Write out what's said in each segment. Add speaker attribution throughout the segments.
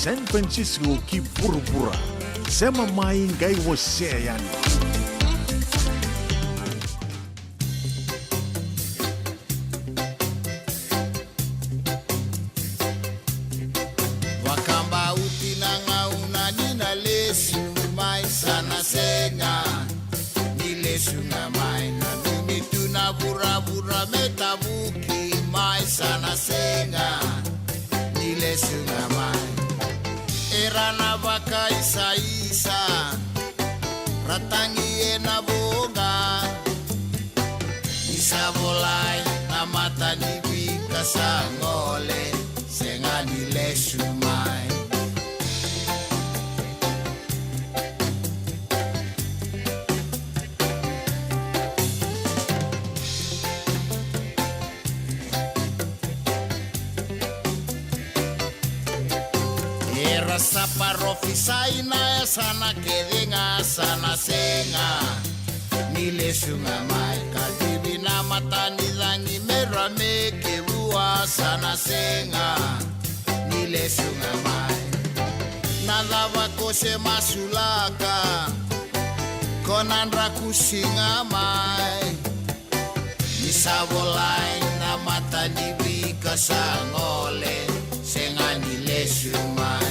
Speaker 1: San Francisco ki pura-pura. Sema mai ngai ocean.
Speaker 2: Wakamba utina ngauna nina lesu mai sana senga. Ni lesu nga mai na numi tuna bura-bura metabuki mai sana senga. Ni lesu nga mai. Erana baka isa-isa ratangi ena boga isabolai na mata ni bika sangole senga ni lesumai Saparofisai na sana kedenga sana senga nile sunga mai kadibi na matani zangi merame kebua sana senga nile sunga mai nadava kose masulaka konandra kusinga mai nisabolai na matani bika sangole senga nile sumai.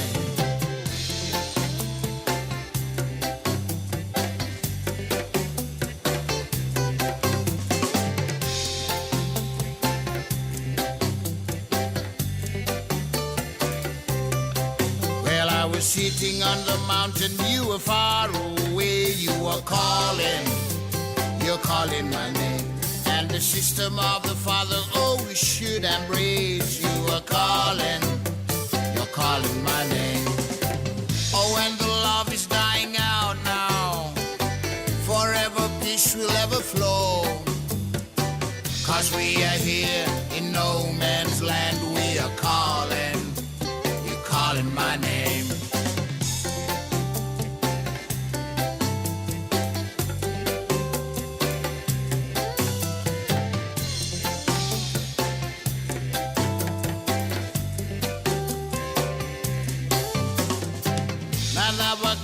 Speaker 2: Sitting on the mountain, you were far away, you were calling, you're calling my name. And the system of the Father, oh, we should embrace, you were calling, you're calling my name. Oh, and the love is dying out now, forever peace will ever flow. Cause we are here in no man's land, we are calling, you're calling my name.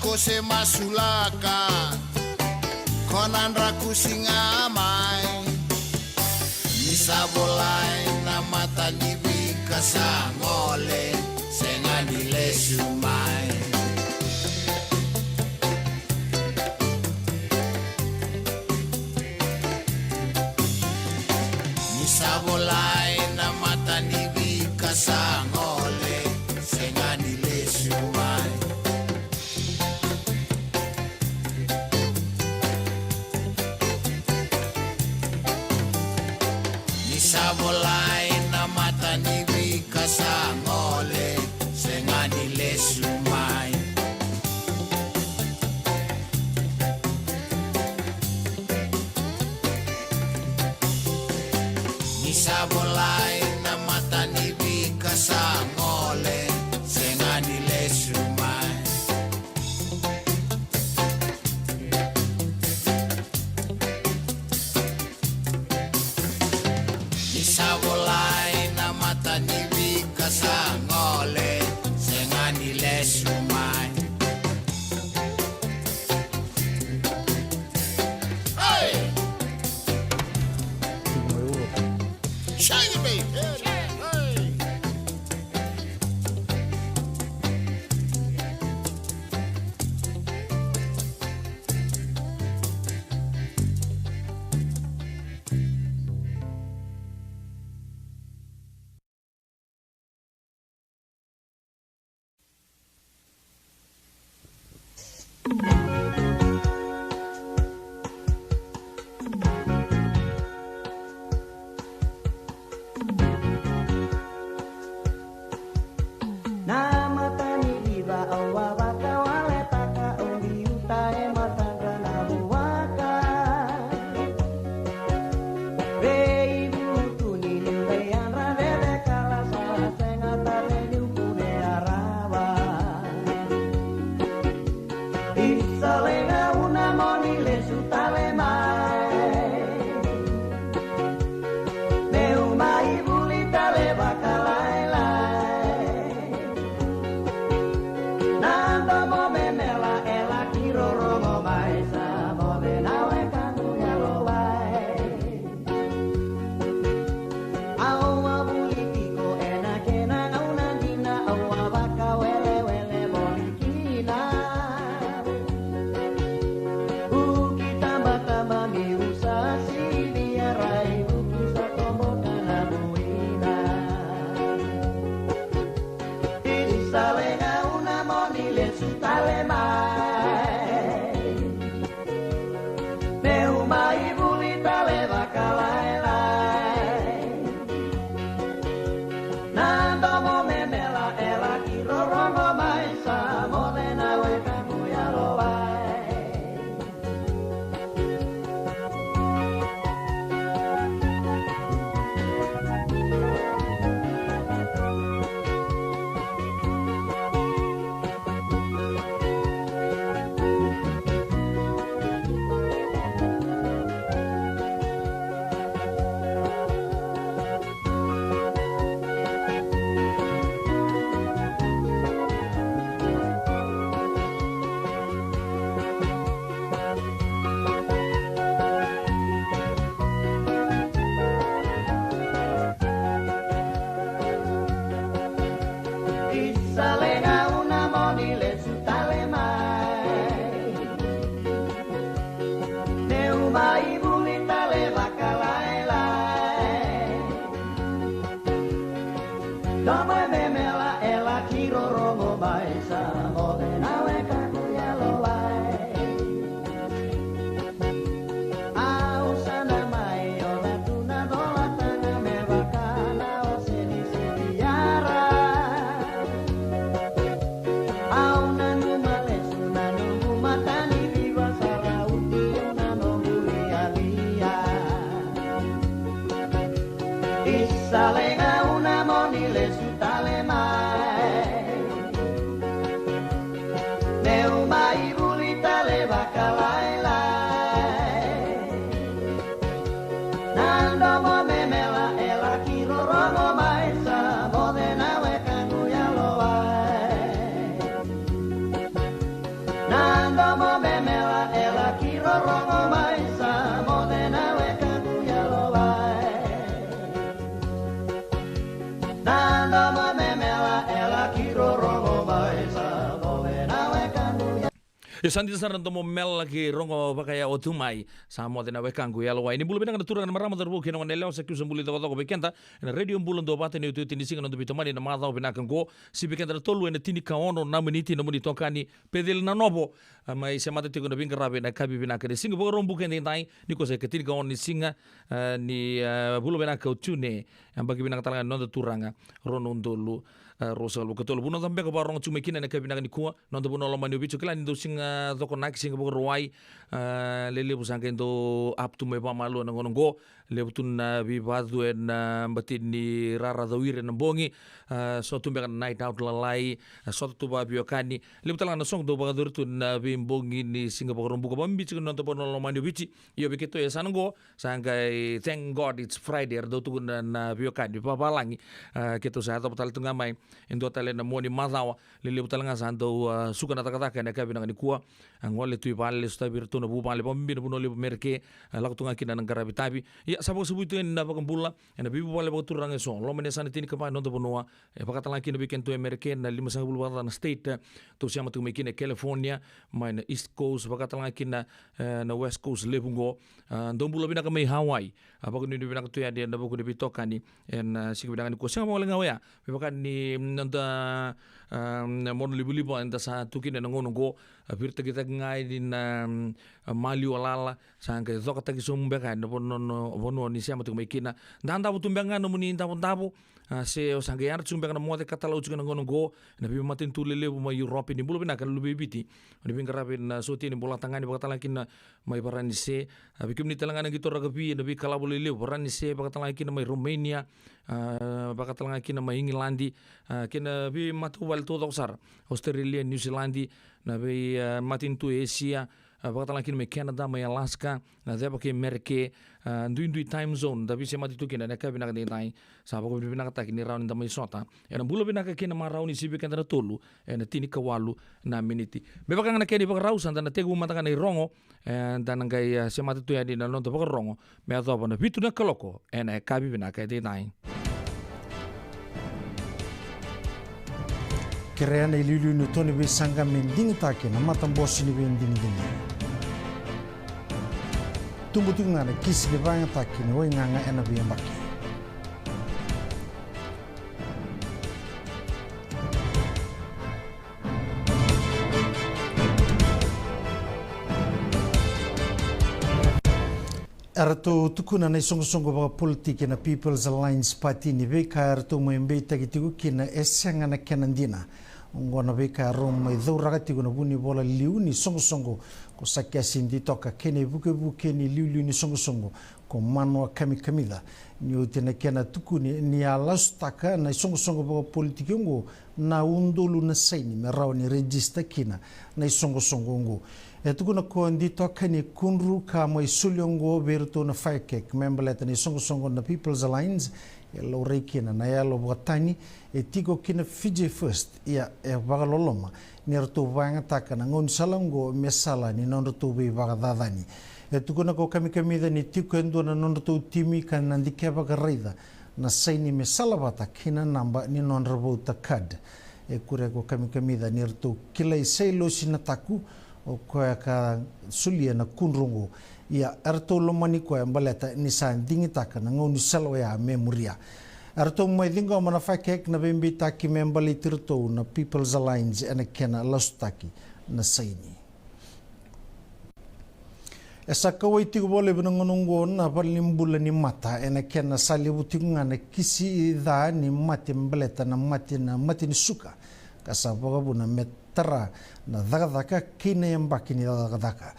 Speaker 2: Kose masulaka konandra kusinga mai nisabolai na mata nibika sangole senga nilesu mai nisabolai na mata nibika sangole senga nilesu mai. Sabolai na mata ni bika sangole senga ni lesumai. Ni sabolai na mata ni bika sangole senga ni lesumai. Sabolai na mata ni bika sangole senga ni lesumai. Hey! Shake it, baby! Hey!
Speaker 3: mai sa mo de na we ka ku ya lo wai au sana mai o la tuna do la tana me va kana o se ni se yara au na nu male suna nu matani viva sara uti una no buia via isalenga una monile sutale mai neu mai vulita le bacalai lai nando mo memela ela kiro romo mai sa modena we kanguya lo ai nando mo memela ela kiro romo mai sa modena we kanguya lo ai nando mo memela ela kiro romo mai sa modena we kanguya.
Speaker 4: E sandi saran tomo mel lagi rongo bakaya otumai samo tena wekangu ya lowa ini bulu benang natura na marama terbu kena wanele o sekiu sembuli to ko bekenta na radio Bula Duavata ni uti ni singa no bitomani na madha benakan go si bekenta tolu ena tini kaono na miniti na muni tokani pedel na nobo mai se mate tiko na binga rabe na kabi benakan singa bo rombu kende tai ni ko se ketini kaon ni singa ni bulu benaka utune ambagi benang talanga no turanga rono ndolu rosa lu ketolo buno tambe ko barong cume kina na kabina ni kuwa no to buno lo mani bicho kila ndo singa doko nak singa bo ruai lele busanga ndo up to me pa malu na ngono go le butun na bi badu en batin ni rara dawire na bongi so tumbe kan night out lalai so to ba biokani le butala na song do ba dur tu na bi bongi ni singa bo rombu ko bambi bicho no to buno lo mani bichi yo biketo ya sango sanga thank god it's friday do tu na biokani pa balangi keto sa to tal tunga mai endo tale na moni mazawa le butala nga sando suka na takataka na kabina ni kuwa angole tu pale sta virtu na bu pale bombi na buno le merke la tunga kina na garabi tabi ya sabo sebutu na bakambula na bibu pale bo turanga so lo mene sana tini kapa no to bonoa pakatala kina biken tu merke na 5 bulwa na state to siama tu mekine California mai na east coast pakatala kina na west coast lebungo ndombula bina ka mai Hawaii apa ni bina ka tu ya dia na boku de bitokani en sikibidanga ni ko siama wala ngawa ya pakani nanda mon libu-libu anda sa tukin na ngono go pirta kita ngai din mali walala sangka zokata ki sumbe ka no bono ni siama tu mekina ndanda butumbanga no muni ndapo se o sangga yar sumbe kana mode kata lau na ngono go na bi matin tu lele ma Europe ni bulu bina kan lubi biti ni bingara bin soti ni bola tangani bakata lakin mai barani se bikim ni telangana gitu ragabi na bi kala bulu lele barani se bakata lakin mai Romania bakata lakin mai England kena bi matu wal to doksar Australia New Zealand na bi matin tu Asia bakata lakin mai Canada mai Alaska na deba ke merke ndui time zone tapi se mati tu kena na ka bina dai sa ba ko bina ka kini raun da mai sota ena bula bina ka kena ma raun sibe kan tolu ena tini ka walu na miniti be ba kan na keni ba rausan da na tegu mata kan rongo dan ngai se mati tu ya di na non to ba rongo me ato ba na bitu na kaloko ena ka bi bina ka dai
Speaker 5: Kereana ililu no tone be sanga mending take na matambosi ni bending ding. Tumbutunga na kisi be banga take ni woi nganga ena be mbaki. Arato tukuna na songo ba politiki na People's Alliance Party ni be ka arato mo embe tagitiku kina esanga na kenandina. Ngona be ka rom idho ragati kuna buni bola liu ni songo ko sakya sindi toka kene buke ni liu ni songo ko manwa kamila ni utena kena tukuni ni alastaka na songo ba politiki ngo na undulu na saini merao ni register kina na songo ngo tukuna ko ndi toka ni kunru ka mo suliongo berto na firecake memberlet ni songo na People's Alliance lo rekina na yalo botani tiko kina Fiji first ya bagaloloma ni rto vanga taka na ngon salango mesala ni non rto be bagadadani tukuna ko kami ni tiko endo na non rto timi kan nandike bagarida na saini mesala bata kina namba ni non rabota kad kure ko kami ni rto kila iselo sinataku o koe ka sulia na kunrungo ia erto lomani koe mbaleta ni sa ndingi taka na ngau ni salo ya memoria Arto mai dingo mana fakek na bembi taki membali tirto na People's Alliance ena kena lastaki na saini. Esa kawai tigo bole benongonongo na palimbula ni mata ena kena salibuti ngana kisi da ni mati mbeleta na mati ni suka kasa bagabu na metara na dagadaka kina yambaki ni dagadaka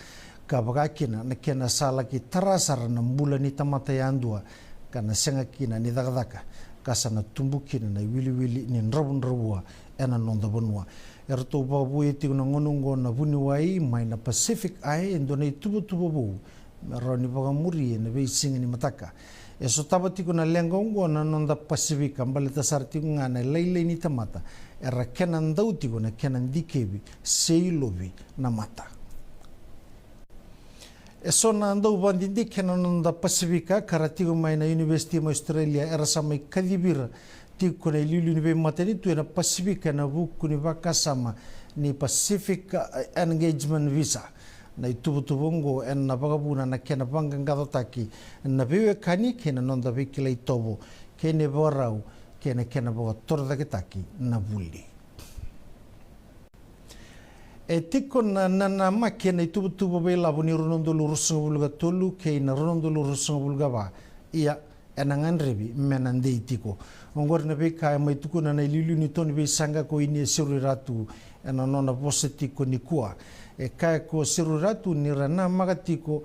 Speaker 5: ka bagakina na kena salaki tarasara na mbula ni tamata yandua kana senga kina ni dagadaka kasa na tumbukina na wili ni nrabunrabua ena nonda bonua erto babu iti na ngonongo na buniwai mai na Pacific ai endo na tubu bu roni bagamuri na beising ni mataka eso tabati na lengongo na nonda Pacific ambale tasarti ngana leile ni tamata era kenan dauti na kenan dikebi seilobi na mata eso na andau bandindi kenan nonda Pacifica karatigo mai na University of Australia era samai kadibira tiko na ililu ni be matani tu na Pacifica na buku ni bakasama ni Pacific Engagement Visa na itubutubongo en na bagabuna na kena bangang taki na bewe kani kena nonda bekila itobo kene borau kena boga torda taki na buli e tiko na makena itubutubo be labu ni ronondo lurusanga bulga tolu ke na ronondo lurusanga bulga ba ia enangan rebi menande itiko ongor na be kai mai tuku na ililu ni toni be sanga ko ini siru ratu ena nona positiko ni kua e kai ko siru ratu ni rana magatiko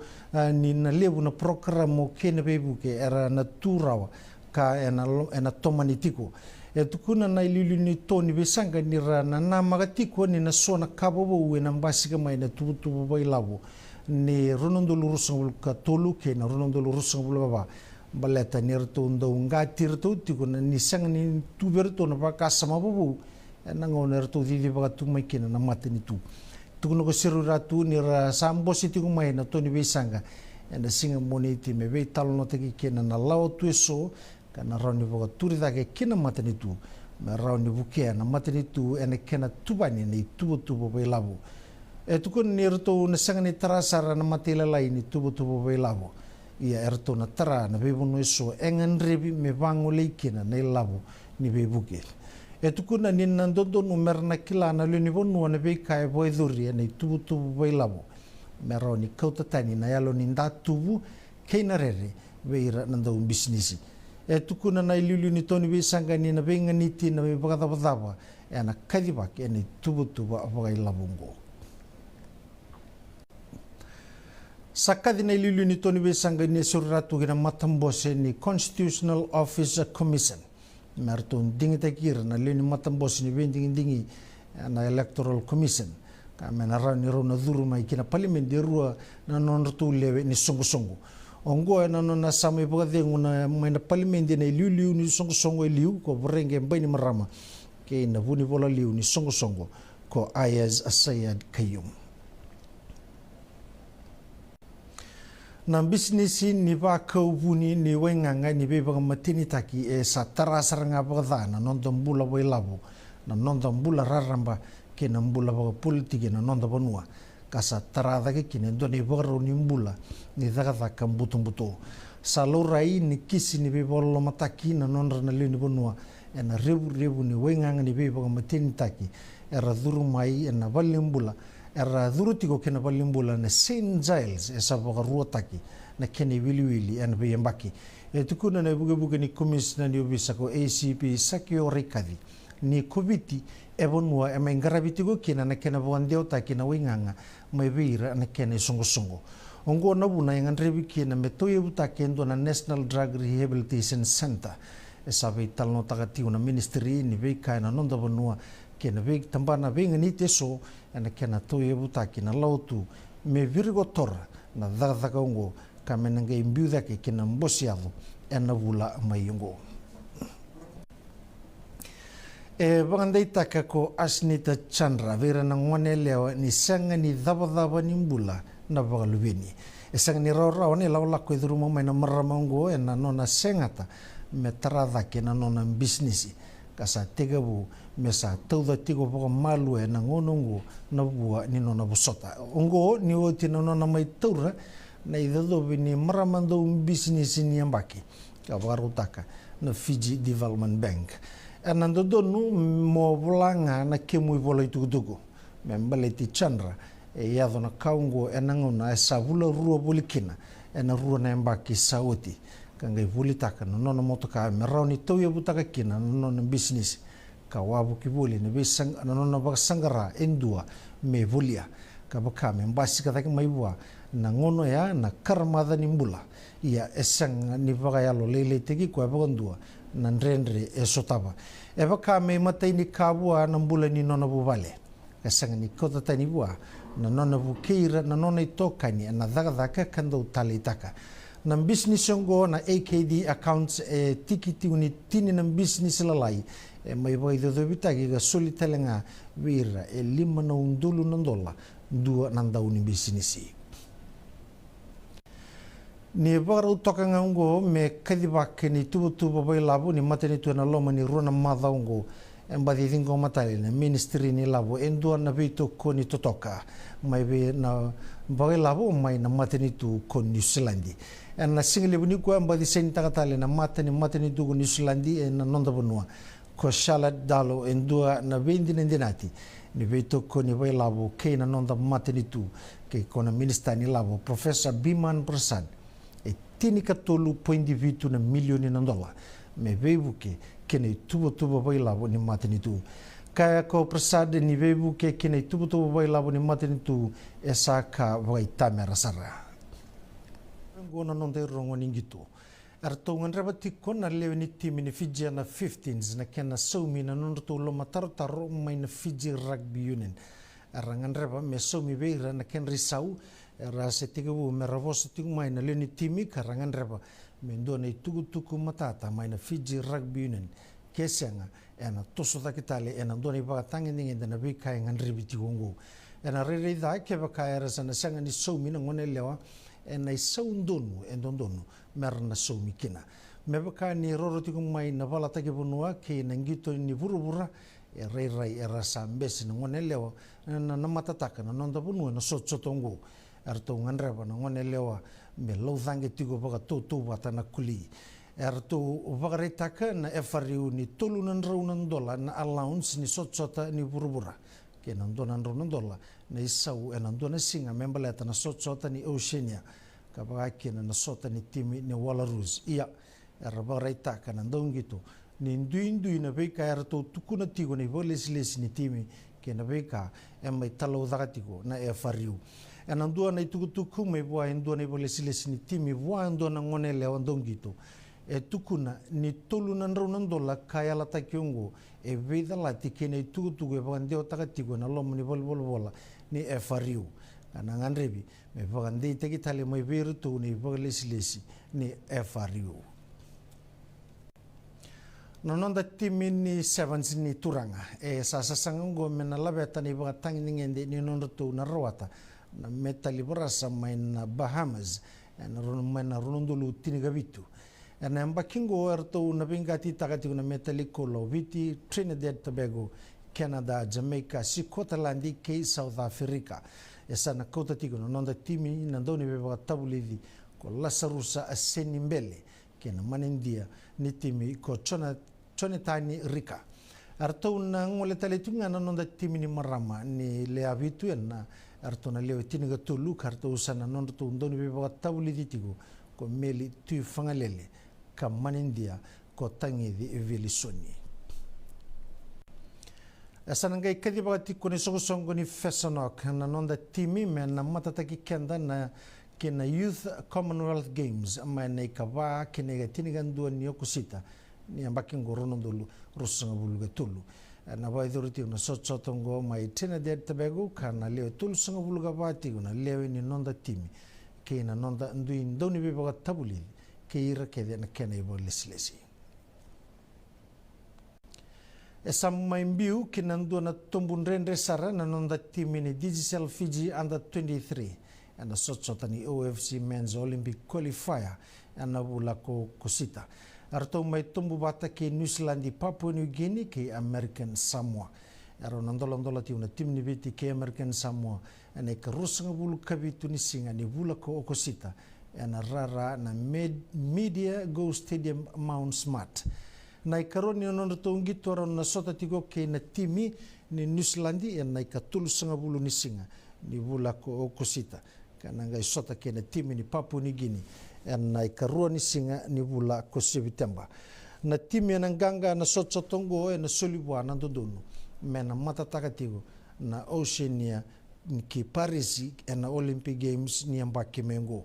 Speaker 5: ni na lebu na programo kene be buke era na turawa ka ena tomani tiko e tukuna na ililu ni toni be sanga ni rana na magatiko ni na sona kabobo na mbasika mai na tubu bai labo ni ronondo lurusanga bulka tolu ke na ronondo lurusanga bulga ba baleta nirto ndo ngatirto tiko na nisang ni tuberto na pakasama bubu na ngonerto didi baga tumaikina na matini tu tukuno ko siru ratu ni ra sambo siti kumai na toni besanga ena singa moniti me be talono teki kena na lao tu eso kana rauni baga turi dake kena matini tu me rauni bukea na matini tu ena kena tubani ni tubu be labo e tukun nirto na sanga ni tarasara na matila lai ni tubu be labo ia erto na tara na bebuno eso engan rebi me bango leikina na labo ni bebuke e tukuna ni nandondo no merna kila na le ni bonu na be kai boy duri na tubu boy labo meroni kautatani na yalo ni ndatubu keina rere beira nando business e tukuna na ililu ni toni be sanga ni na benga niti na be bagada e na kadiba ke ni tubu boy labongo sakadi na ililu ni toni be sanga ni suratu gina matambose ni Constitutional Officer Commission merton dingi takir na le ni matambose ni dingi na Electoral Commission ka menara ni rona duru mai kina parliament de rua na non tu lewe ni songo ongo na non na same bogade nguna mai na parliament na ililu ni songo iliu ko brenge mbani marama ke na vuni bola liu ni songo ko Ayaz Asayad Kayum na business ni ba kaubuni ni wenganga ni be baga matini taki e sa tarasaranga baga na nonda mbula boy labo na nonda mbula raramba ke na mbula baga politiki na nonda bonua kasa tarada ke kine do ni boro ni mbula ni daga kambutumbuto sa lorai ni kisi ni be bolo mataki na nonda na le ni bonua e na rebu ni wenganga ni be baga matini taki era duru mai na valimbula era durutiko kena balimbula na St. Giles esa boga ruotaki na kene wili en bembaki e tukuna na buga ni commissioner ni obisako ACP sakio rekadi ni kobiti e bonua e mengarabitiko kena na kena bondeo taki na winganga mai vira na kene songo ongo na buna yang rebi kena metoye butake ndo na National Drug Rehabilitation Center esa vital no tagati una ministry ni be kana nonda bonua kena be tambana be ngani teso ena kena toye butaki na lautu me virgo tora na daga ongo kamenanga imbiuda ke kena mbosiado ena bula mayungo e bagandai takako Asnita Chandra vera na ngone leo ni sanga ni daba ni mbula na bagalubeni e sanga ni raw ni laula ko iduru mai na maramango ena nona sengata me tarada ke na nona business kasa tegabu mesa tauda tigo boga malu e na ngonongo na bua ni nona busota ongo ni oti na nona mai taura na idado ni maramando business ni ambaki ka barutaka na Fiji Development Bank. Nandodonu mo volanga na kemui vola itukutuku. Membaleti Chandra yado na kaungo nanguna sa vula rua bulikina na rua na embaki sauti. Kangai vulitaka no nona motoka meroni toya butaka kina no nona business. Kawabu kibuli na bisang nona baksangara endua me volia. Kabaka membasi kataki maibua na ngono ya na karmada nimbula. Ia esang ni bagayalo lele tegi kwa bagondua na ndrendre esotaba. Eba kame matai ni kabua na mbula ni nona buvale. Esang ni kota tani bua na nona bukeira na nona itokani na dagadaka kanda utali taka. Na business yongo na AKD accounts tikiti uni tini na business lalai. Mai bai do bitagi ga solitalenga vira 5 na undulu nandola dua nanda uni business. Ni baru tokanga ungo me kadibake ni tubu bai labu ni mateni tu na loma ni rona madha ungo embadi dingo matali na ministry ni labu endua na vito ko ni totoka mai be na bai labu mai na mateni tu ko New Zealand na single buni ko embadi sen takatali na mateni tu ko New Zealand na nonda bonua ko salad dalo endua na vendi nendinati ni vito ko ni bai labu ke na nonda mateni tu ke kona minister ni labu Professor Biman Prasad tini katolu $20 na milioni na dola me vebuke kene tubo bai labo ni mateni tu kaya ko Prasad ni vebuke kene tubo bai labo ni mateni tu esa ka vai tamera sara ngona nonde rongo ningito arto nganrabati kona lewe ni timi ni Fijian na 15s na kena somi na nonto lo mataro mai na Fiji Rugby Union arangan reba me somi beira na ken risau rasa tigabu meravos ting mai na leni timi karangan reba mendona tugu matata mai na Fiji Rugby Union kesanga ena toso takitale ena doni bagatang ningi na bika ngan ribiti wongo ena rere da ke baka era sana sanga ni somi na ngone lewa ena saundonu endondonu merna somi kina mebaka ni roro tigu mai na bala take bunua ke nangito ni burubura rai era sambes na ngone lewa na matataka na nonda bunua na sotongo arto nganreba na ngone lewa me louthange tigo baga to Vata na kuli arto bagaretaka na FRU ni $3 na allowance ni sotsota ni burubura ke na ndona $2 na isau na ndona singa membaleta na sotsota ni Oceania ka baga kena na sota ni timi ni Walarus ia bagaretaka na ndongito ni ndui na beka arto tukuna tigo ni voleslesi ni timi ke na beka mai talo dagatigo na FRU enandua na tukutuku me bua endua na voleslesi ni timi bua endua na ngone leo ndongito tukuna ni $3 kaya lata kiongo veida lati kene tukutuku bagandeo takatigo na lomo ni volvola ni FRU kana nganrebi me bagande tekitale mai beruto ni voleslesi ni FRU nononda timi ni sevens ni turanga sasango mena labeta ni bagatang ningende ni nonroto na rawata na metali borasa mai na Bahamas na runundulu tinigavitu na ambakingo erto na bingati takati na metali kolo viti Trinidad Tobago Canada Jamaica Scotland ke South Africa esa na kota tigo nonda timi na ndoni beba tabulidi ko lasarusa aseni mbele ke na manendia ni timi ko chonetani rika arto na ngole taletunga na nonda timi ni marama ni leavitu na arto na leo tiniga tulu karto usana non to ndoni beba tabuli ditigo ko meli tu fangalele ka manindia ko tangi di evilisoni asana ngai kadiba tiko ni sogosongo ni fesonok na nonda timi me na matataki kenda na kena Youth Commonwealth Games ama nei kava kene tiniga ndua ni okusita ni ambaki ngorono dulu rusanga buluga tulu na vai doriti na sotongo mai Trinidad Tobago kana leo tulu sanga buluga bati na leo ni nonda timi ke na nonda ndui ndoni beba tabuli ke ira ke na kena ibo leslesi esa maimbiu kinandu na tombunrendre sara na nonda timi ni Digital Fiji Under 23 na sotani OFC Men's Olympic Qualifier na bula ko kusita arto mai tumbu bata ke New Zealand Papua New Guinea ke American Samoa aro nandolondola ti una tim ni biti ke American Samoa ane ka rusanga bulu kabitu ni singa ni bula ko okosita na rara na Media Go Stadium Mount Smart. Na ikaroni ono tongi tora na sota tigo ke na timi ni New Zealand na ikatulu sanga bulu ni singa ni bula ko okosita kana ngai sota ke na timi ni Papua New Guinea na ikarua ni singa ni bula ko September. Na timi na ganga na sototongo na solibwa na ndondonu mena matataka tigo na Oceania ki Paris na Olympic Games ni ambaki mengo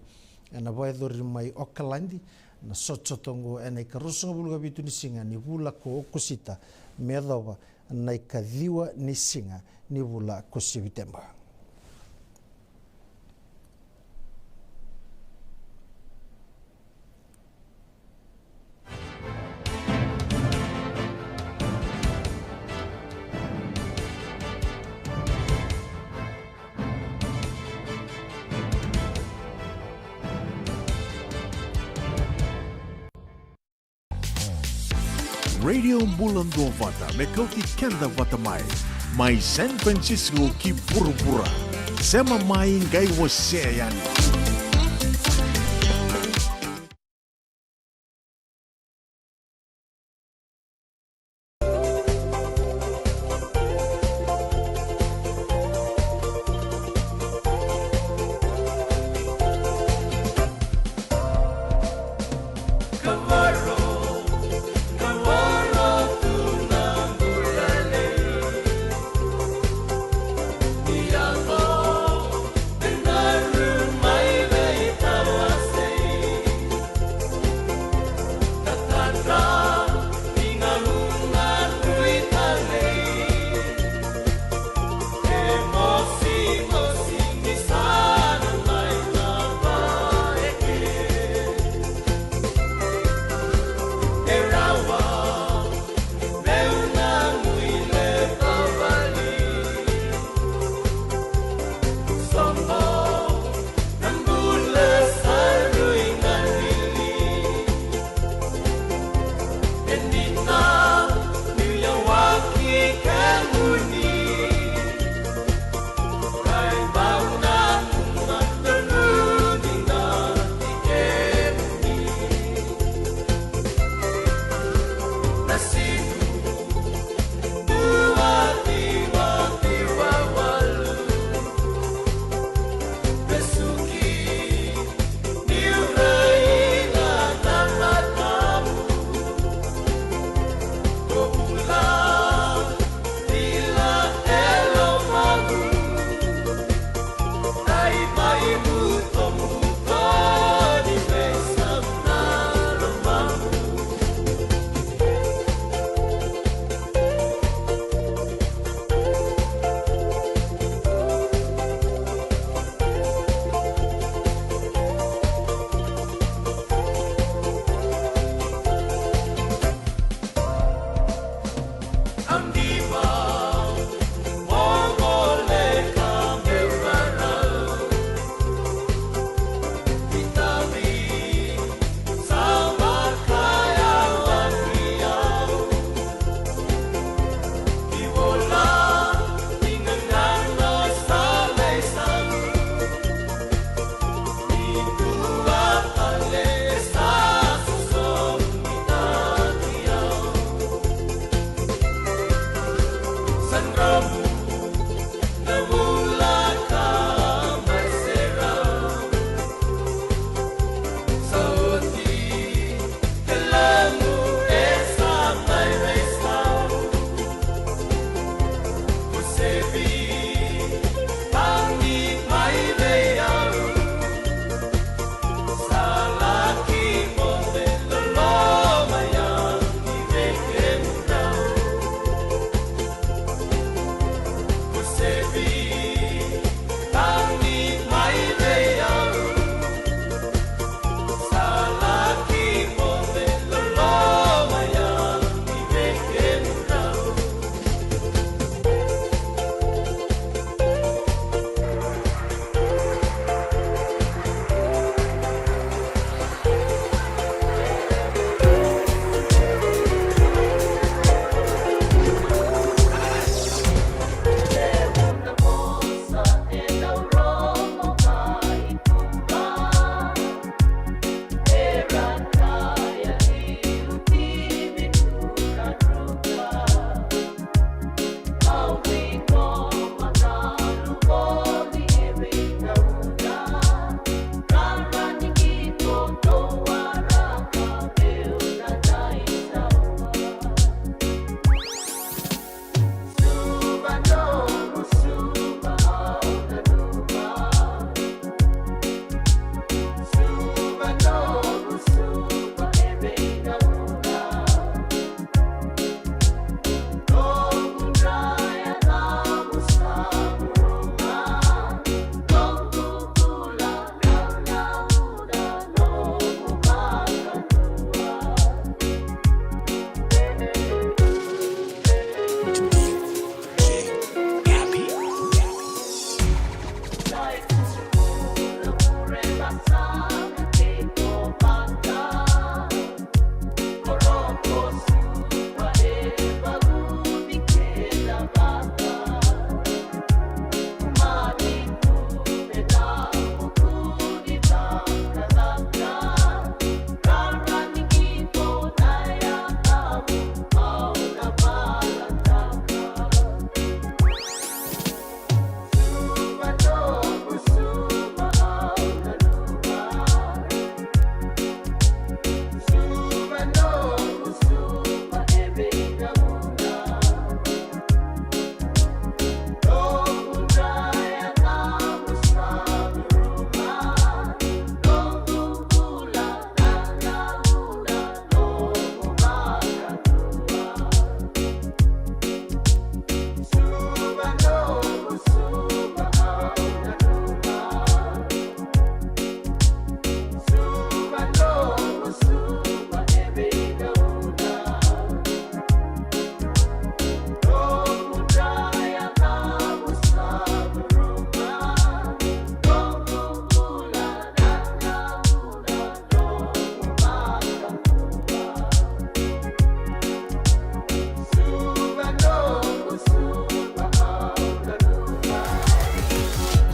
Speaker 5: na vaidori mai Auckland na sototongo na ikarusanga bulu gabitu ni singa ni bula ko okosita medova na ikadhiwa ni singa ni bula ko September.
Speaker 1: Radio Bula Duavata me Kauti Keda Vata mai San Francisco ki pura-pura. Sema mai ngai wase yani.
Speaker 6: My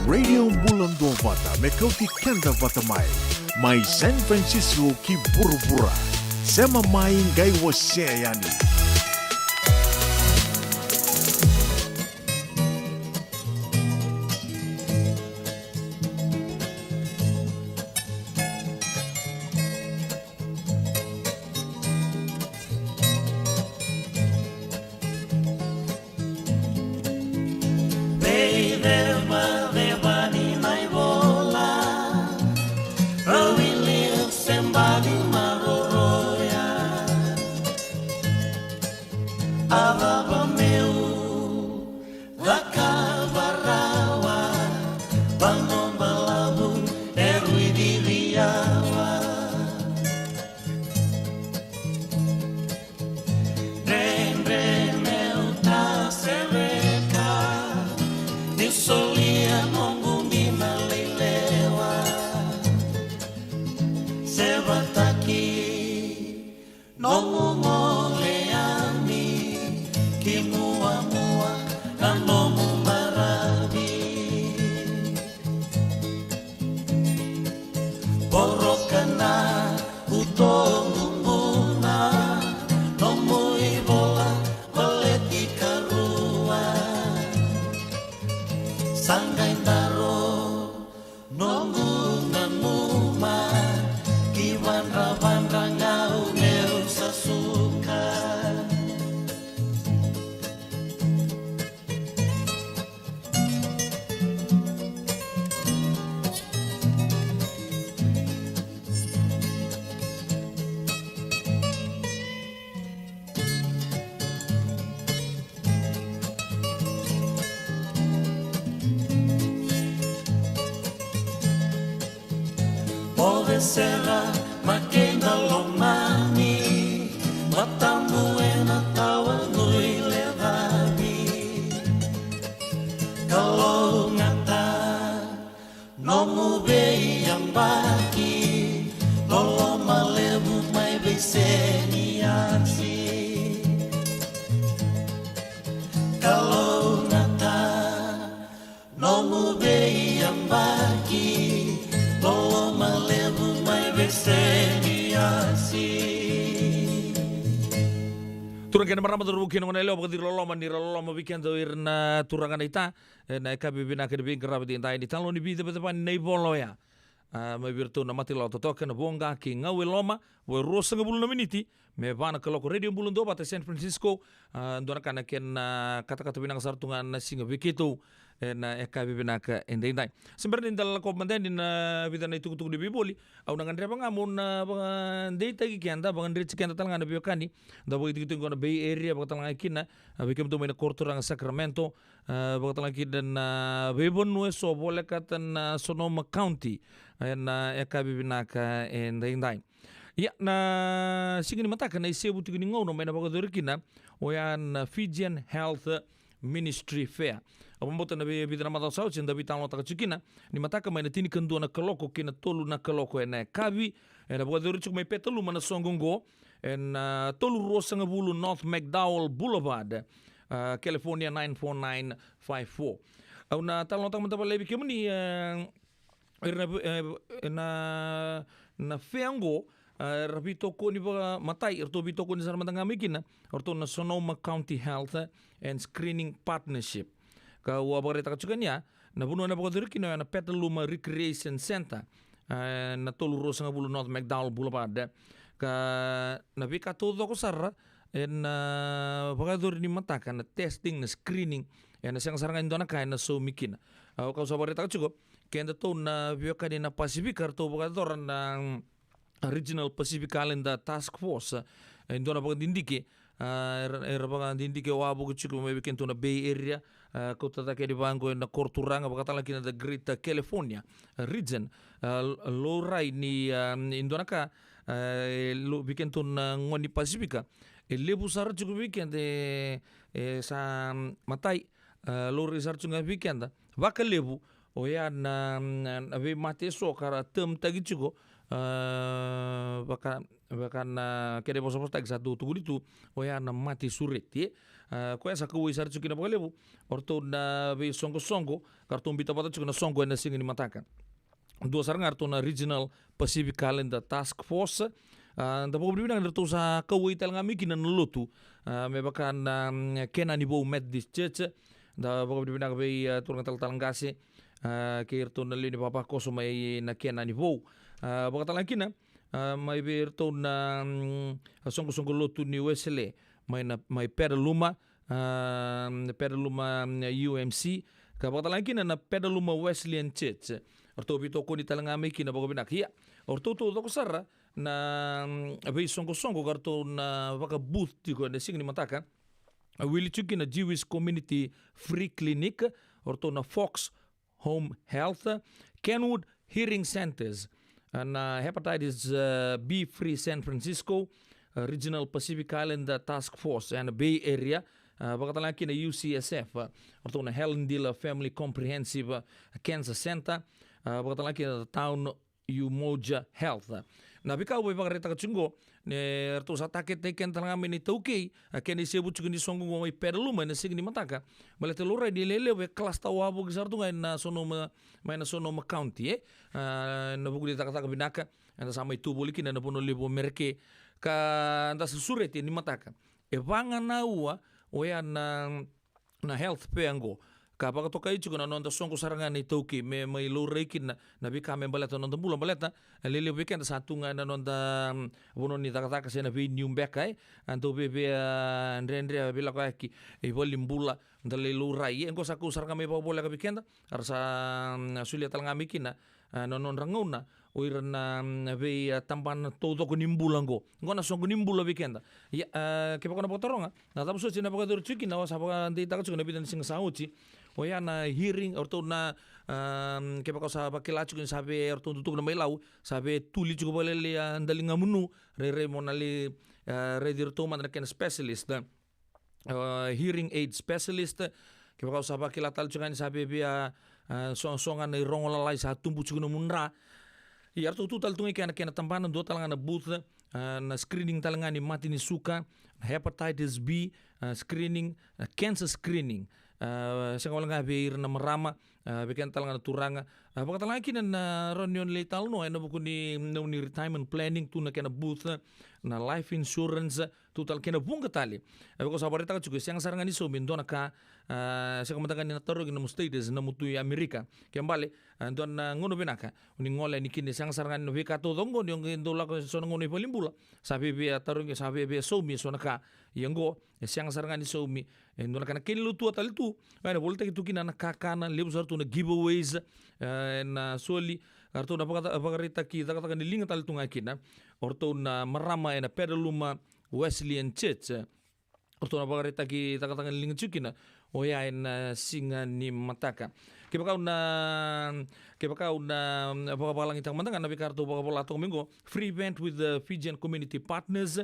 Speaker 1: Radio Bula Duavata me Kauti Keda Vata mai San Francisco ki burubura. Sema mai ngai wase yani.
Speaker 6: Serra, Maquena Lomani, Matamuena Tawa Nui Levabi, Kalongata, Nomu Bei Yambaki, Loloma Lebu Mai Beseni Aksi, Kalongata, Nomu Bei Yambaki, Loloma Lebu
Speaker 4: Turang kena marama terbukin dengan elo pagati loloma weekend irna turangan ita na ekabi bina kedebing kerabat inta ini talon ni bida betepan nei boloya me virtu na mati lo totoka na bonga ki ngawe loma we rosa ngabulu na miniti me bana keloko radio bulun do bata San Francisco ndona kana ken kata-kata binang sartungan singa begitu na ekabi bina ka endai sebenarnya dal komandan din bida na tuku di biboli au nangan reba ngamun ndai tagi kenda bangan rich kenda talanga na biokani da boy tigitu ngona Bay Area bagatang kina bikem to mena korturang Sacramento bagatang kidan bebon no so bolekatan Sonoma County na ekabi bina ka endai ya na sigini mataka na isebu tigini ngono mena bagadorikina oyan Fijian Health Ministry Fair. Apambota na bida na mata sao cinda bita lo takachukina ni mataka mai na tini kendu na keloko kina tolu na keloko na kabi na bagadori chuk mai petelu mana songongo na tolu rosa ngabulu North McDowell Boulevard California 94954 au na talon tak mata lebi kemni na feango rabito ko ni ba matay erto bito ko ni sa matanga mikina erto na Sonoma County Health and Screening Partnership ka wabare takachukanya na buno na bagadori kina na Petaluma Recreation Center na tolu rosa ngabulu North McDowell Boulevard ka nabika todo ko sarra bagadori ni mataka na testing na screening na siyang sarangan doon na kaya na so mikina kau sabare takachuk kenda to na bioka ni na Pacific to bagador ng Regional Pacific Island Task Force ndo na pagdindiki dindiki wabo kuchiko may weekend to na Bay Area kota ta kedi bango na korturanga bakatala kina the Great California region lorai ni indonaka weekend to na ngoni Pacifica lebu sar chuko weekend sa matai lori sar chunga weekend baka lebu oya na ave mate so kara term tagi chuko baka na kede poso tag satu tu gitu oya na mati suret ye ko esa ko isar chukina pagalebu orto na be songo karton bita pata chukina songo na singini mataka dua sarang arto na Regional Pacific Calendar Task Force da po bibina ngerto sa kawai talanga miki na nulutu me bakan kena ni bo met this church da po bibina be turang talangase ke irto na lini papa koso mai na kena ni bo bakatalangkina mai be irto na songo lotu ni Wesley mai Pedaluma UMC ka bakatalangkina na Pedaluma Wesleyan Church orto bito ko ni talanga miki na bago binakia orto to ko sarra na abay songo garto na baka booth tiko na sing ni mataka wili chuki na Jewish Community Free Clinic orto na Fox Home Health Kenwood Hearing Centers na Hepatitis B Free San Francisco Regional Pacific Islander Task Force and Bay Area bakatalaki na UCSF orto na Helen Diller Family Comprehensive Cancer Center bakatalaki na Town Umoja Health. Na bikaw ba bagarita kachungo ne erto sa takit teken talanga mini tauke keni sebu chugni songo ngoi Pedaluma na signi mataka balete lora di lele we kelas tawabu gisar tunga na Sonoma County na buku di taka binaka anda sama itu boliki na puno libo merke ka anda susureti ni mataka e vanga na ua oya na health peango kapag to kayo chukuna nonda songo sarangan ni tauki me may lorekin na bika me baleta nonda bulan baleta lele weekend sa tunga na nonda bono ni taka se na vi new back anto bebe andre bila ko aki e volim bula ndale lorai engo sa ku sarangan me bola ka weekend arsa sulia talanga mikina non ranguna oiran na ve tampan todo ko nimbulango ngona songo nimbula weekend ya ke pakona botoronga na tapu so china pakadur chuki na sa paka ndi taka chukuna bidan sing sauchi oya na hearing orto na ke pakau sa pakila chukin sabe orto tutuk na mailau sabe tuli chuko bolele andalinga munu re monali re dirto man ken specialist hearing aid specialist ke pakau sa pakila tal chukan sabe bia songan ni rongola lai sa tumpu chukuna munra ya arto tutal tungi kena tampanan do talanga na booth na screening talanga ni mati ni suka hepatitis B screening cancer screening sa wala nga beir na marama beken talanga na turanga pagkatalanga kina na reunion letal no na buku ni retirement planning tu na kena booth na life insurance total kena bunga tali ko sa barita ka chuko siyang saranga ni so bindo na ka sa kamatagan ni nataro na mustates na mutu Amerika kembali don na ngono binaka uni ngole ni kini siyang saranga no bika to dongo yung indola ko so ngono ipalimbula sabi biya tarong sabi biya so mi so naka yango siyang saranga ni so mi endo na kana kinilutu atalitu ana volta ki tukina na kakana lebu sartu na giveaways na soli arto na pagarita ki taka ni linga talitu ngakina orto na marama na Pedaluma Wesleyan Church orto na pagarita ki taka ni linga chukina oya na singa ni mataka kibakaw na pagpapalang itang mandangan na bikarto pagpapalato mingo free event with the Fijian community partners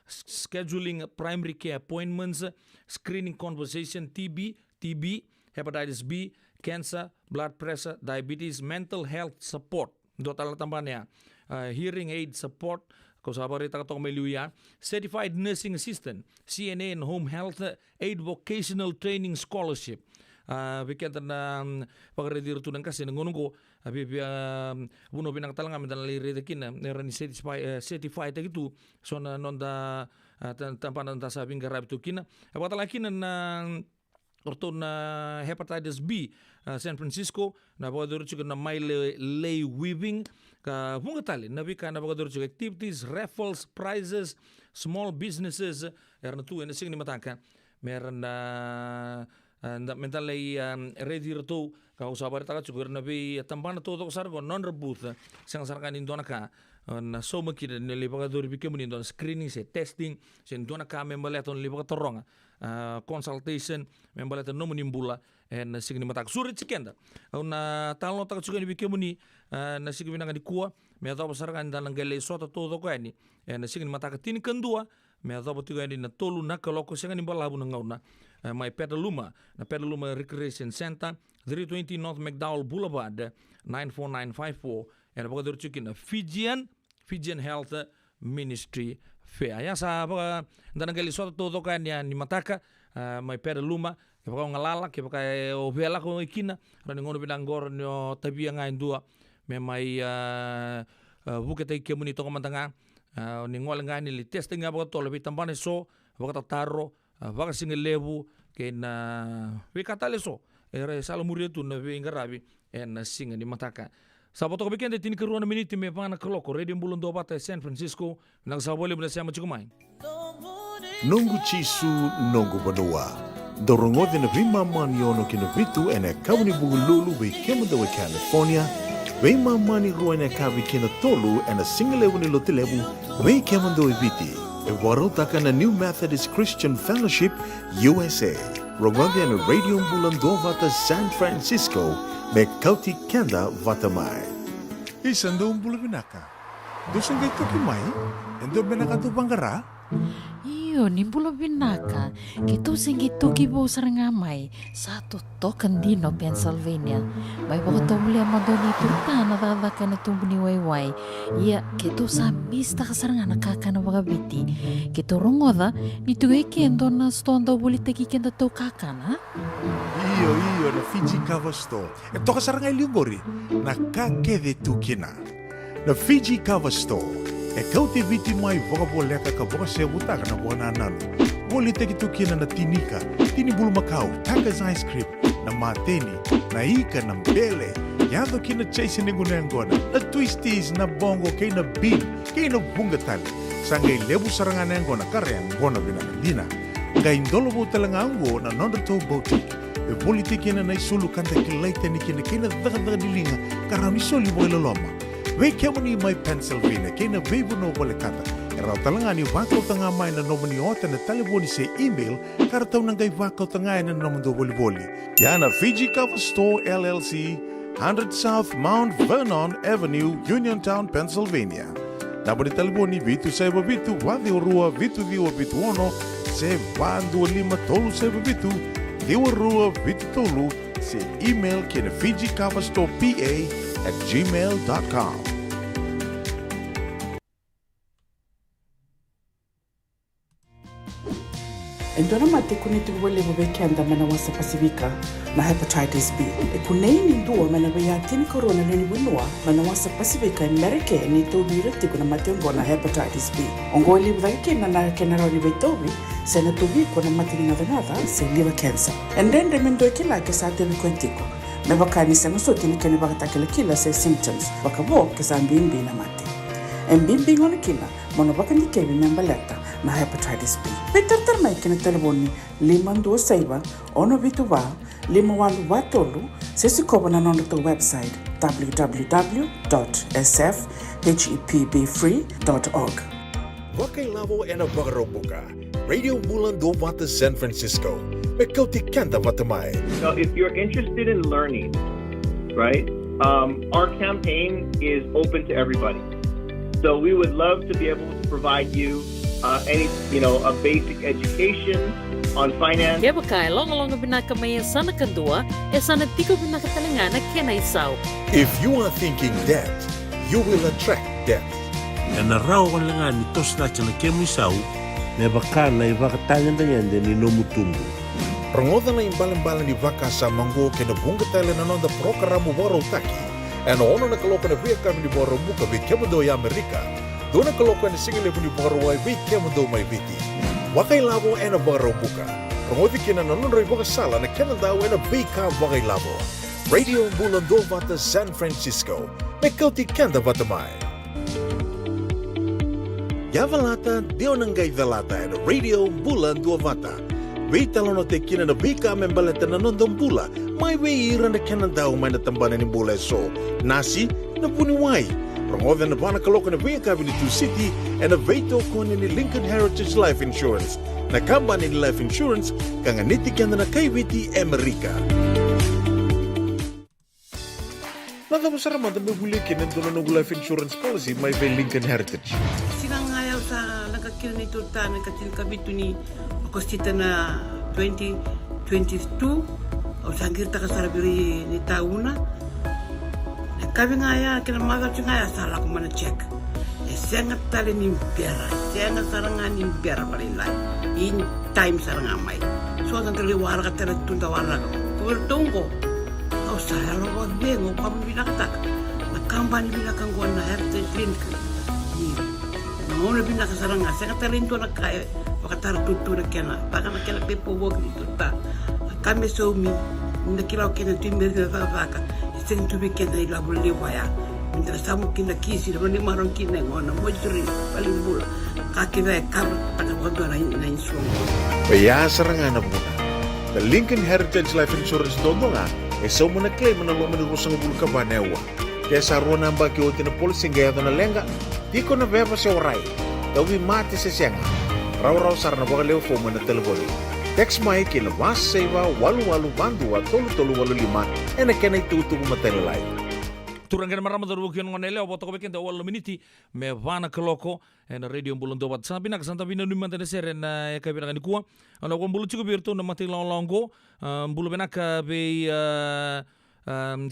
Speaker 4: scheduling primary care appointments screening conversation TB hepatitis B cancer blood pressure diabetes mental health support do tala tambannya hearing aid support ko sa barita ka to meluya certified nursing assistant CNA and home health aid vocational training scholarship bikenta na pagredir tu nang kasi ngunung ko buno binang talanga medan liri dekina nerani certified gitu so na nonda tampanan ta sabing garab tu kina apatalakina na orto na hepatitis B San Francisco na pagadur juga na may lay weaving ka bunga tali na bika na pagadur juga activities raffles prizes small businesses erna tu ena sing ni mataka meron na mental lay ready to ka usabar ta juga na bi tampana to sargo non rebooth sang sarkan indona ka na so makida ne li pagadur bike mun indon screening se testing se indona ka membaleton li pagatorong consultation membaleton no menimbula en signi matak surit sikenda na talno ta juga ni bike muni na signi nang di kuwa me to sarkan dalang gele so to ko ani en signi matak tin kendua me to tiga ni na tolu na kaloko senga ni balabu na ngauna my Pedaluma na Pedaluma Recreation Center 320 North McDowell Boulevard 94954 en pagadur chukin na Fijian Health Ministry Fair ya sa danang gali so to kan ya ni mataka mai pere luma ke paka ngalala ke paka o vela ko ikina rani ngono binangor no tabia ngai dua me mai buke tai ke muni toko mantanga ni ngol ngai ni testing aba to le bitambane so baka taro baka singe lebu ke na we katale so era sala murietu na we ngarabi en singa ni mataka sabato ko bekende tini keruana miniti me pana koloko Radio Bula Duavata San Francisco nang sabole mula siya machukumai
Speaker 1: Nungu chisu nungu banua. Dorongo de na vima maniono kina vitu ene kauni bugululu we kemadawa California. We mani rua ene kavi kina tolu ene singalewu ni lotilewu we kemadawa viti. E warotaka na New Methodist Christian Fellowship USA. Rongonde ene Radio Bula Duavata San Francisco me Kauti Keda Vatamai. Isando umbula binaka. Dosan kay tukimay? Endo binaka tu banggara?
Speaker 7: Iyo, nimbula binaka. Kito singi tuki bo sarangamay. Sa totokan dino, Pennsylvania. May baka tumuli ang madoni turta na dadaka na tumuni wayway. Iya, kito sa mista ka saranga nakaka na bagabiti. Kito rongoda, nitugay kendo na stonda ulit kikenda to kakana.
Speaker 1: Iyo, na Fiji Cover Store. Ito ka sarangay ligori. Nakakede tukina. Na Fiji Cover Store. E Kauti viti mai vokaboleka ka voka se butaka na bona nalo. Boli teki tukina na tinika, tini bulu makau, Taka's ice cream, na mateni, na ika na mbele. Yado kina chase ningu na ngona, na twisties na bongo kay na bean, kay na bungatali. Sangay lebu sarangan na ngona kare ngona binakandina. Ngay indolo mo talanga ango na nondato boutique. E boli teki na isulu kanta kilaita ni kina kina daga nilinga karami soli mo ilaloma. We kemuni mai Pennsylvania, kena vebu no bolekata. Era talanga ni wakau tanga mai na nomoni ota na taliboni se email, kara tau nangai wakau tanga na nomondo boli. Yana Fiji Cover Store LLC, 100 South Mount Vernon Avenue, Uniontown, Pennsylvania. Naboni taliboni vitu saiba vitu, wadi orua vitu diwa vitu ono, se vandu lima tolu saiba vitu, diwa rua vitu tolu, se email kena Fiji Cover Store PA@gmail.com.
Speaker 8: Endona mate kuniti wale wabekenda mana wasa Pasifika na hepatitis B. Kuneni ndua mana wayatini corona leni winua mana wasa Pasifika America ni tobi rekti kuna mate ngona hepatitis B. Ongoli wake na kenaroni betobi sena tobi kuna mate ngadangada se liver cancer. And then remendo kila ke sa tebi kwentiko. Me bakani sema soti ni kene bakatakela kila se symptoms bakabo ke sa mbimbi na mate. Mbimbi ngona kila mono bakani kebi membaleta na hepatitis B. Peter mai kena telefoni 527 ono vituwa 51watolu sesi koba na nondo to website www.sfhepbfree.org.
Speaker 1: Wakailavo ena wakarobuka. Radio Bula Duavata San Francisco. Me Kauti Keda Vatamai.
Speaker 9: So if you're interested in learning, right, our campaign is open to everybody. So we would love to be able to provide you a basic education on finance.
Speaker 7: Kaya baka long binaka may sana kadua, sana tiko binaka talangana kena isaw.
Speaker 1: If you are thinking debt, you will attract debt.
Speaker 10: Na rao ka lang ni tos na chala kemu isaw, na baka na ibakatangan na yan din ni nomutumbu.
Speaker 1: Rangoda na imbalan-balan ni Vaka sa manggo kena bungatala na nonda programo waro taki. Ano ono na kaloka na via kami ni waro muka vi kemado ya Amerika. Doon na kaloka na singile ni waro wai vi kemado may viti. Wakailavo ena waro muka. Rangoda kina nanonroy waka sala na Canada ena vika wakailavo. Radio Bula Duavata San Francisco. May Kauti Keda Vatamai. Yavalata, dio nangai valata ena Radio Bula Duavata. Wei talono te kina na bika membaleta na nondong bula. Mai wei ira na Canada umay na tambana ni bula so. Nasi na puniwai. Rangoda na bana kaloka na wei kabili 2 City and a veito kone ni Lincoln Heritage Life Insurance. Na kamba ni Life Insurance kanga niti kanda na kaibiti Amerika. Nada masarama na mabuli kina doon na Life Insurance Policy may wei Lincoln Heritage.
Speaker 8: Sinang ayaw sa nagkakil ni Turta nagkatil kabito ni Kostita na 2022 o sangir ta kasarabiri ni tauna kabi ngaya kina maga ngaya sala ko mana check sengat tali ni impera sengat sarangan impera palilai in time saranga mai
Speaker 11: so tan tele wara ka tele tunda wara ko tongo au sa lo wa vengo pa bina ka na kambani bina ka ngona herte clinic ni no bina ka saranga se ka tele ndo na kai pakatara tutura kena pakana kena pepo wo ki tuta kame so mi na kila kena timbe de vaka sen tu be kena ila bulle waya minta samu kina kisi no ni maron kina ngona mojuri palimbula ka kida ka taka bodo na insu
Speaker 1: Paya serangan na muna. The Lincoln Heritage Life Insurance dondonga so muna claim na lo manurusang bulka banewa. Kaya sa ruwa namba kiyotin na policy gaya na lenga, di ko na beba sa oray. Dawi mati sa siyanga. Raw-raw sar na baka leo foma na telefoni. Text mai kina mas seva walu-walu bandu at tolu-tolu walu lima na kena itutubo matelelay.
Speaker 4: Turangkan marama daru kion ngon ele oboto ko bekenda wal miniti me vana keloko en radio Bula Duavata sabi nak santa bina numa tene seren e ka bina ni kuwa ana ko bulu chiku birto na mati longo bulu bina ka be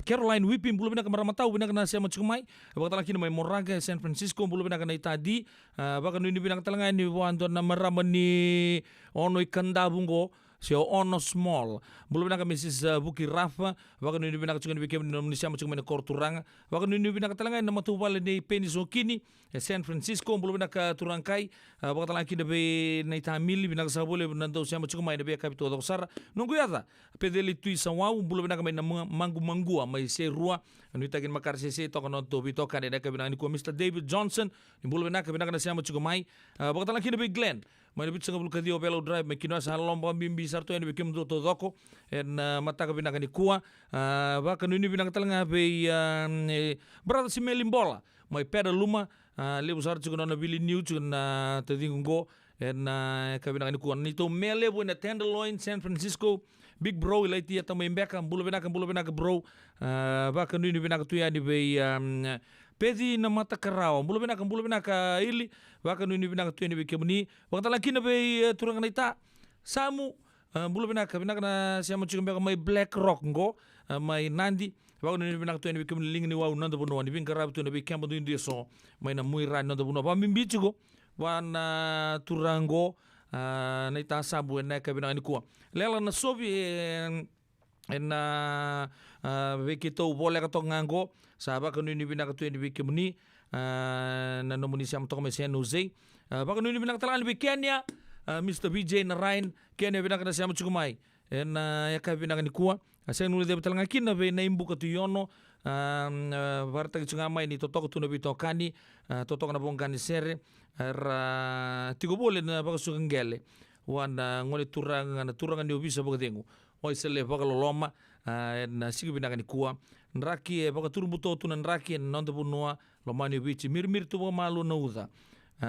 Speaker 4: Caroline Whipping bulu bina ka marama tau bina kana sia machiku mai bakata laki na mai Moraga San Francisco bulu bina kana itadi baka ni bina talanga ni wando na marama ni ono ikanda bungo Sio ono small. Bulu bina ka Mrs. Buki Rafa, baka nini bina ka chungan bikem ni Indonesia macam mana korturanga, baka nini bina ka talangai nama tu wale ni Penis Okini, San Francisco, bulu bina ka Turangkai, baka talangi na be na Itamili bina ka sabole nanto siya macam mana be kapito do sara. Nunggu yata, pedeli tu isawau bulu bina ka mai na mangu mai se rua, anu itagin makar se toka non to bito kan eda ka bina ni ko Mr. David Johnson, ni bulu bina ka siya macam mai, baka talangi na be Glenn. Mai bit sanga bulka dio Belo Drive me kino sa lomba bimbi sarto en bikim do doko en mata ka binaka ni kuwa ba ka nuni binaka talanga be brother si Melimbola mai peda luma lebu sar chugo na bili new chugo na tadingo en ka binaka ni kuwa ni to mele bu na Tenderloin San Francisco Big Bro ilaiti ata mai mbeka bulu binaka bro ba ka nuni binaka tu ya ni be pedi na mata karawa bulu binaka ili baka nuni binaka tu ni bikemuni wakata laki na be turang naita samu bulu binaka na siya mo chikambeka may Black Rock ngo may Nandi baka nuni binaka tu ni bikemuni ling ni wau nanda buno ni binkarab tu na bikemba tu ndi so may na muy ran nanda buno pa mimbichigo wana turango naita sabu na ka binaka ni kuwa lela na sobi bekito boleh kato nganggo sahabat kanu ni bina katu ni bikemuni na nomuni siam to me San Jose baka nu ni bina katalan bi Kenya Mr. BJ na Ryan Kenya bina kana siam chukumai en ya ka bina ni kuwa San Jose betal ngakin na be na imbu katu yono varta chungamai ni totok tu na bitokani totok na bongkani sere tigo boleh na baka sugangele wana ngole turanga ni obisa baka dengu oi sele baka loloma na sigo bina ni kuwa nraki baka turbuto tu nraki nonto bunua lomani bichi mir tu malu na uza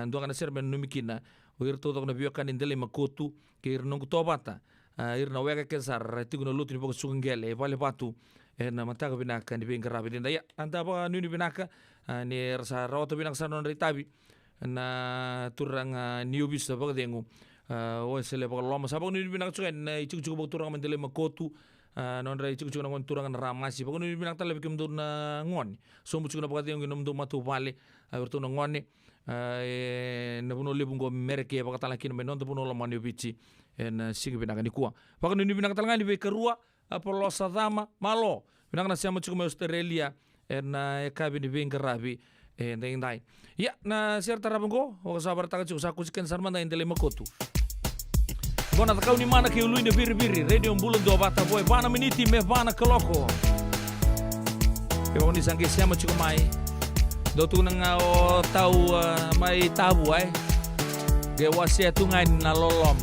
Speaker 4: ndo kana serben numikina ir to na biokan indele makotu ke ir nong tobata ir na wega kesar tigo na lutu ni baka sugangele vale batu na mataga binaka ni binga rabi dinda ya anta baka nuni binaka ni rasa rawata binaka sa non ritabi na turang niubis baka dengu o sele baka loma sa baka nuni binaka chukan ichuk baka turang mandele makotu non rai chuk na turang na ramasi baka nuni binaka tala bikim dur na ngoni so muchuk na baka dengu nom do matu vale abertu na ngoni na buno lebungo mereke baka tala kin menon buno loma niubichi en sigi binaka ni kuwa baka nuni binaka tala ngani be kerua apolo sadama malo binang na siya mo chukume Australia en ekabi ni bing karabi en dai ya na siya tarabang ko o sabar taga chuk sa kusikan sarman na indele makotu bona takau ni mana ke ului ni biri radio Bula Duavata boy bana miniti me bana kaloko ke oni sangge siya mo chukumai do tu nang o tau mai tabu ai ke wasia tungai na lolom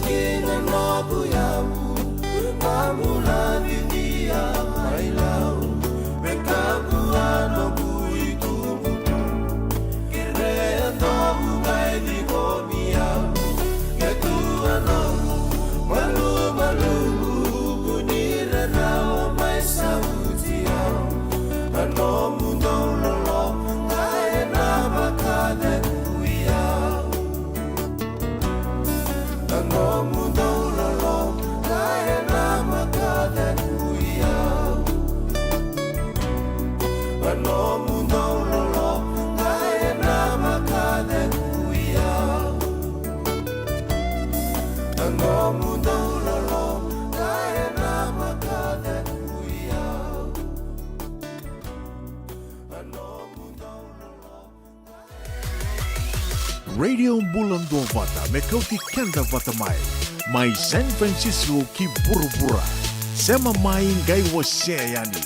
Speaker 6: kina nobu yamu Mamula vidia mailau Mekabu anobu itumu Kirea tobu gai di komi yamu Ketu anobu Malu malu Bunire rawa mai sauti yamu Anomu dololo Ngai nabakade kuyau Anomu dololo Ngai nabakade kuyau Anomu dololo Ngai nabakade kuyau Anomu dololo Ngai nabakade kuyau Anomu dololo
Speaker 1: Radio Bula Duavata me Kauti Keda Vata mai San Francisco ki Burubura sema mai ngai wase yani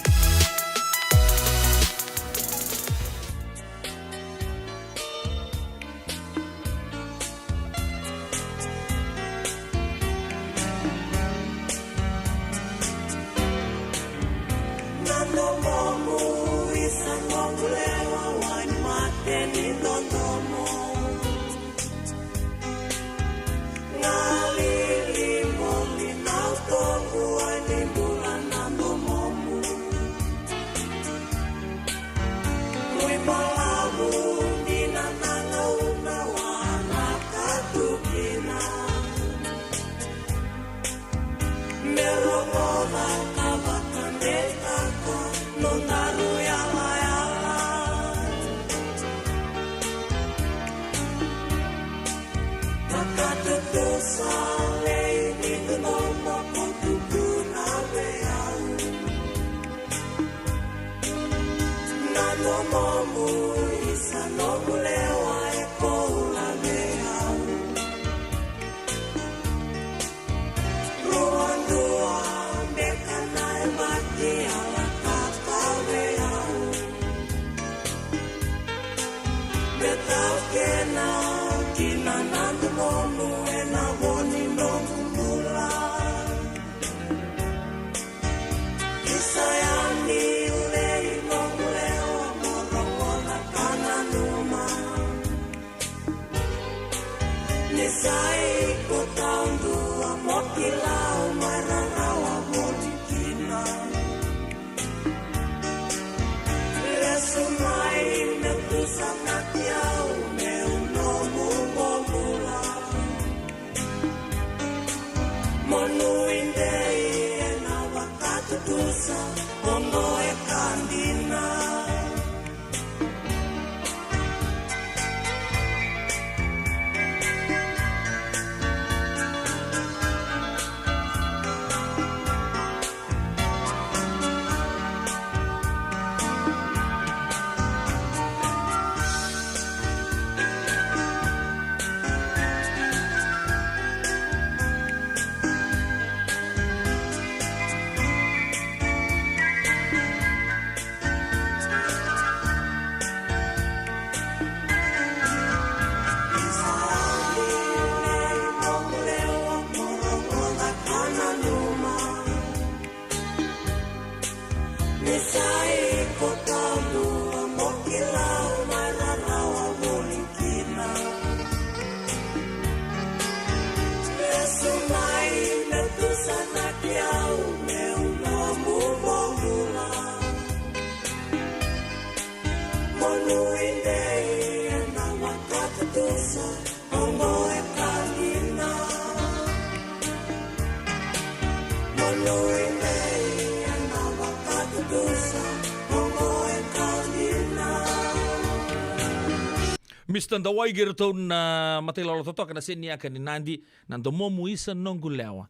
Speaker 4: Mr. Ndawai gerton na matela lo totoka na seni aka ni nandi na ndomomu isa nongulewa.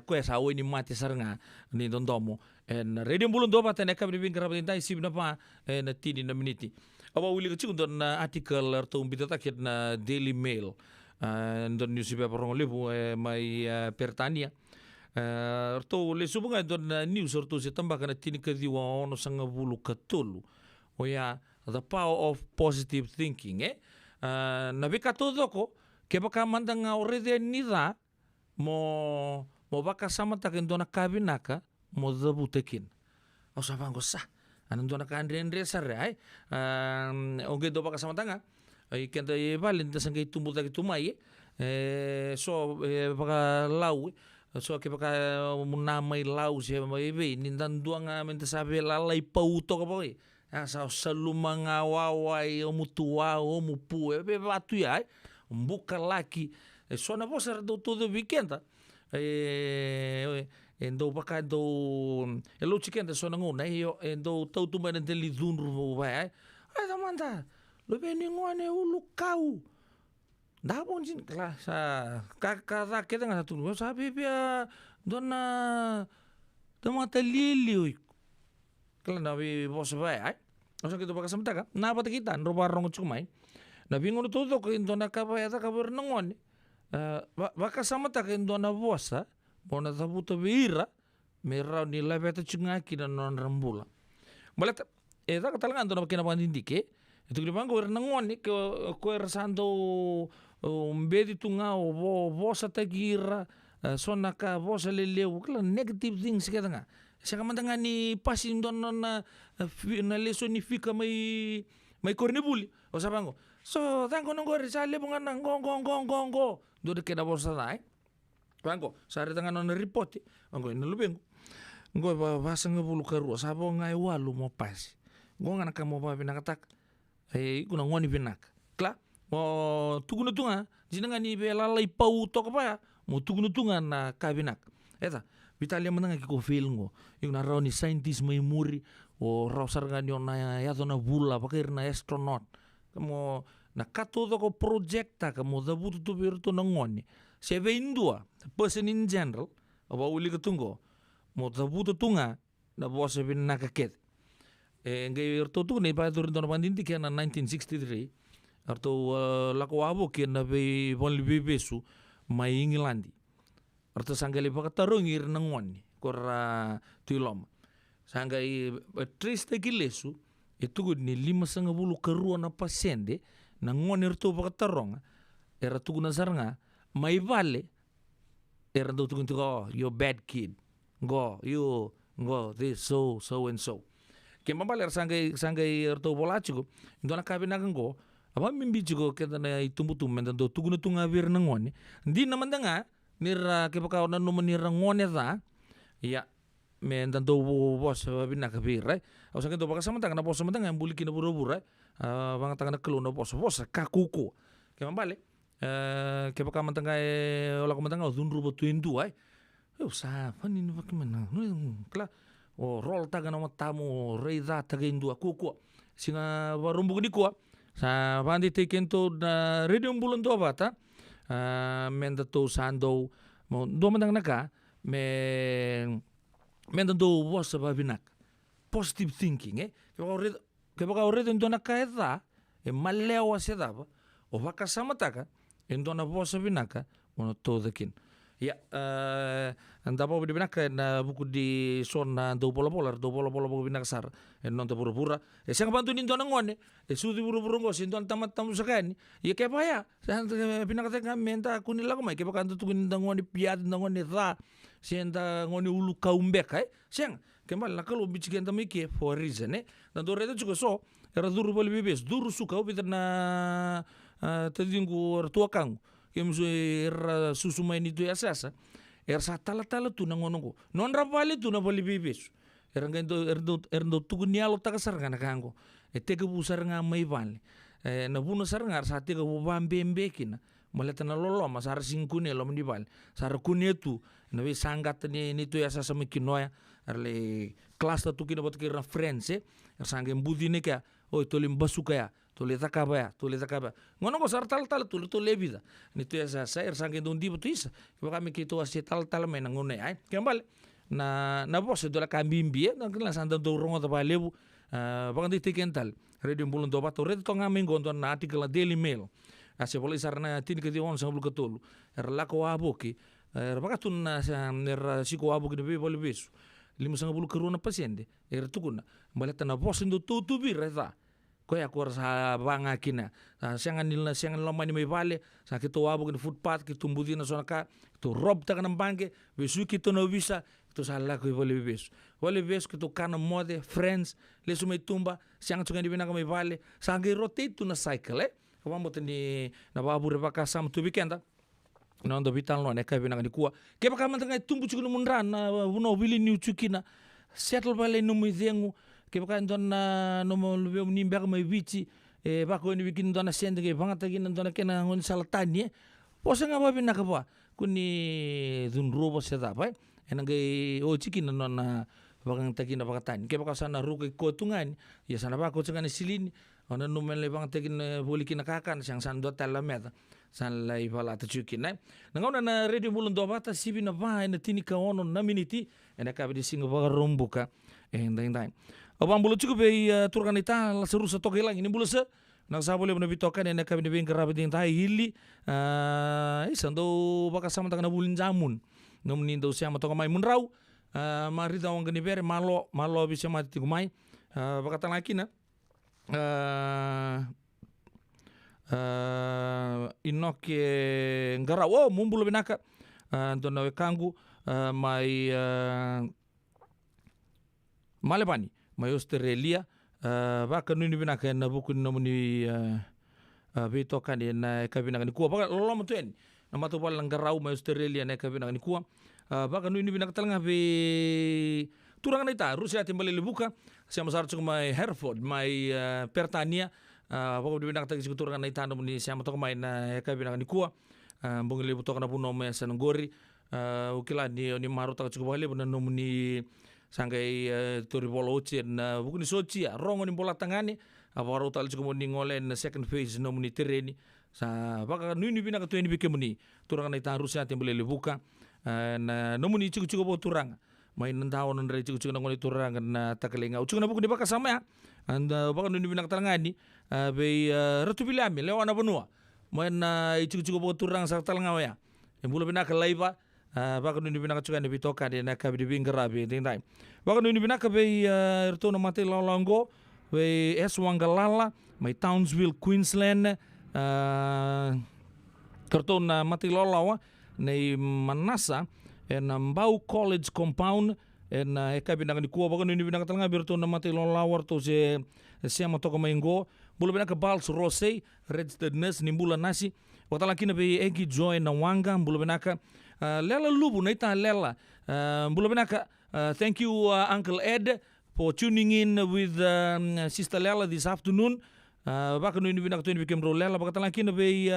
Speaker 4: Kwe sa awe ni mati saranga ni dondomo. En radio Bula Duavata na kabri bin karabatin tayo sib na pa na tini na miniti. Awa uli ka don na article arto umbita takit na Daily Mail. Don newspaper rong libu may pertania. Arto le subunga don news arto si tambaka na tini kadiwa ono sanga bulu katulu. Oya the power of positive thinking. Nabika todo ko, ke baka mandang already nida, mo vakasama takin dona kabinaka mo dabutekin. Au sabango sa. Anan dona ka andre sare ai. Oge do vakasama tanga. Ai kenta e valin ta sangai tumbu taki tumai. So baka lau. So ke baka munamai lau se mai ve nindan duanga menta sabe lalai pauto ka boy. Sa salumanga wawai o mutua o mupu e batu ai. Mbuka laki. So na vosa do todo weekend. Endo baka do elo chicken so na ngona io endo tau tu mai deli dunru vai ai da manda lo beni ngone ulu kau da bon jin kla sa ka da ke da tu no sa bibia dona da mata lili kla na vi vos vai ai o sa ke do baka samtaka na pata kita ro barong chumai na vingo todo ko dona ka vai da ka ber ngone baka samtaka dona vosa bona tabuta vira me rau ni la beta chungaki na non rambula malata da katalangan do na kina pandindike itu ke bango na ngoni ko ersando mbedi tunga o vosa tagira sona ka vosa leleu kala negative things ke tanga saka mandanga ni pasin don na leso ni fika mai kornebuli o sabango so tango ngore sale bunga ngo do de kena vosa dai Bango, sare tangan on report. Bango ina lubengo. Ngo basa ngabulu karua sabo ngai walu mo pas. Ngo ngana kamo ba binakatak. Kuna ngoni binak. Kla, mo tugunu tunga, jinanga ni be lalai pau to pa mo tugunu tunga na kabinak. Eta, Vitalia menanga ki ko filngo. Yung na raw ni scientist may muri o raw sargani on na yato na bula pakir na astronaut. Kamo na katudo ko projekta kamo dabutu tu birto na ngoni. Sebe indua, person in general, aba uli ketungo, mo tabuto tunga na bosa bin nakaket. Ngai erto tu nei pa turin tono pandinti kia na 1963, erto lako abo kia na be bonli bebesu mai Ingilandi. Erto sangali pakataro ngir nangwani kora tuiloma. Sangai triste kilesu itu ni 5.10 karua na pasende na ngoni erto pakataronga era tugu na saranga mai vale era do tugu go you bad kid go you go this so and so ke mambale sangai erto bolachigo ndona kabina go aba mimbi chigo ke na itumbutum menda do tugu na tunga vir na ngoni ndi na mandanga nira ke baka na no manira ngone da ya me ndando bos bina kabir right o sa ke do baka samantang na bos samantang ambuli kina buru-buru bang tangana keluna bos kakuko ke mambale ke baka mantanga ola ko mantanga dunru bo tuindu ai eu sa fani no bakimana kla o rol taga no matamu reida taga indu kuko singa barumbu ni ko sa bandi tekento na Radio Bula Duavata menda to sando mo do mandang naka menda do was babinak positive thinking ke baka already ndo naka eda malewa sedaba o baka samataka endo na vosa binaka ono todo kin ya andaba bo binaka na buku di sona do bola bo binaka sar non te pura sanga bantu ni ndona ngone sudi pura ngo sin don tamat tamu sakani ya ke pa ya binaka te menta kunila ko mai ke baka tu kun ngone piat ngone ra senda ngone ulu kaumbek ai seng kemal na kalau bichigen tamike for reason na do redo chuko so era duru bol bibes duru suka obiter na tadingu tua kang kemso era susu mai ni tu asasa era sa tala tu nangonongo non rapali tu na boli bibes era ngendo tu nialo takasar kana kango teke busar nga mai vale na buno sar ngar sa teke bambembe kina maleta na lolo masar singkune lo mendibal sar kunetu na be sangat ni tu asasa mikinoya erle kelas tu kina bot kira friends sange budine ka oi tolim basuka ya tole takaba ngono ko sar tal tu lebida ni tu esa sair sange don di betuisa ko kami kito ase tal men ngone ai kembal na bos do la kambimbi na kala sanda do rongo ta lebu bagan di tikental Radio Bula Duavata red to ngame ngon na article Daily Mail ase polisar na tin ke di on sa bulu katolu la ko aboki bakatun na siko aboki de bol besu 5.10 karuna pasende tukuna maleta na bos ndo tu bireza Koe akor sa banga kina. Siangan lama ni may vale. Sa kito wabo kini footpath. Kito mbudi na sona ka. Kito rob taka ng bangke. Besu kito na visa. Kito sa hala koe vale besu. Vale besu kito kana mode. Friends. Lesu may tumba. Siangan tsukan di binaka may vale. Sa hangay rotate to na cycle Kamamot ni nababure baka sam tu weekend Nondo vital no neka binaka ni kuwa. Kaya baka mantanga tumbu tsukan munran. Uno wili ni uchukina. Settle vale no muizengu. Kaya baka ndona no lubeo nimbaka may vici. Bako ni bikin ndona sende kaya bangata kina ndona kena ngon salatani Posa nga ba binaka ba? Kuni dun robo seta pa enangay chikina ndona bakang takina bakatani. Kaya baka sana ruke kotungan. Ya sana bako tsukan silini. Ona numele bang takin buli kinakakan siyang sando talameta. San lai pala tachukin Nangauna na Radio Bula Duavata sibi na ba na tinika ono na miniti ena kabi di singa ba rombuka endang. Abang bulu cukup turkan ita la seru sa toke lang ini bulu se nang sa boleh bitokan ena kabi di bengkar rabi ding tai hili isando baka sama takana bulin jamun nomni do siama toka mai munrau mari dawang gani bere malo bisa mati kumai baka talakina inoke ngara mumbulo binaka ndona wekangu mai malebani mai Australia baka nuni binaka na buku nomuni bitokan na kabinaka ni kuwa baka lolo mtuen na matupal ngara mai Australia na kabinaka ni kuwa baka nuni binaka talanga be turangan ita Rusia timbali lebuka siama sarchu mai Hereford mai Pertania Pokok di binaka tagi sikutur kan ita ni siama toko mai na eka binaka ni kuwa mbong lebu toka na puno me sanongori ukila ni maru taka cukup bali buna nomuni sangkai turi bola uci na buku ni soci rongo ni bola tangani waru tali cukup ni ngole na second phase nomuni tereni sa baka nuni binaka tu ini bikemuni turang kan ita Rusia timbali lebuka na nomuni cukup turang mai nandao nandre cukup na ngole turang na takalenga ucuk na buku ni baka sama ya anda baka nuni binaka talangani be ratu bilami lewana benua main cukup turang sa talanga ya embula binaka laiva baka nuni binaka cukan di bitoka di naka di bingarabi dindai baka nuni binaka be ratu na mati lalango be Eswangalala mai Townsville Queensland karton na mati lalawa nei Manassa en Mbau College Compound en eka binaka di kuwa baka nuni binaka talanga bertu na mati lalawa to se siama toko maingo bula binaka Bals Rosé registered nurse nimbula nasi wakta lakina be egi join na wanga bula binaka lela lubu na ita lela bula binaka thank you Uncle Ed for tuning in with Sister Lela this afternoon baka nuni binaka tu ini bikin bro lela baka lakina be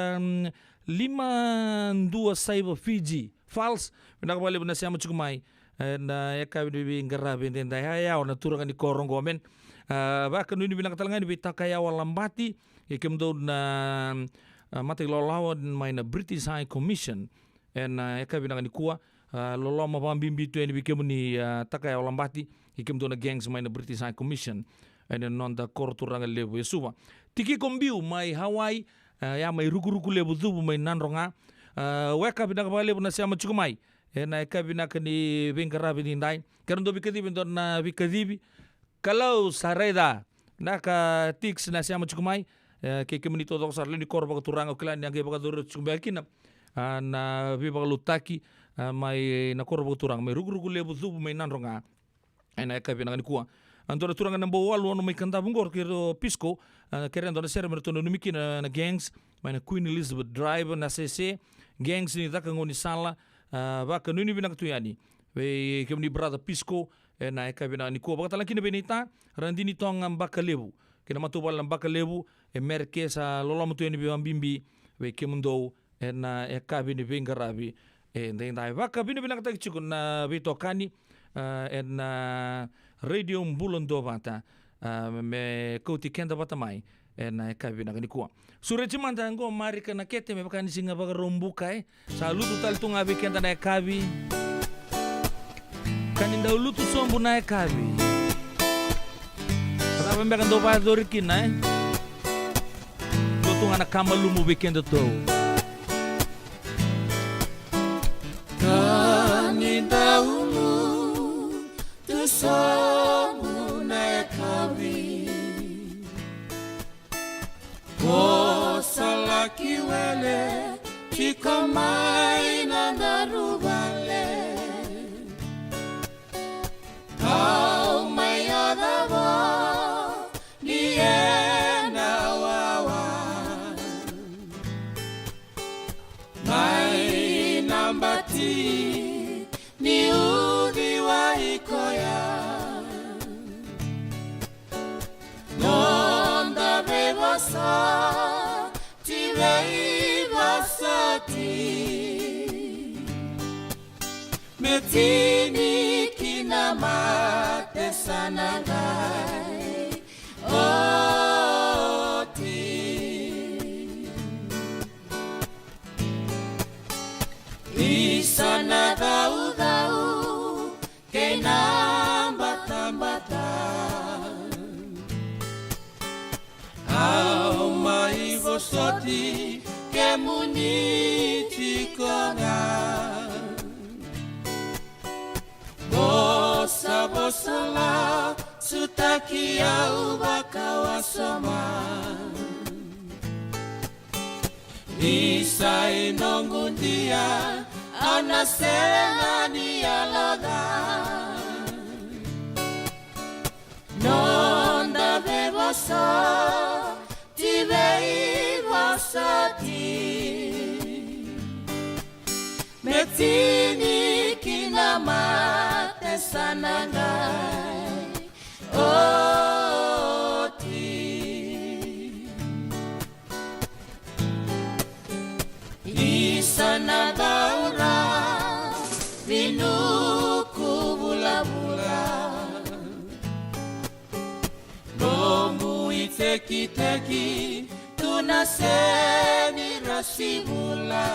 Speaker 4: 52 Cyber Fiji Falls binaka bali bina siama cukumai na eka bi ngarabe ndai haya ona turangan di korong gomen baka nuni binaka talanga ni bitakaya walambati ikem do na mati lolawa mai na British High Commission en eka binaka ni kuwa lolo mabambimbi tu ni bikem ni takaya walambati ikem do na gangs mai na British High Commission en non da kor turanga lebu yesuwa tiki kombiu mai Hawaii ya mai ruku lebu zubu mai nanronga weka binaka bale na siama chukumai en eka binaka ni bengarabi ndai kerendo bikadibi na bikadibi kalau sareda naka tix na siama chukumai ke kemunito to sarle ni korba turanga klan yang ke baka dur chumbakina na bi baka lutaki mai na korba turanga mai rugu lebu zubu mai nanronga ena ka binanga ni kuwa andora turanga na bawal no mai kanta bungor ke pisco kerendo na ser merto no mikina na gangs mai na Queen Elizabeth Drive na CC gangs ni taka ngoni sala baka nuni binaka tuyani be kemni brother pisco na eka binaka ni kuwa baka talakina benita randini tong baka lebu kena matubal ng baka lebu merke sa lolo mutu ni bimbi be kemundo na eka bini bingarabi ndai baka bini binaka tagchukun na bitokani na Radio Bula Duavata me Kauti Keda Vata mai na eka binaka ni kuwa sure chimanta ngo marika na kete me baka ni singa baka rombuka salutu tal tunga bi kenda na ekabi kaninda ulutu sombu na ekabi Raba mbeka ndo ba dorikina Tutu ngana kama lumu weekend to
Speaker 6: Kaninda ulu tu sombu na ekabi kiwele Tiko mai na narubale Kau mai adavo Niena wawa Mai nambati Ni udhi wa ikoya Nonda bevosa Tivei vasati Metini kinamate sanagai Oti Isana dau Kenambata Au mai vosoti Ke muniti kona Bosa la Sutaki au bakawasoma Isai nongundia Ana serengani aloda Nonda bevosa Tivei vasati Metini kinamate sanagai Oti Isana daura Vinuku bula-bula Nomu iteki-teki Tunaseni rasibula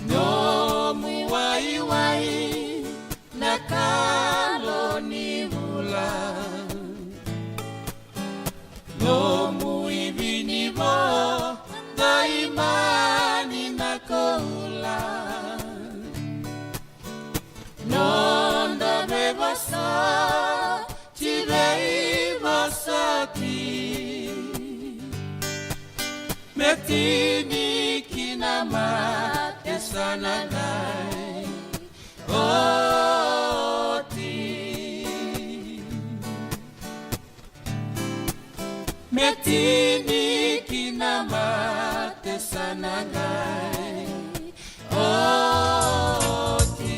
Speaker 6: Nomu wai-wai Nakalo ni bula Nomu ibinibo Daimani nakoula Nonda bebasa Tivei vasati Metini kinamate sanagai Oti Metini kinamate sanagai Oti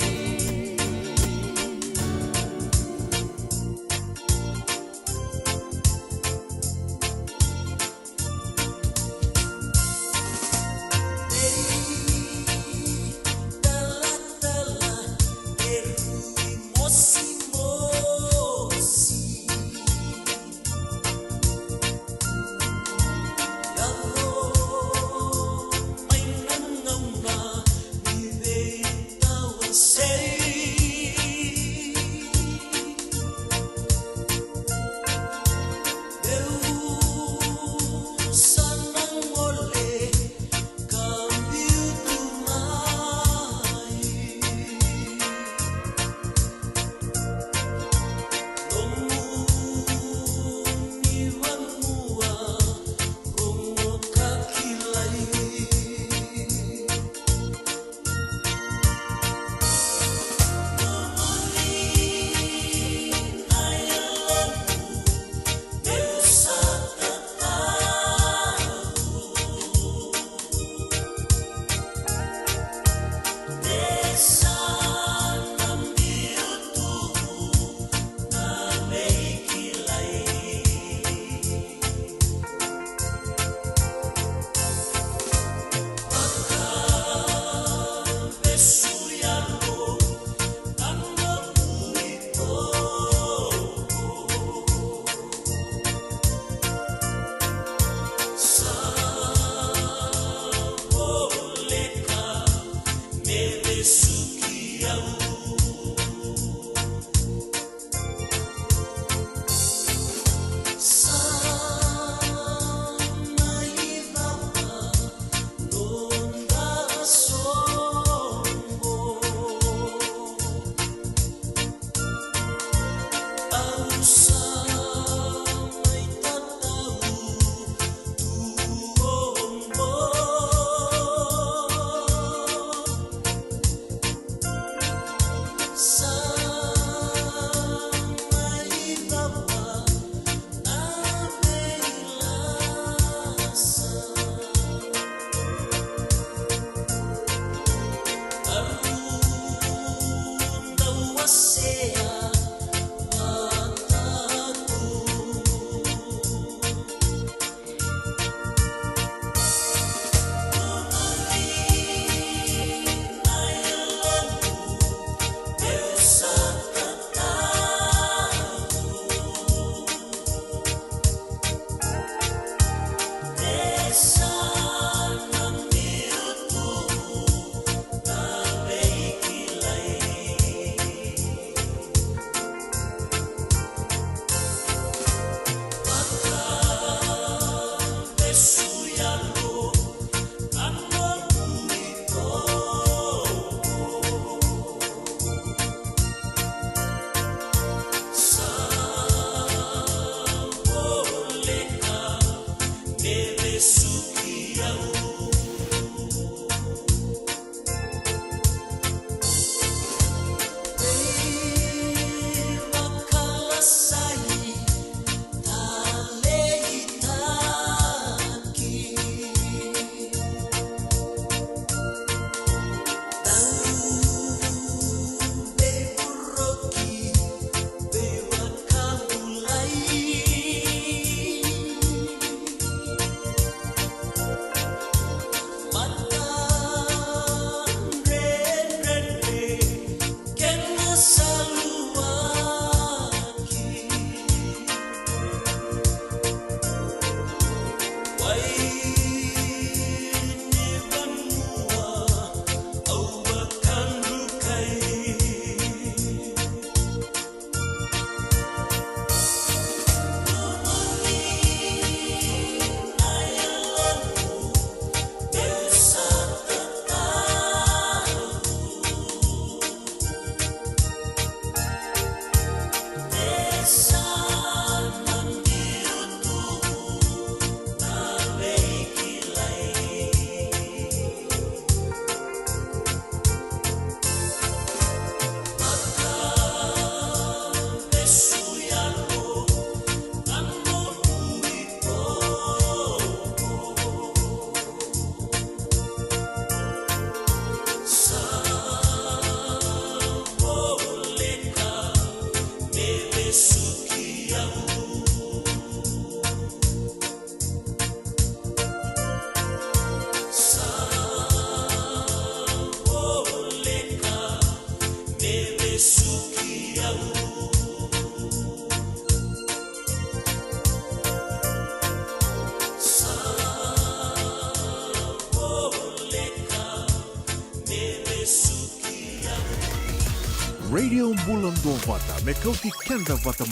Speaker 1: Radio Bula Duavata me Kauti Keda Vata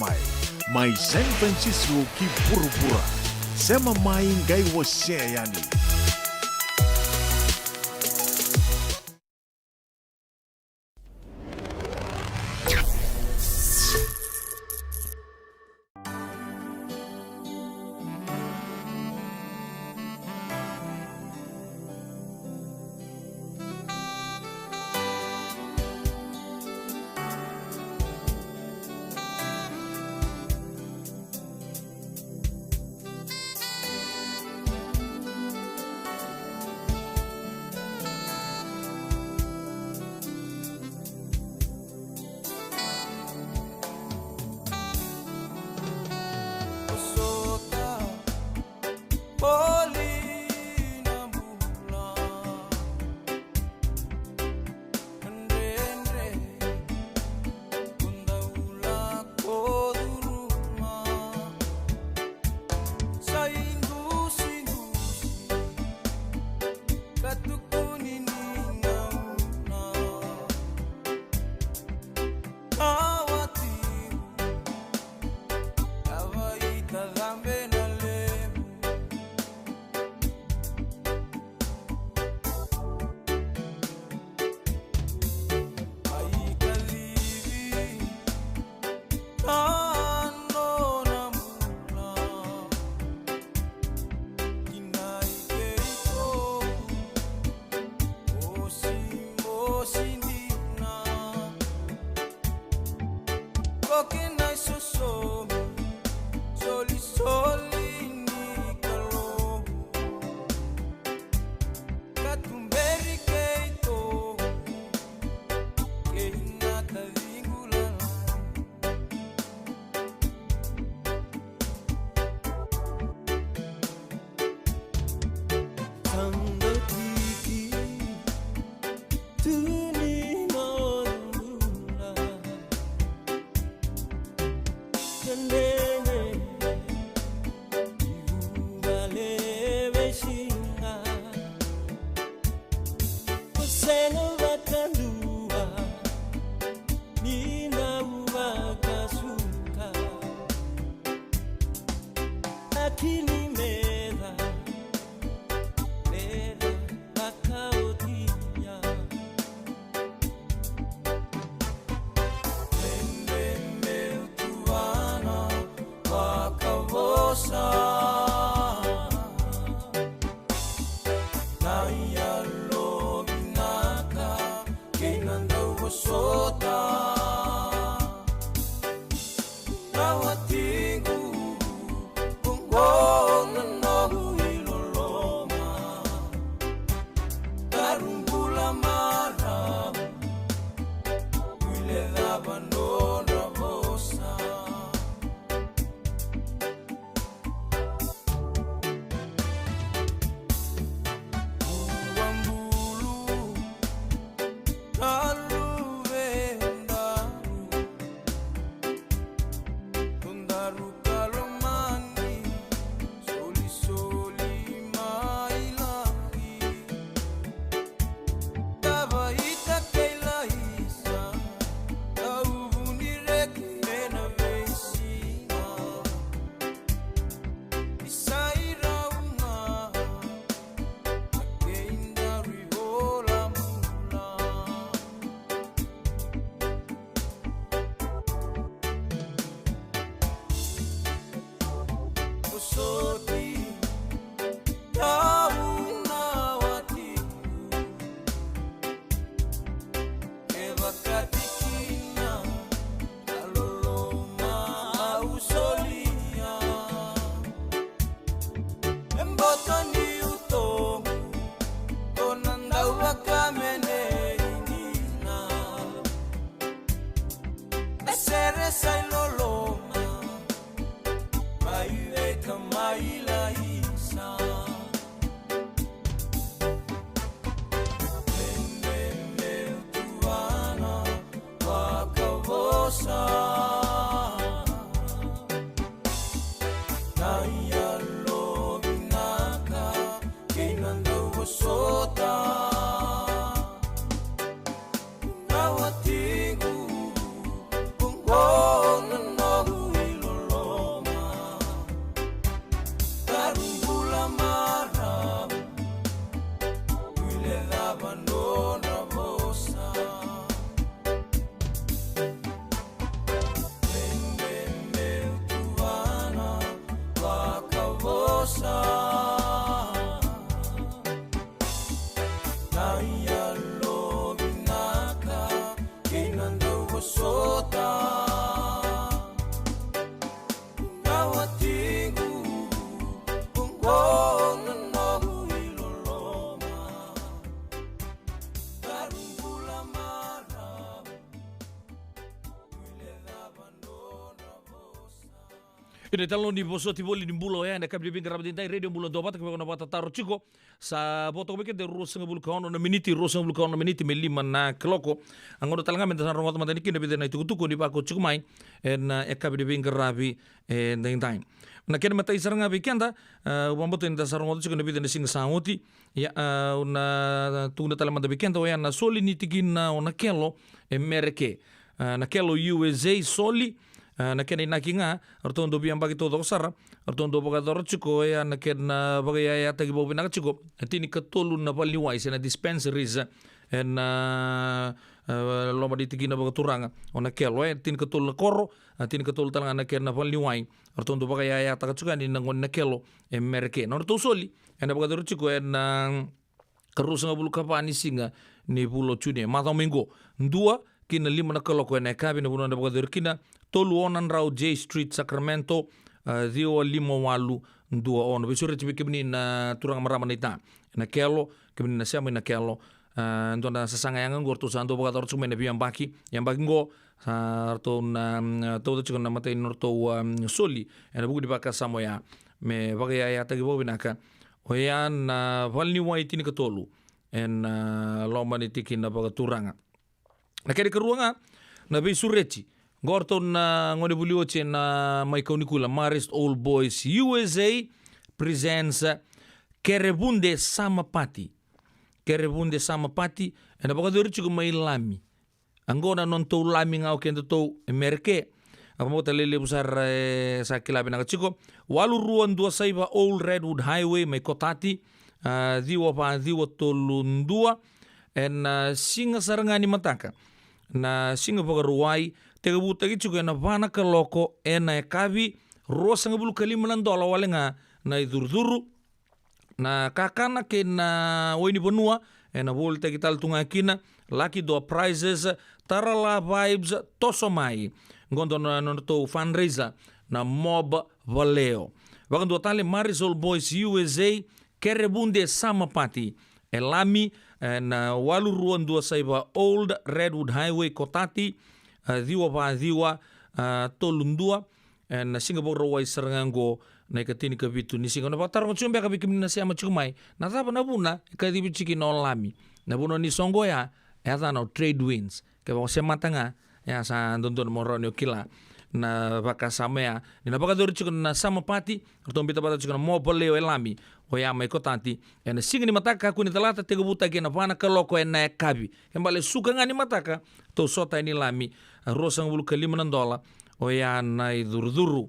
Speaker 1: mai San Francisco ki Burubura sema mai ngai wase yani.
Speaker 4: Ine talo ni boso ti boli ni bulo ya na kabli binga rabdin tai radio Bula Duavata kwa na Vata taro chiko sa boto beke de rosa ngabul kaono na miniti rosa ngabul kaono na miniti me lima na kloko angono talanga men tan rongot matani kine bide na tuku ni bako chiko mai en e kabli binga rabi en dai na kene matai saranga bikenda wamboto inda sarongot chiko na bide na singa saoti ya una tunda talamanda bikenda ya na soli ni tigina ona kelo e mereke na kelo USA soli na kena inaki nga artondo biang bagi todo sara artondo baga dor chiko ya na kena baga ya tagi bobi na chiko tini katolu na paliwai sena dispensaries en loma di tigina baga turanga ona kelo tini katolu na koro tini katolu talanga na kena paliwai artondo baga ya taga chuka ni nangon na kelo e merke na to soli ena baga dor chiko en karusa ngabulu kapani singa ni bulo chune mata mingo ndua kina 5 na kaloko na kabi na bunanda bagadur kina tolu onan rau J Street Sacramento dio 58 ndua ono besure tibi kibni na turang marama na ita na kelo kibni na siamo na kelo ndona sasanga yang ngor tu santo bagadur cuma na biang baki yang baki ngo to na to to na mate norto soli na bugu di baka samoya me bagaya ya tagi bobinaka oyan valni wai tini katolu en lomba ni tiki na bagaturanga na kere keruanga na be sureti gorto na ngone bulioche na mai kaunikula Marist Old Boys USA presents Kerebunde Samapati na bagadur mai lami angona non to lami ngau kendo to merke apa mo talele busar sa kilabi na chiko walu ruan 27 Old Redwood Highway mai kotati diwa tolundua en singa sarangani mataka na singa pagaruai tega buta gichu na vana kaloko ena kavi rosanga bulu $5 walenga na idurduru na kakana ke na oini bonua ena volta kital tunga kina lucky do prizes tarala vibes tosomai ngondo na to fundraiser na mob valeo wakando tale Marisol Boys USA Kerebunde Samapati elami na walu ruan 27 Old Redwood Highway kotati diwa tolundua na Singapore rawai serangango na ikatini kabitu ni singa na patarong chumbe kabikim na siya machumai na tapa na buna ikadibi chiki na lami na buno ni songo ya no trade winds ke ba siya matanga ya sa dondon moronyo kila na baka samea ni na baka dori chiko na Samapati rotombita bata chiko na moboleo elami oya mai kotati na singa ni mataka kuni talata tega buta ke na vana kaloko na kabi kembale suka ngani mataka to sota ini lami rosang bulu $5 oya na idurduru.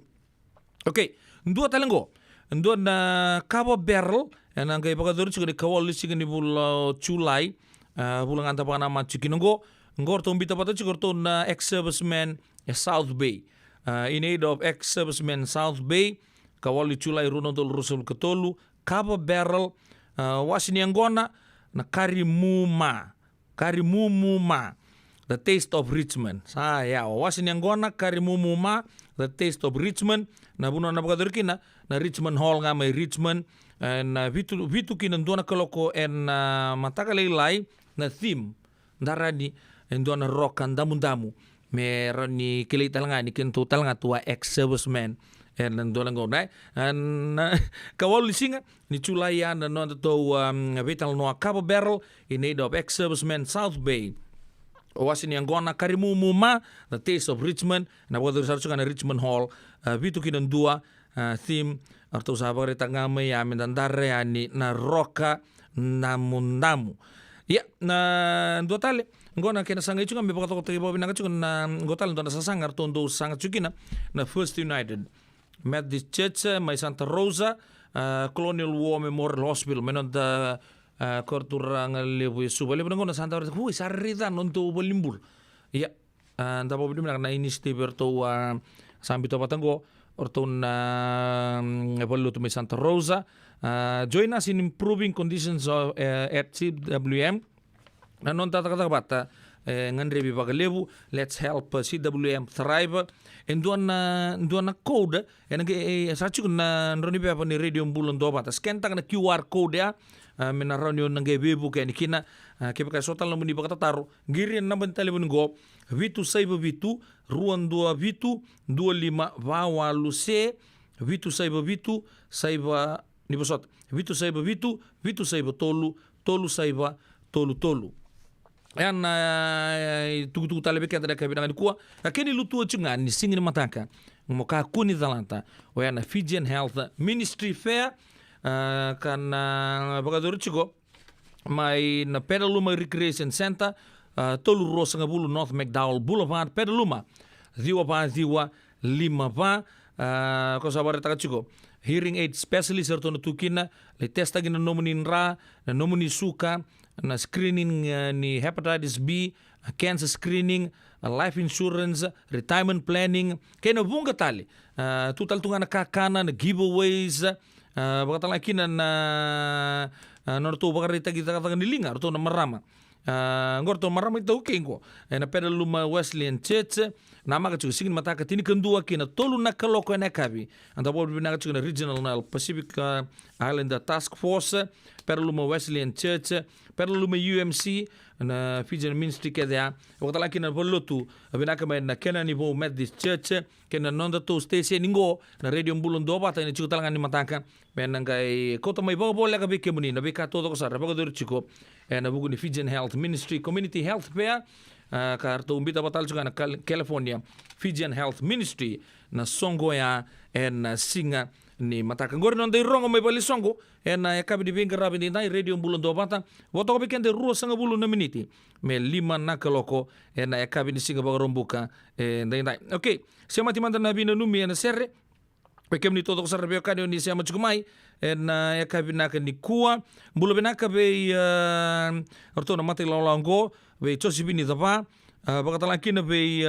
Speaker 4: Okay, ndua talengo ndua na Cabo Barrel na ngai baka dori chiko ni kawali chiko ni bula Chulai bulang anta pa nama chikinongo ngor tombita bata chiko to na ex-serviceman South Bay in aid of ex-serviceman South Bay kawali Chulai runodol rusul ketolu Cabo Barrel wasini angona na Karimuma the taste of Richmond saya wasini angona Karimuma the taste of Richmond na buno na bagadirkina na Richmond Hall nga may Richmond na vitu kinandona kaloko en mataka leilai na theme darani endona rock andamu merani kilay talanga ni kinto talanga tua ex-serviceman en nandona ngonay na kawali singa ni chulaya na no to vital no Cabo Barrel in aid of ex-serviceman South Bay wasini angona Karimuma the taste of Richmond na wadur sarsuka na Richmond Hall vitu kinandua theme arto sabare tangame ya mendandare ani na roka namundamu ya na ndo tale ngona kena sanga ichunga me bakato kote bobi nanga chukuna ngotale ndo na sasanga tondo sanga chukina na First United Methodist Church mai Santa Rosa Colonial War Memorial Hospital menon da korturanga lebu suba lebu ngona Santa Rosa hui sarrida nonto bolimbul ya nda bobi na initiative to sambito patango orto na evoluto mai Santa Rosa join us in improving conditions of, at CWM na non tata bata ngandrebi bagalebu let's help CWM thrive and duana code and sachu na roni pa ni radio Bula Duavata scan ta na QR code ya mena ronyo nange bebu ke ni kina ke ka sotal no muni bakata taru giri na bantale bun go vitu saiba vitu ruan dua vitu 25 vawalu se vitu saiba ni bosot vitu saiba tolu saiba tolu yan tugu talebe ke ada kabina ni kuwa akeni lutu chunga ni singini mataka moka kuni talanta oyana Fijian Health Ministry Fair kana bagadur chigo mai na Pedaluma Recreation Center tolu rosanga bulu North McDowell Boulevard Pedaluma diwa 5 ko sabar taka chigo hearing aid specialist erto tukina le testa gina nomunin ra na nomuni suka na screening ni hepatitis B cancer screening life insurance retirement planning kena bunga tali tutal tungana kakana na giveaways bakatala kina na norto bakarita kita kata nilinga erto na marama Ngorto marama itau kengo. Na pera luma Wesleyan Church. Nama ka chuka singin mataka tini kendua kina tolu na kaloko na kabi. Anta bo bina ka chuka na regional na Pacific Islander Task Force. Pera luma Wesleyan Church. Pera luma UMC na Fijian Ministry Keda. Wakata laki na bolotu bina ka na Kena ni bo Methodist Church. Kena nonda to station ningo na Radio Bula Duavata ni chuka talangan ni mataka. Bena kai kota mai bo bola ka bike muni na bika todo ko sara bago dur chiko. Na buku ni Fijian Health Ministry Community Health Fair. Kartu umbita batal juga na California Fijian Health Ministry na songo ya na singa ni mataka ngori non dei rongo mai bali songo na kabi di vinga rabi ni dai Radio Bula Duavata woto ko bekende ruo sanga bulu na miniti me 5 na kaloko na kabi ni singa bagarombuka dai dai. Okay, siapa timanda na bina numi na serre pekem ni todo ko sarbe kadio ni siapa chukumai na kabi na ni kuwa bulu benaka be orto na mati lalango be Josepini dapa bakatalakina be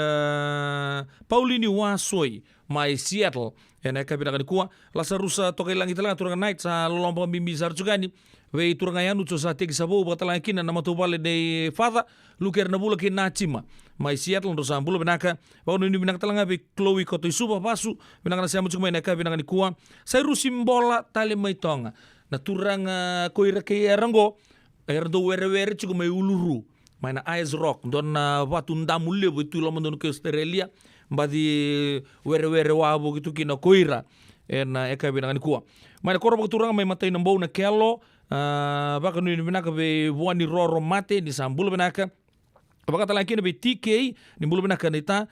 Speaker 4: Paulini Wasoi mai Seattle ena kabina kan kuwa lasa rusa tokai langit lang turang night sa lomba mimbi sar jugani be turang ayanu cho sa tegi sabo bakatalakina nama to bale de Vata luker na bula kina chima mai Seattle ndo sa bulu benaka bawno ni benaka talanga be Chloe koto isuba pasu benaka na siamu chuma ena kabina kan kuwa sai rusimbola tale mai tonga na turang koira ke rango erdo were chugo mai uluru maina Ice Rock don watu ndamulle betu lo mondon ke Australia mbadi were wabo gitu kina koira na eka bina kan kuwa maina korbo turanga mai matai nambo na kelo baka nu binaka be wani roro mate di sambul binaka baka talakina be TK ni bulu binaka nita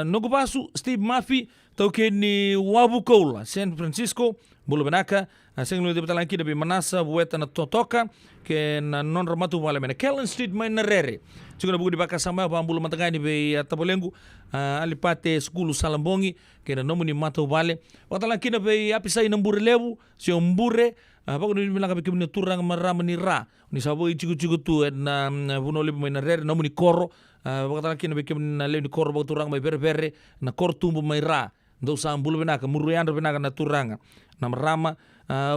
Speaker 4: nogobasu Steve Murphy tauke ni wabu kola San Francisco bulu binaka sing nu debata laki be manasa bueta na totoka ke na non ramatu wala mena Kellen Street mai na rere juga buku di baka sama ba bulu matangani be tabolengu alipate skulu salambongi ke na nomuni matu wale wata laki be apisai nambure lewu si ombure bako ni milanga be kimni turang marama ni ra ni sabo ichigu tu na buno libu mai na rere nomuni koro bako laki be kimni na lewu ni koro bako turang mai bere na kor tumbu mai ra ndo sa bulu benaka muruyandro benaka na turanga na marama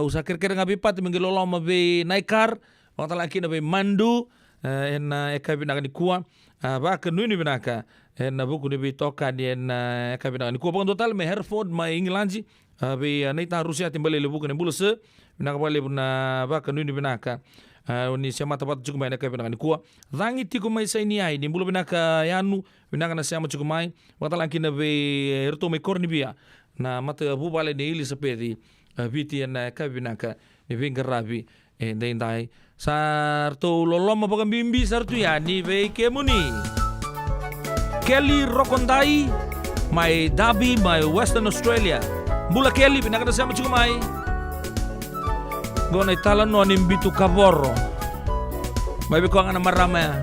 Speaker 4: usa kira-kira ngabi pati mengeloloma be naikar waktu laki na be mandu na eka binaka ni kuwa baka nuni binaka na buku ni be toka ni eka binaka ni kuwa baka total me Hereford ma Englandji be naita Rusia timbale le buku ni buluse binaka bale na baka nuni binaka ni siama tapat cukup eka binaka ni kuwa rangi tiku mai saini ai ni bulu binaka yanu binaka na siama cukup mai waktu laki na be erto me kornibia na mata bubale ni ili sepedi biti na kabinaka ni vingarabi dai sarto loloma baga bimbi sartu ya ni ve kemuni Kelly Rokondai my Dabi my Western Australia bula Kelly binaka sama cukup mai gona italan no nimbitu kaboro mai be ko ngana marama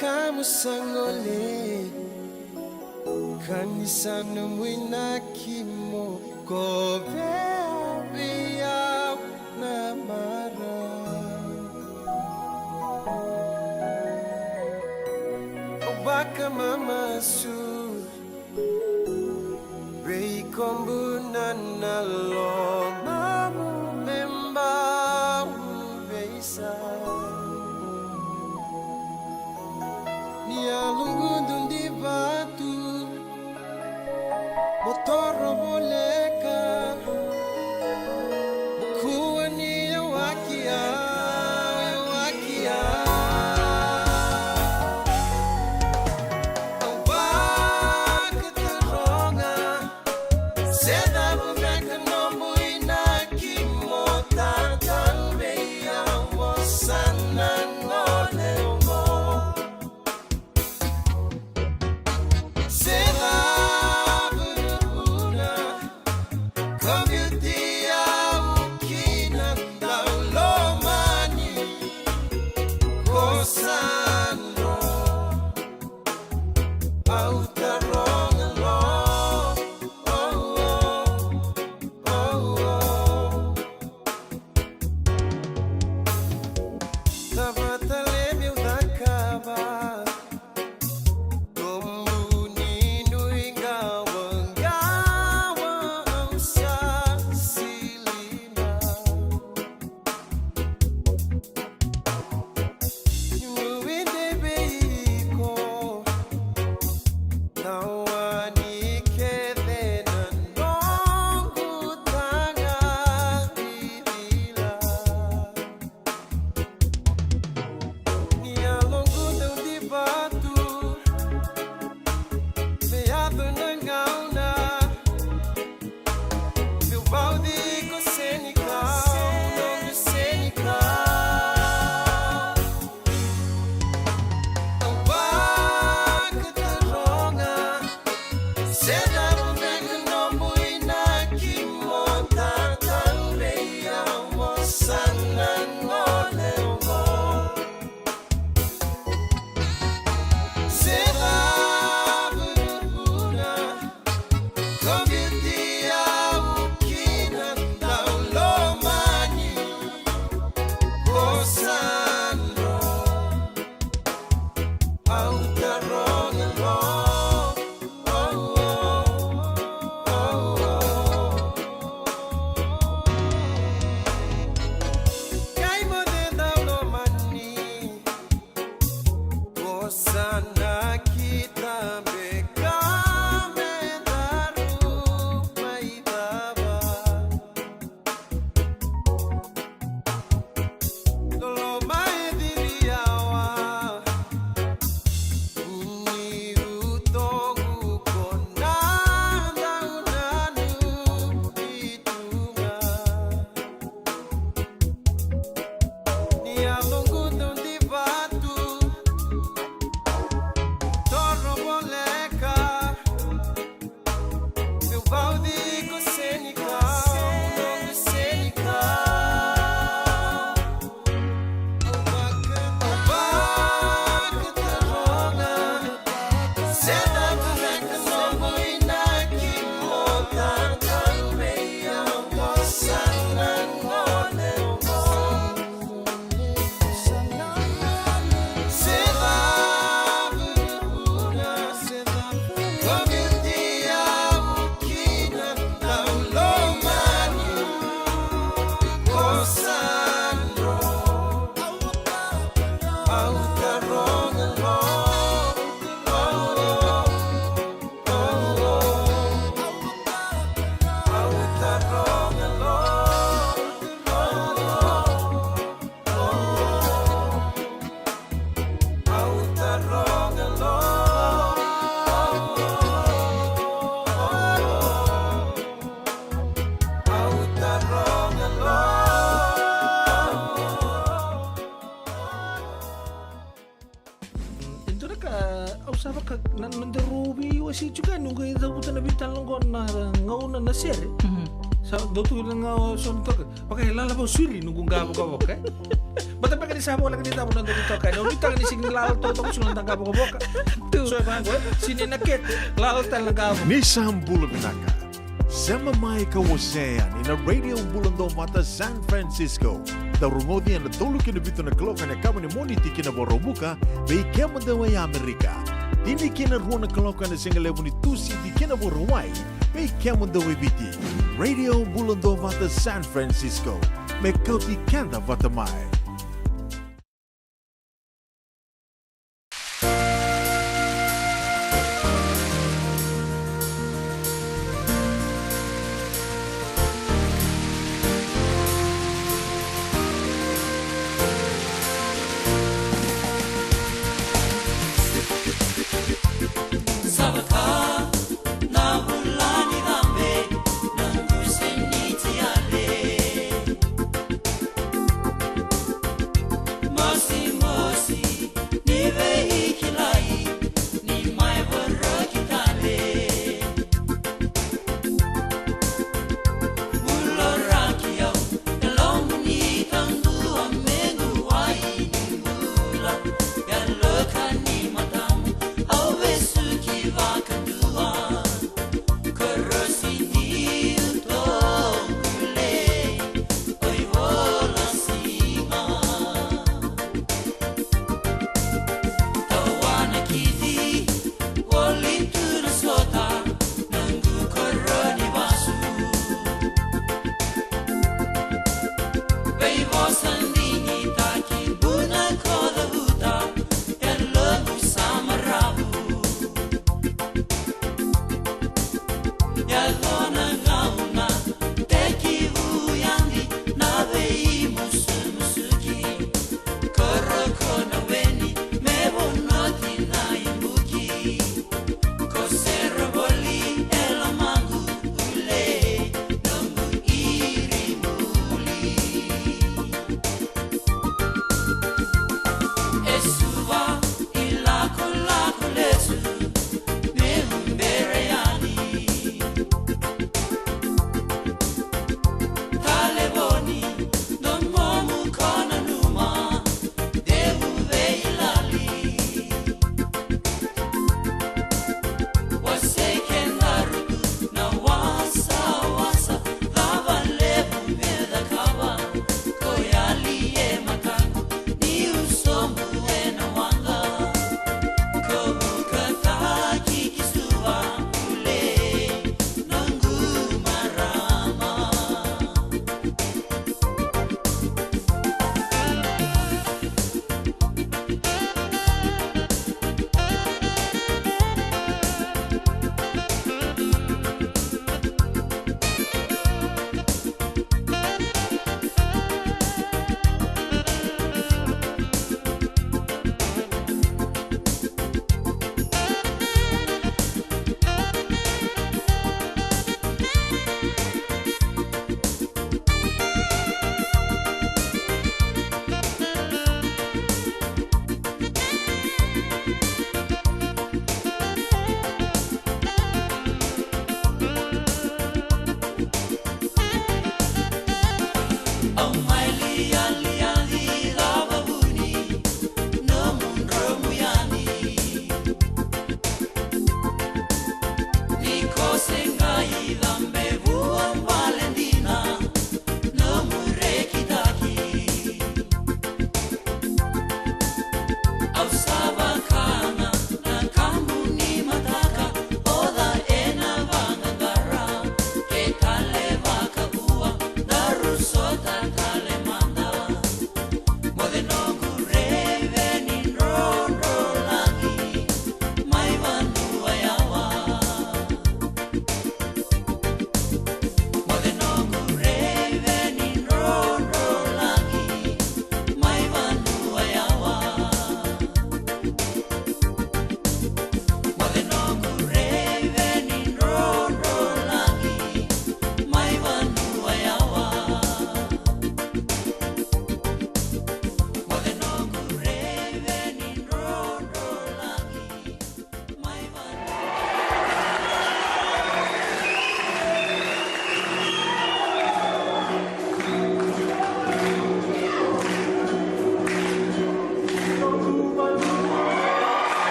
Speaker 6: kamusangole kanisano mwinakimo kovea na mara obaka mama su rei kombuna na lo mamu memba beisa Nia lungundu di batu Motoro boleka Kuwa niya wakia Wakia Awak taronga Seda bumeka nombu inaki Mota tanbeya Wasana ngole nandarubi wasi juga nunggu itu bukan nabitan longgon na ngauna na sere. Sa dotu nga sontok pakai lala ba suri nunggu ngabo ka. Bata pa ni sa bola kanita mo nando dito kay. No bita ni sing lalo to sulang tangga boka. So ba ko sini naket lalo talaga.
Speaker 1: Ni Bula Binaka. Sama mai kawasean in a Radio Bula Duavata San Francisco. Darungodi na tolu kina bito na kloka na kama ni moniti kina borobuka bei kema dawa ya Amerika. Dini kina ruona kloka na singalevu ni tusi di kina borawai bei kema dawa biti. Radio Bula Duavata San Francisco. Me Kauti Keda Vata mai.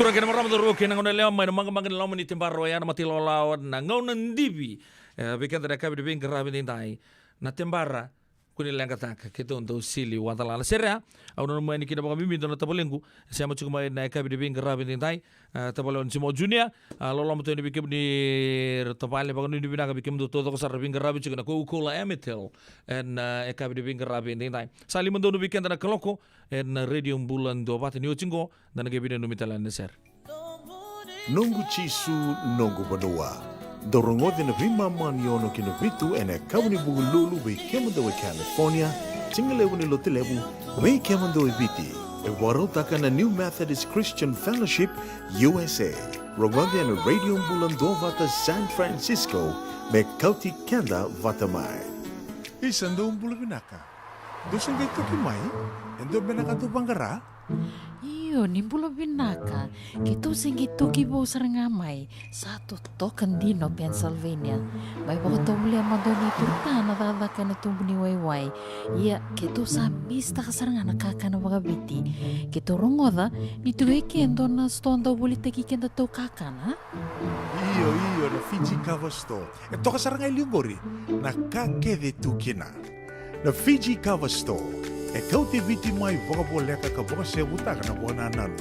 Speaker 4: tura kena marama tura kena ngone leo mai manga manga leo mani tembaro ya na matilo lawan na ngona ndibi bikin tada kabi debing kerabi tintai na tembara kuni lenga taka kita untuk sili watala serra au no mai nikina baka mimi dona tabolengu sama cukup mai na kabi debing kerabi tintai tabolon simo junior lolo mutu ni bikin ni tapale baka ni bina bikin do todo kasar debing kerabi cukup na ko kola emitel en kabi debing kerabi tintai sali mendo no bikin tada keloko en radio Bula Duavata ni ochingo dan ke bina no mitalan ser
Speaker 1: Nungu chisu nungu badua. Dorongode na vima maniono kina vitu ene kauni bugu lulu we kemando we California. Tingalewu ni lotelewu we kemando we viti. E warotaka na New Methodist Christian Fellowship USA. Rongode na Radio Bula Duavata San Francisco me Kauti Keda Vata mai. Isando Bula Binaka. Dosen gaito kimai? Endo benaka tu bangara?
Speaker 7: Iyo, ni Bula Binaka. Kita singgi toki bo sarangamay. Satu token dino Pennsylvania. May baka tumuli ang madoni turta na dadaka na tumbuni wayway. Iya, kita sa mista ka saranga nakaka na wakabiti. Kita rongoda, nito kendo na stonda ulit kikenda to kakana.
Speaker 1: Iyo, na Fiji Kavasto. Ito ka saranga iliyugori. Nakakede tu kina. Na Fiji Kavasto. E Kauti viti mai wakaboleka ka waka se butaka na buana nanu.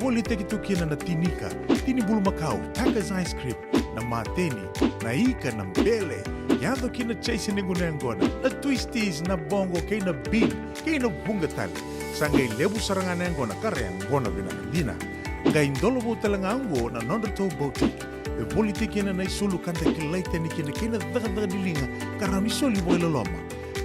Speaker 1: Woli teki tukina na tinika, tini bulu makau, takas ice cream, na mateni, na ika, na mbele. Yado kina chase ningunengona, na twisties, na bongo, kay na bean, kay na bungatali. Sangay lebu sarangan nengona, karean gona binakandina. Ngay indolo bo talangango na nondato boutique. E woli teki na isulu kanta kilaita ni kina daga nilinga, karami soli mo ilaloma.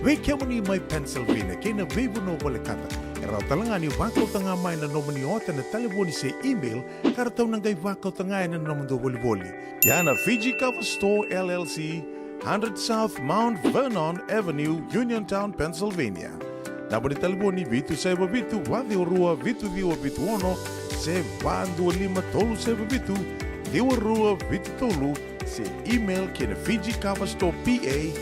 Speaker 1: We kemani mai Pennsylvania, kena vebu no wale kata. Era talangani wakau tanga mai na nomani ota na taliboni se email, kara tau nangai wakau tanga na nomando wali. Yana Fiji Cover Store LLC, 100 South Mount Vernon Avenue, Uniontown, Pennsylvania. Nabari taliboni vitu seba vitu, wadi orua vitu diwa vitu ono, se vandu lima tolu seba vitu, diwa rua vitu tolu, se email kena Fiji Cover Store PA@gmail.com.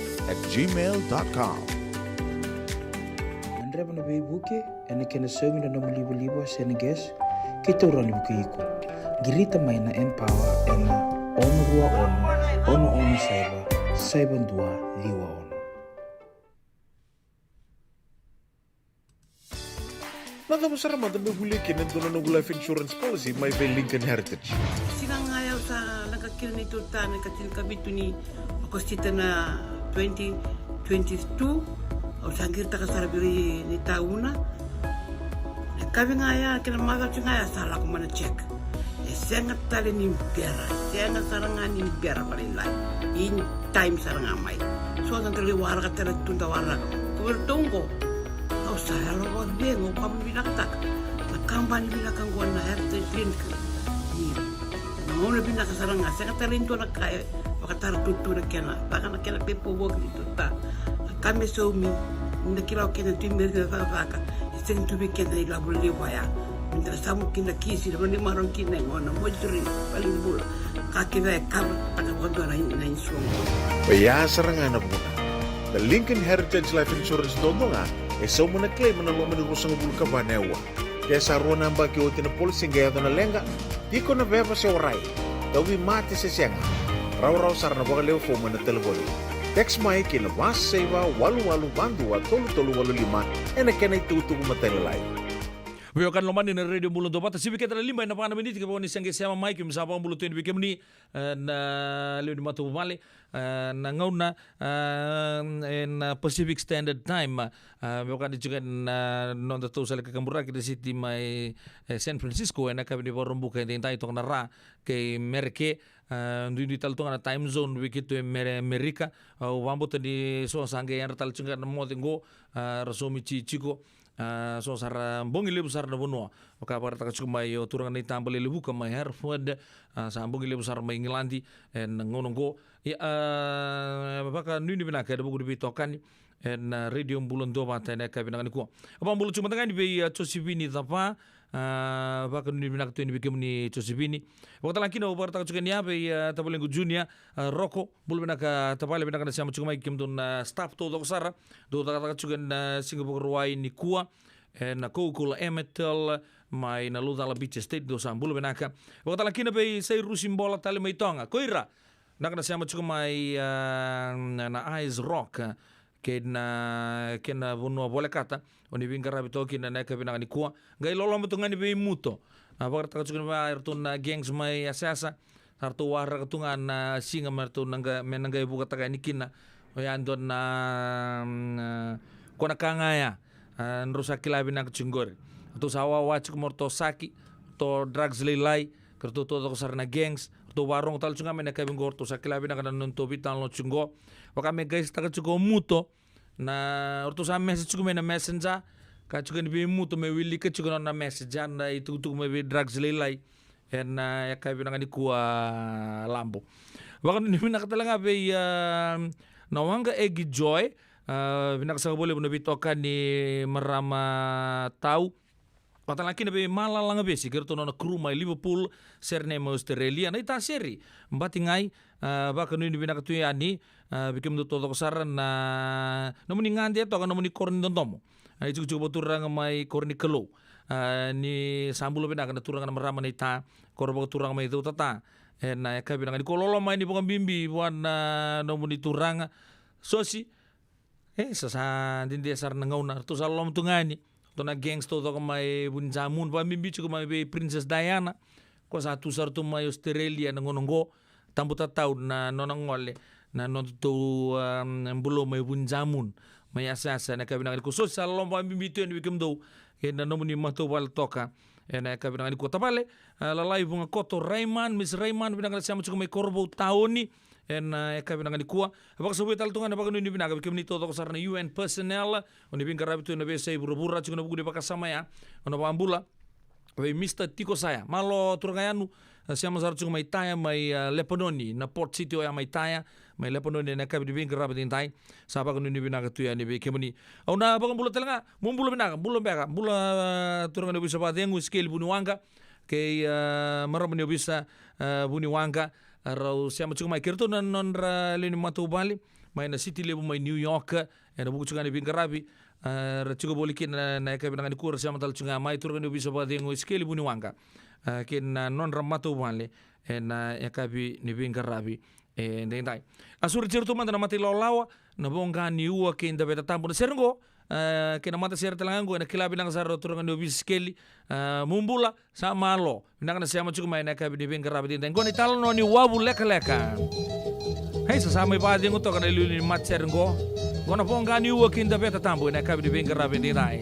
Speaker 6: Andreba na buke ene kena semi na nomu libo seneges kita urani buke iko. Girita mai na empower ena ono rua ono saiba dua liwa ono.
Speaker 1: Nada masara mata behule kena dono no life insurance policy mai be Lincoln Heritage.
Speaker 11: Sinang ayaw sa nagkakil ni Tuta, nagkakil kabitu ni Akostita na 2022 o sangir ta kasarabiri ni tauna kami ngaya kena maga ngaya salah ko mana check sengat tali ni biara sengat sarangan ni biara palilai in time saranga mai so ang tali wara ka tala tunda wara ko tunggo au sa lo wa bengo pa binaktak nakambani binakangwan na heritage link ni ngone binakasaranga sengat tali into nakaya wakatara tutura kena baka kena pepo wog ni tuta kami so mi ndakila kena timber na vaka sing to be kena ila buli waya minta samu kena kisi ni maron kena ngona mojuri paling bul kakina kam pada wondo na insu
Speaker 1: Baya sarangan na buna. The Lincoln Heritage Life Insurance dondonga so muna claim na lo mani rusang bulu ka banewa. Kaya sa ruwa namba ki oti na policy ngaya na lenga di ko na beba si oray. Dawi mati sa siyanga. Raw sarana bagaleo fo mo na telefoni. Text mai kina mas seva walu bandu tolu 85 ena kena itutu kumatelai.
Speaker 4: Wio kan lomani na radio Bula Duavata sibi kita lima na pana miniti ke boni sangge sama mai kim sapa bulu tuin bikem ni na leo di matu vale na ngauna in Pacific Standard Time wio kan juga na nonda tu sala kambura kita city mai San Francisco ena kabini borombu ke tintai to na ra ke merke di tal tu na time zone wikitu Amerika wambo tadi so sangge yang tal cunga na mo tingo rasomi chico so sar bongi lebu sar na bunwa maka para taka cuma yo turang ni tambal lebu ka mai Hereford sa bongi lebu sar mai Ngilandi en ngonongo ya baka nuni bina ka bugu di tokan en radio Bula Duavata na ka bina ko abang bulu cuma tangan di Chosivini tapa baka nuni bina ka tu ni bikem ni Chosivini waktu lagi no para taka cuma ni abe tabalengu junior roko bulu bina ka tapale bina ka sama cuma ikem tu staff to sara do taka cuma Singapore ruai ni kuwa na koukula emetel mai na ludala beach estate do sa Bula Binaka. Wakatala kina pe sei rusim bola tali mai tonga. Koira nakana siama chuka mai na Ice Rock kena bunua bola kata oni bingara bitoki na neka binaka ni kuwa ngai lolo mutungani be muto. Wakatala chuka mai na gangs mai asasa hartu warra katungan na singa martu menanga ibu kata nikina oyandon na kona kangaya nrusa kilabi na kachungor tu sawa wachik morto saki to drugs lilai kertu to sarna gangs to warong tal chunga mena kabing gorto sakilabi na kanan to bitan lo chungo wakame guys taka chugo muto na orto sa message chugo mena messenger ka chugo ni be muto me willi ka chugo na message na itu tu me be drugs lilai en ya kabi na ni kuwa lambo wakan ni mina katalanga be nawanga egi joy binakasa boleh bunuh bitokan ni merama tahu kata laki nabe malala nga besi kerto na kru mai Liverpool serne ma Australia na ita seri mbatingai baka nuni binakatu yani bikim do todo kosaran na namuni ngandi to kan namuni korni dontomo ai cucu boturang mai korni kelo ni sambulo binaka na turang na merama na ita korbo turang mai itu tata na ka binaka ni kololo mai ni bukan bimbi buan namuni turang sosi sasa din desar na ngauna to sa lom tungani to na gangs to mai bunjamun pa mimbi chuko mai Princess Diana ko sa tu sar to mai Australia na ngonongo tambu tatau na nonangole na non to bulo mai bunjamun mai asasa na kabina ko so sa lom pa mimbi to ni bikem do na nomuni mato wal toka na kabina ko tapale lalai bunga koto Rayman Miss Rayman binang sama chuko mai korbo taoni en kabina ngani kuwa baka sabu tal tunga baka nuni binaga bikim ni todo sarna UN personnel oni bin karabi tu na be sei buru-buru chuna bugu de baka sama ya ona bambula we Mr Tiko saya malo turgayanu siama sar chunga mai taya mai Lepanoni na Port City ya mai taya mai Lepanoni na kabi bin karabi tin tai sa baka nuni binaga tu ya ni be kemani ona baka bula telanga mumbula binaga bula turgani bisa ba dengu skill bunuanga ke maramani bisa bunuanga rau siama chuka mai kerto na nonra leni matu bali mai na city lebu mai New York na buku chuka ni bingarabi ra chuka bolikin na ka binanga ni kur siama tal chuka mai turga ni bisa ba dengo skeli buni wanga ken nonra matu bali na ka bi ni bingarabi ndai asur certo manda na mati lawa na bonga ni uwa ke nda beta tambo na serengo kena mata ser telangangu na kilabi nang saro turang no biskeli mumbula sa malo nang na siama chuka mai na ka bi bingarabi tin ngoni tal no ni wabu leka hey sa samai pa dingo to kana luli mat serengo gona bonga ni uwa ke nda beta tambo na ka bi bingarabi tin dai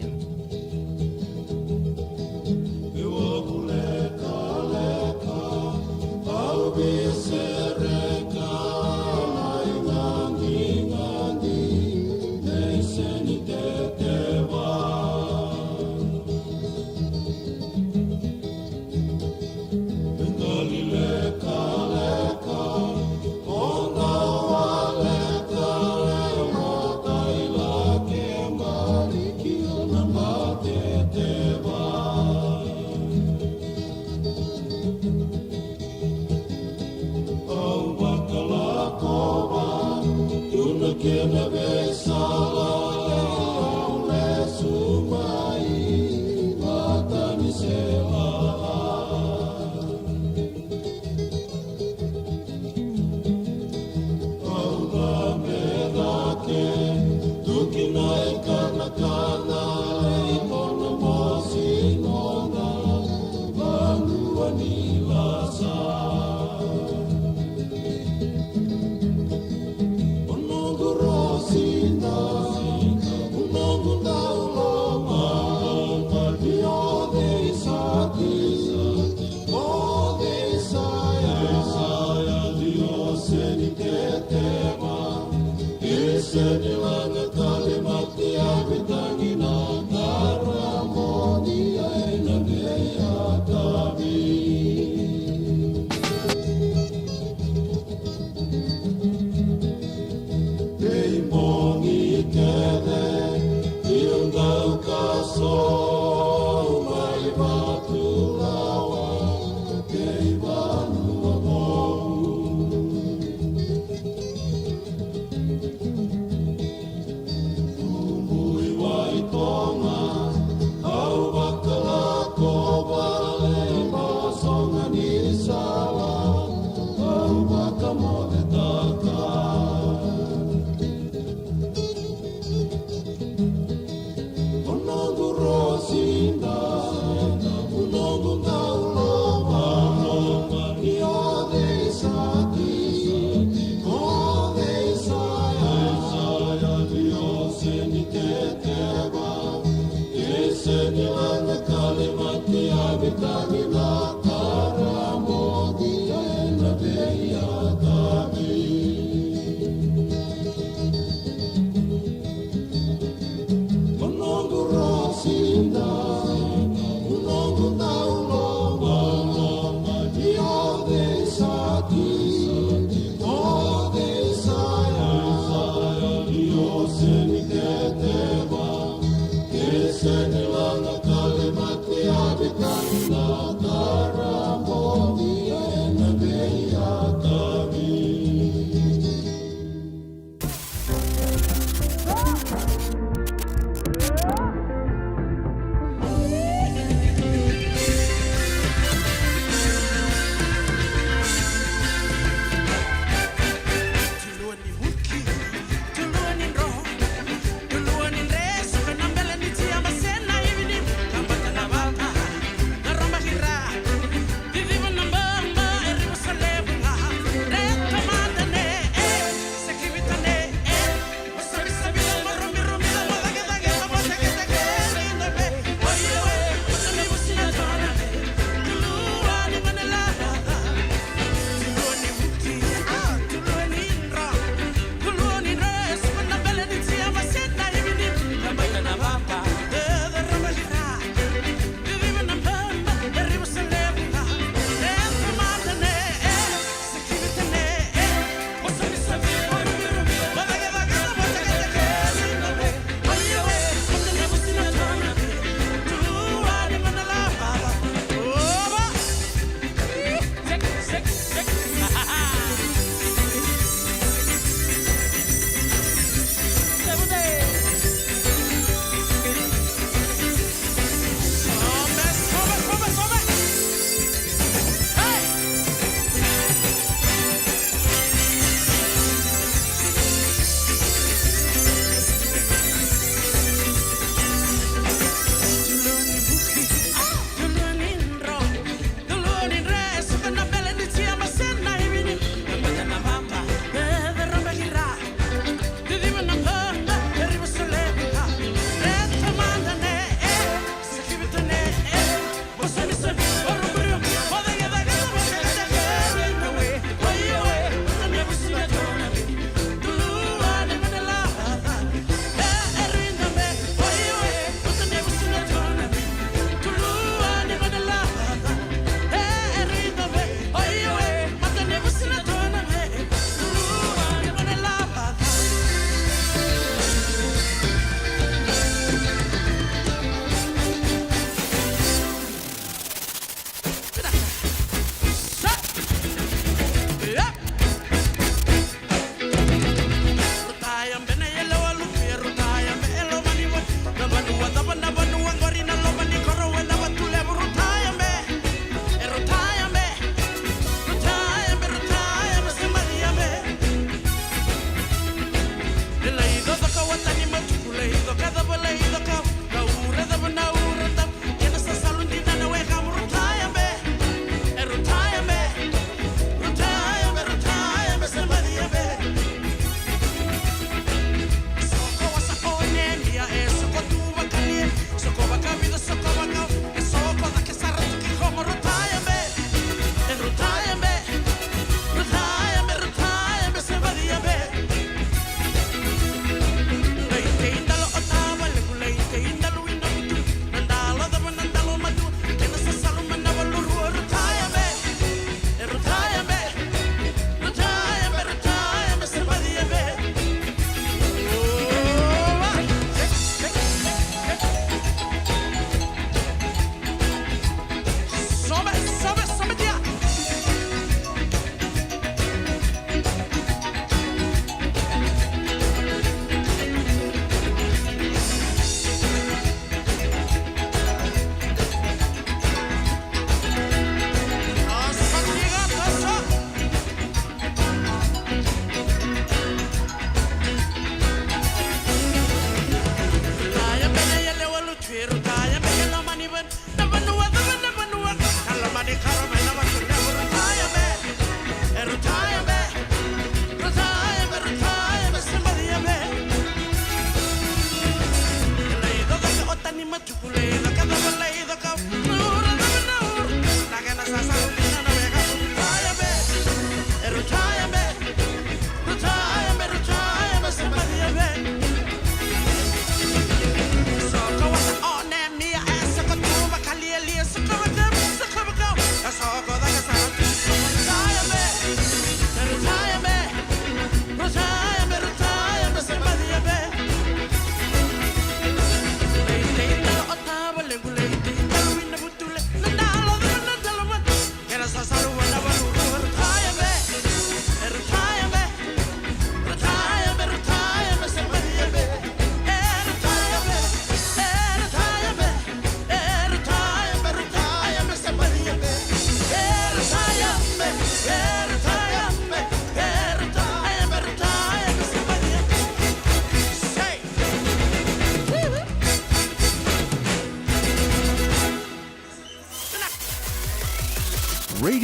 Speaker 12: Kalimati abitani la karamodi ena beya tabi.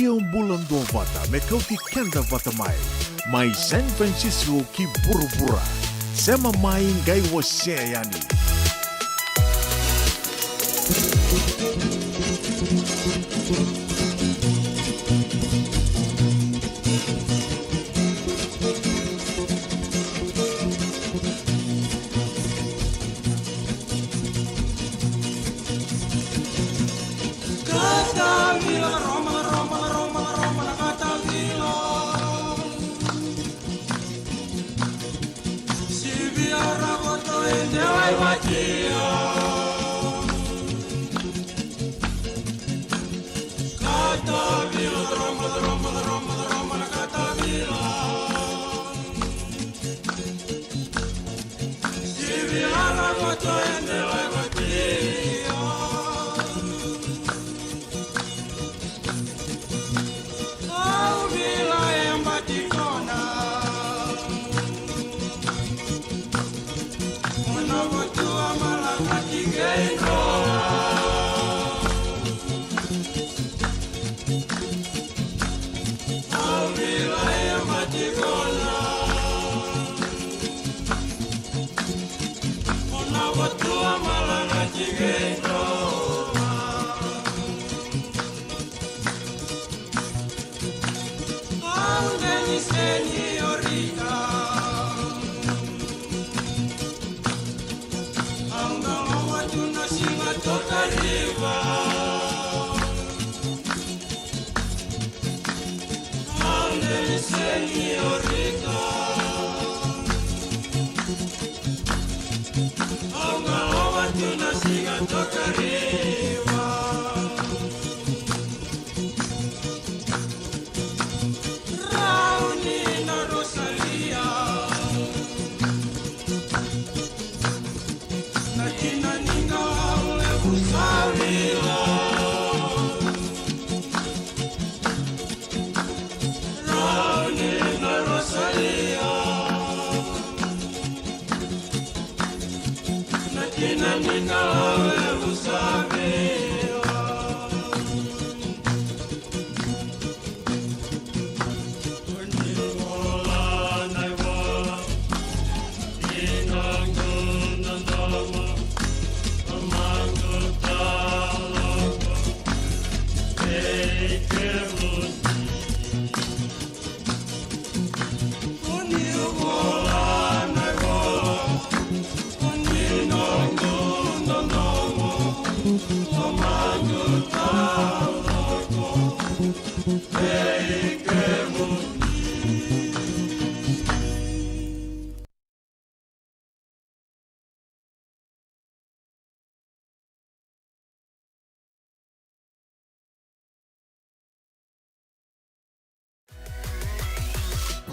Speaker 1: Radio Bula Duavata me Kauti Keda Vata mai San Francisco ki burubura. Sema mai ngai wase yani.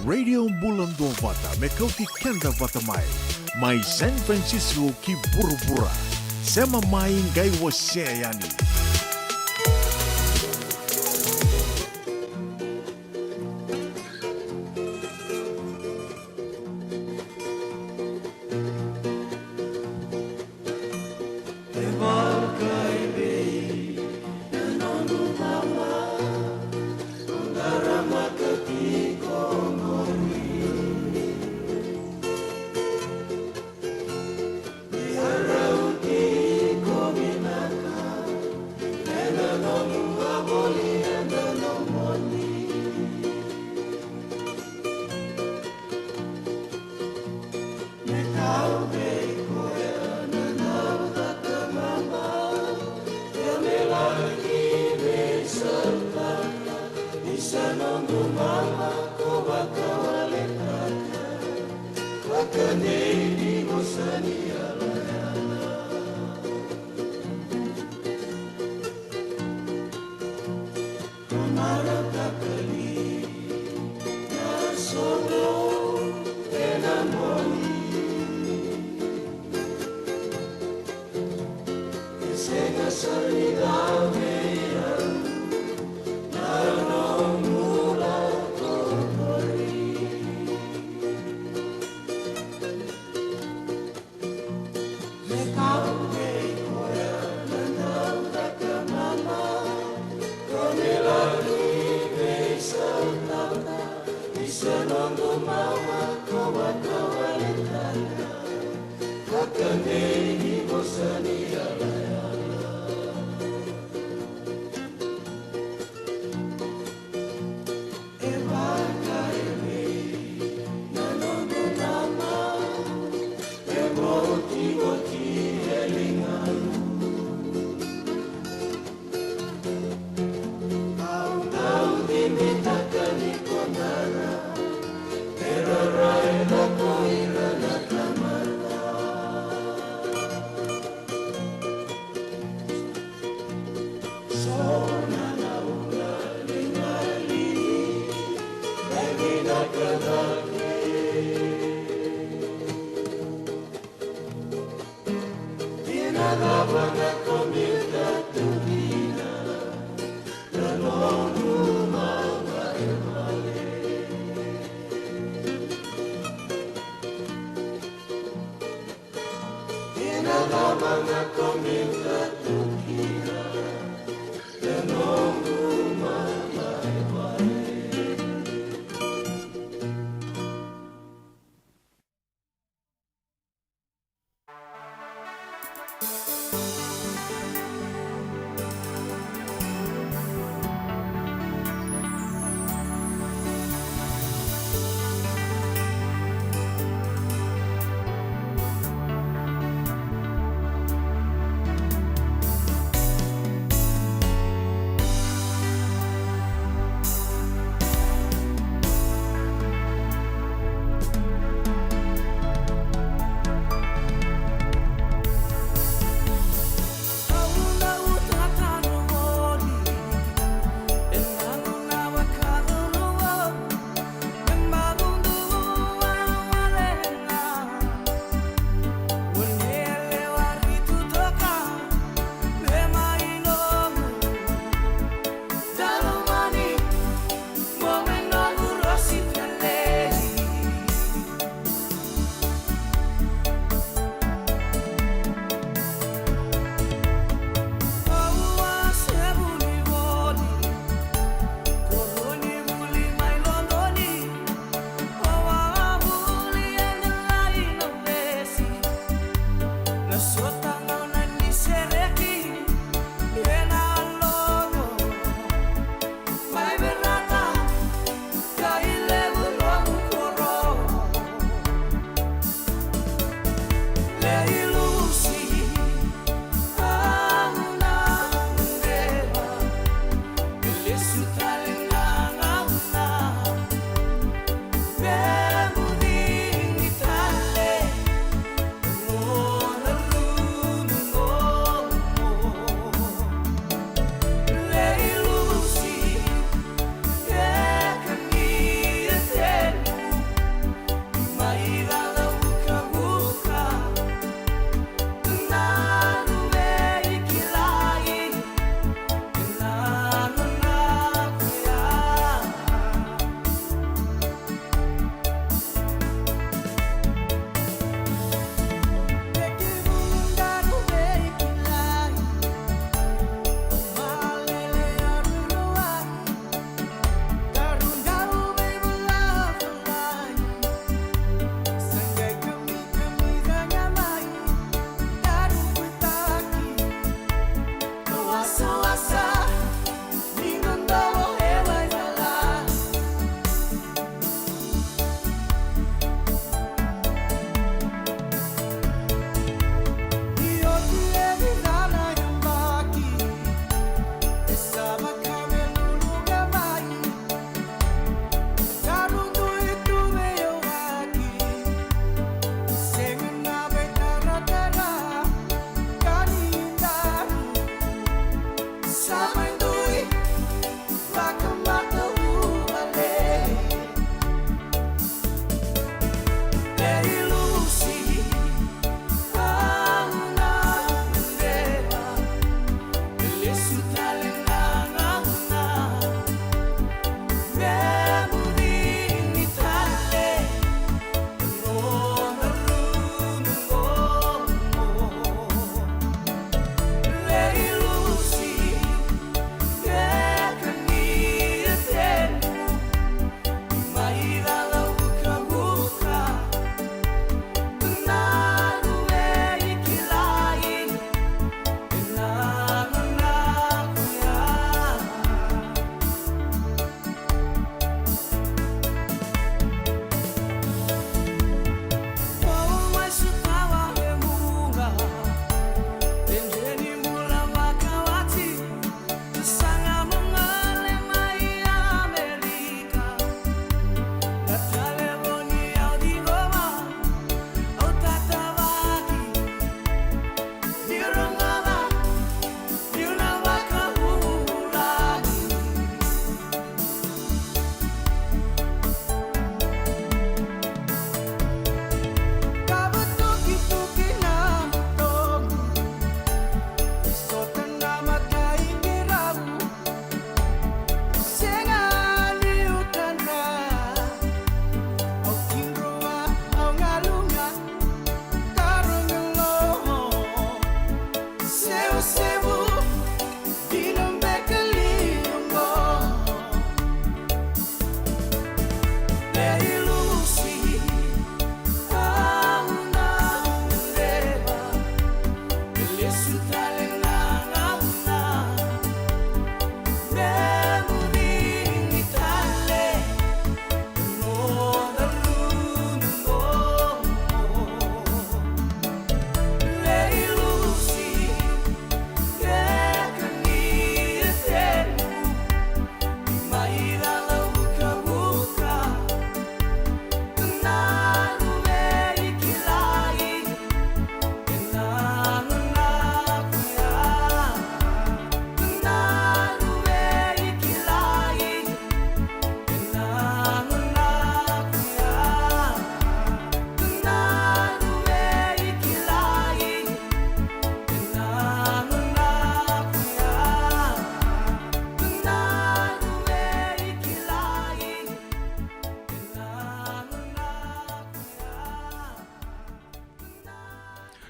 Speaker 1: Radio Bula Duavata me Kauti Keda Vata mai San Francisco ki burubura. Sema mai ngai wase yani.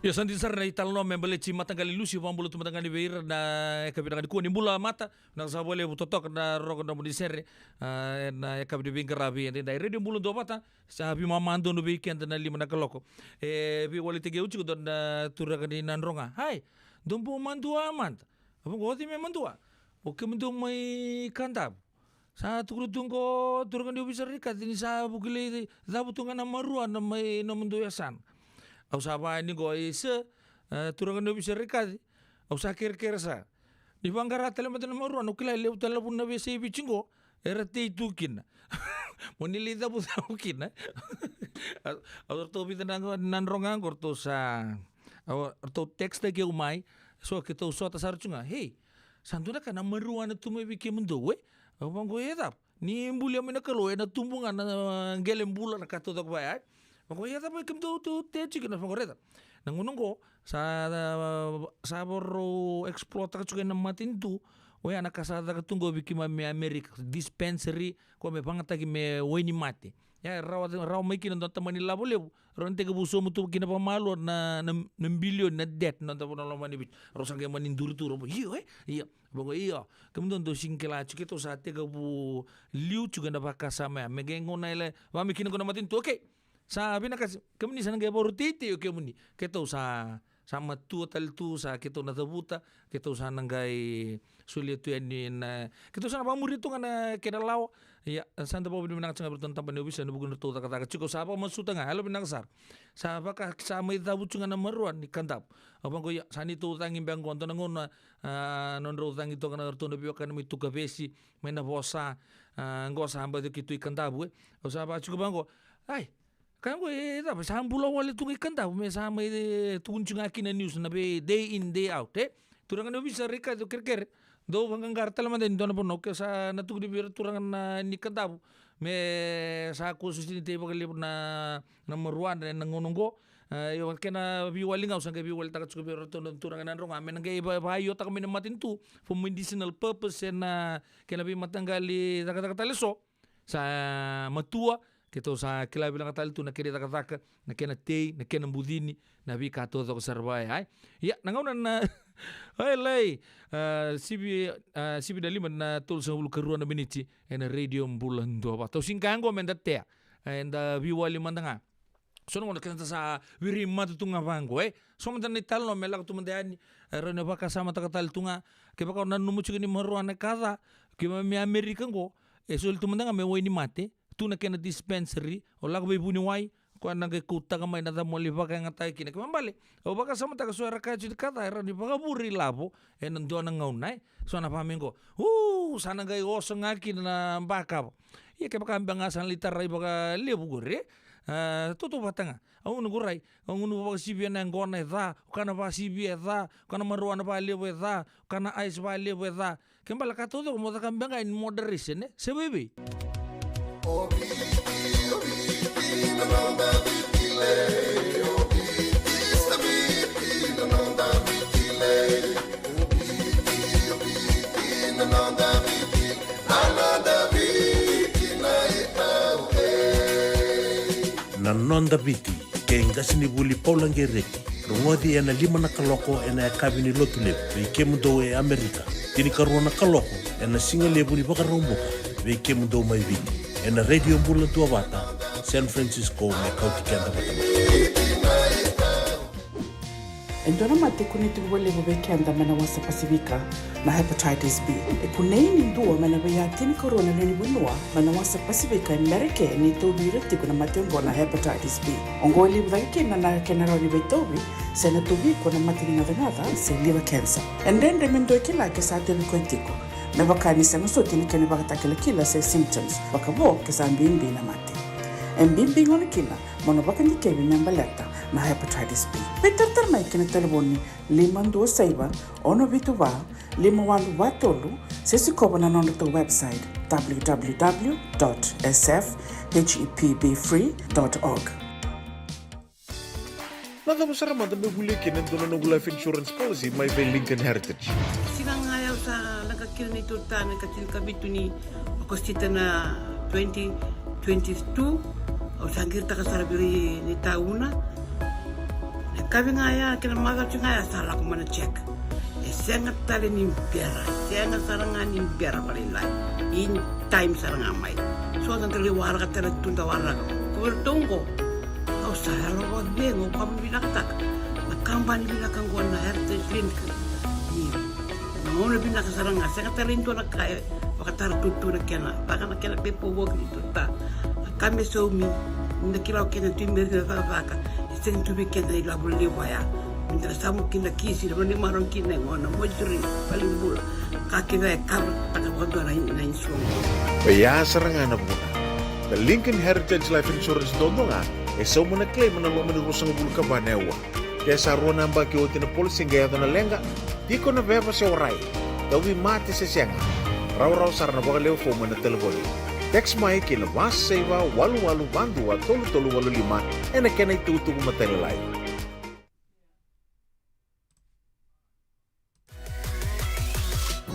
Speaker 4: Ya santi sar na italno membele ci matangali lusi pambulu tu matangani beir na kabina di kuni bula mata na sa bole butotok na rogo na mudisere na kabidi bingarabi ende dai radio Bula Duavata sa bi mamando no weekend na lima na kaloko bi wali tege uci don turagani nan ronga hai dombo mandua amant apa goti me mandua oke mendo mai kandab sa tukuru tungko turagani obisari katini sa bukile da butunga na marua na mai no mendo yasan au saba ni go isa turangan no bisa rekadi au sakir kersa di bangara tele mata no maru anukila le utala pun na bese bichingo era te tukin monili da bu tukin au to bi nan rongang korto sa au to text ke umai so ke to so ta sarchunga hey sanduna kana maru ana tume bike mundo we au bango edap ni mbuli amena kalo ena tumbunga na gelem bula na kato tok bayat Mako ya tapi kem tu te chicken na fangoreta. Nangunungko sa borro explota ka na matin tu we ana kasada ka tunggo bikima me America dispensary ko me pangata ki me weni mate. Ya raw may kinan ta Manila boleh ronte ka buso mo tu kina pamalo na billion na debt na ta no mani bit. Rosang ke manin duru iyo iya bongo iyo kem don do singkela chiketo sa te ka bu liu juga na pakasama me gengo na ile wa me kinan ko na matin tu okay. Sabi na kasi kami ni sana kaya borutiti o kami ni keto sa matu tal tu sa keto na tabuta keto sa nanggay sulit tu yan na keto sa napamuri tu nga na kinalaw ya santa po binang sa bertentang panubis na bugun tu kata cukup sa apa masuta nga halo binang sar sa baka sa may tabut nga na maruan ni kandap abang ko ya sani tu tangin bang ko nangon non ro tangin to kana to no biyo kana mi tu kabesi may na bosa ngo sa hamba kitu ikandap we o sa ba cukup bang ko ay kan ko dapat sambulo wale tungi kanda me sama tunjung akina news na be day in day out turangan no bisa reka do kerker do bangang tal man den don bono ke sa natugdi bir turangan na ni kanda me sa ko susini te bagali na meruan na ngonongo yo kena bi wali ngau sangke bi wali takat suka bir turangan nan ronga men ngai bayo tak min matin tu for medicinal purpose na kena bi matanggali takat leso sa matua kita sa kila bilang katal tu na kiri taka na kena tei na kena budini na bi kato to sarbai ai ya nangauna na ai lai sibi dali man tol sa ulu keruan na biniti ena radio Bula Duavata singkango mendatea enda bi wali mandanga so no kena sa wiri matu tunga vango so man ni talno melak tu mandani rene baka sama takatal tunga ke baka na numuchu ni maruana kaza ke me Amerika go sul tu mandanga me wini mate tu na kena dispensary o lago bay buniway ko na ke kuta ka may na moli baka nga tayo kina kamambali o baka sa mata ka suara ka jud kata era ni baka buri labo nando na ngaunay so na pamin ko sana gay oso nga kina baka iya ke baka ambangasan litaray baka libo gure tuto batanga ang guray ang baka sibiya na ngona da kana ba sibiya da kana maruana ba libo da kana ice ba libo da kembala ka todo mo ta kambanga in moderation sebebe
Speaker 10: Nanonda biti ke ngasini buli paulange reki rongodi ena lima na kaloko ena kabini lotule ve kemundo e Amerika tini karona kaloko ena singa lebu ni baka romboka ve kemundo mai viti ena radio Bula Duavata San Francisco me Kauti Keda
Speaker 8: Endona mate kuniti wale wabekenda mana wasa Pasifika na hepatitis B. Kuneini nduwa mana bayatini corona nini bunua mana wasa Pasifika Amerike ni tobi reti kuna matengo na hepatitis B. Ongoli wabake na kenara ni betobi sena tobi kuna matini ngada se liver cancer. Endende mendo kila kesate mkwentiko. Mebaka ni sema soti ni kene baka kila se symptoms baka bo kesa mbimbi na mate. Mbimbi ngoni kila mono baka ni kebi nyambaleta na hepatitis B. Peter mai kene telefoni 526 ono vituva 51watolu sesi kobo na nondo to website www.sfhepbfree.org.
Speaker 1: Nada masara mata bebuli kene dono no life insurance policy my Lincoln Heritage.
Speaker 11: Sinang ayaw sa nagkakil ni Turta nagkakil kabitu ni Agostita na 2022 o sangir ta kasarabiri ni tauna kami ngaya kena maga ngaya salah ko mana check. Senga tali ni biara, senga sarangan ni biara paling lain. In time sarangan mai. So dan tali warga tali tunda warga. Kau tunggu. Kau saya lo bengo kamu bilang tak. Nakambani bilang kan gua na heritage link. Ni, mau lebih nak sarangan. Senga tali itu nak kaya. Bakatar tutu nak kena. Bakan nak kena pepo work itu tak. Kami suami. Nda kira kena timber ke faka. Senga tu bikin dari labu lewaya. Minta samu kina kisi na mani marong kina ngona mojuri paling bula kaki na kabel taka wado na insurance.
Speaker 1: Baya serangan na muna. The Lincoln Heritage Life Insurance dondonga so muna claim na lo manurusang bulu ka banewa. Kaya sa ruwa na baki o tinapolisi gaya na lenga di ko na beba sa oray. Dawi mati sa siyanga. Raw-raw sar na baka leo fo mo na telefoni. Text mai kina mas seva walu-walu bandu at tolu-tolu walu lima na kena itutugo matelelay.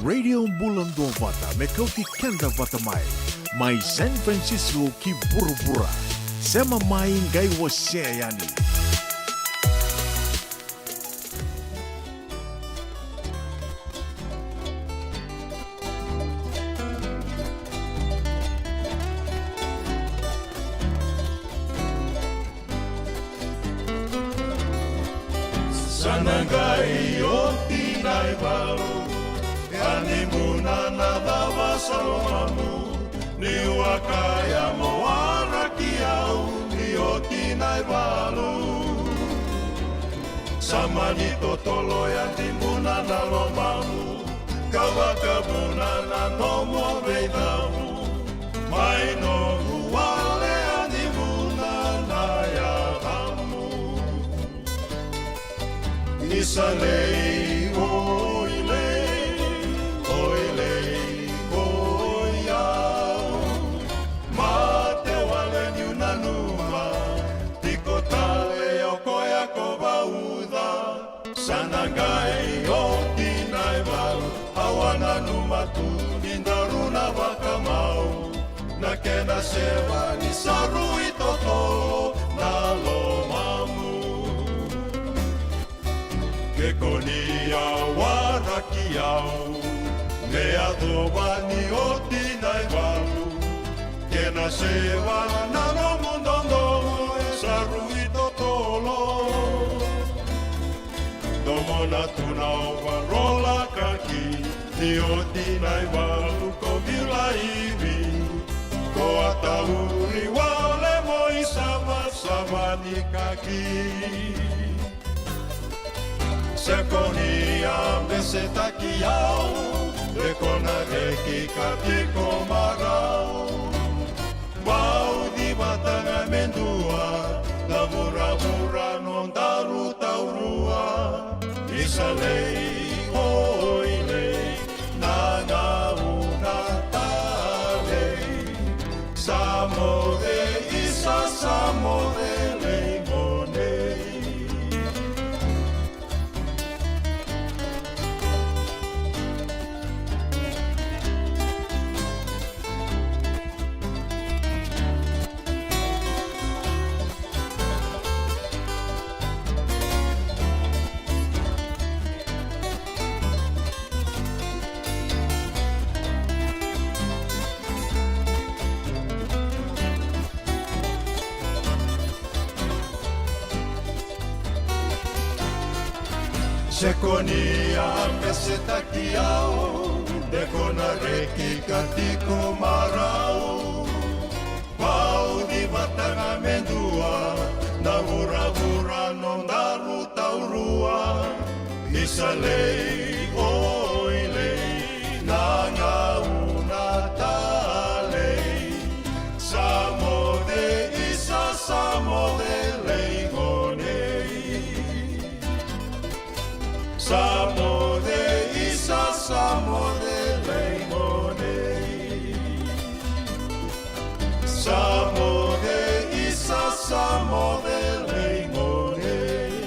Speaker 1: Radio Bula Duavata me Kauti Keda Vata mai San Francisco ki buru-bura sema mai ngai wase yani.
Speaker 12: Sana ngai o tinai balu Ani muna na dawa salomamu Ni wakaya moara kiau Ni o tinai balu Sama ni totolo ya di muna na lomamu Kawaka muna na nomo veidamu Mai no huale ani muna na yatamu Isalei oilei Sanangai o tinai walu Awana numatu Nindaruna wakamau Na kena sewa ni saru itoto Na lomamu Kekonia warakiau Ne adobani o tinai walu Kena sewa na lomundondo Saru itotolo Domo na tuna o parola kaki Ni o tinai walu ko vila iwi Ko atauri wale mo isama ni kaki Sekonia mese takiao Lekona reki katiko marao Wau di batanga mendua Da mura-mura non daru taurua Isalei oilei Nana una talei Samode isa samode leimonei Sekonia meseta kiao Dekona reki katiko marao Pau di batanga mendua Na hura-hura non daru taurua Isalei oilei Nanga una talei Samode isa samode leigonei Samode isa samode leimonei Samode isa samode leimonei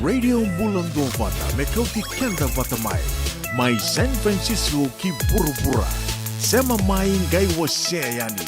Speaker 1: Radio Bula Duavata me Kauti Keda Vata mai San Francisco ki Burubura. Sema mai ngai wase yani.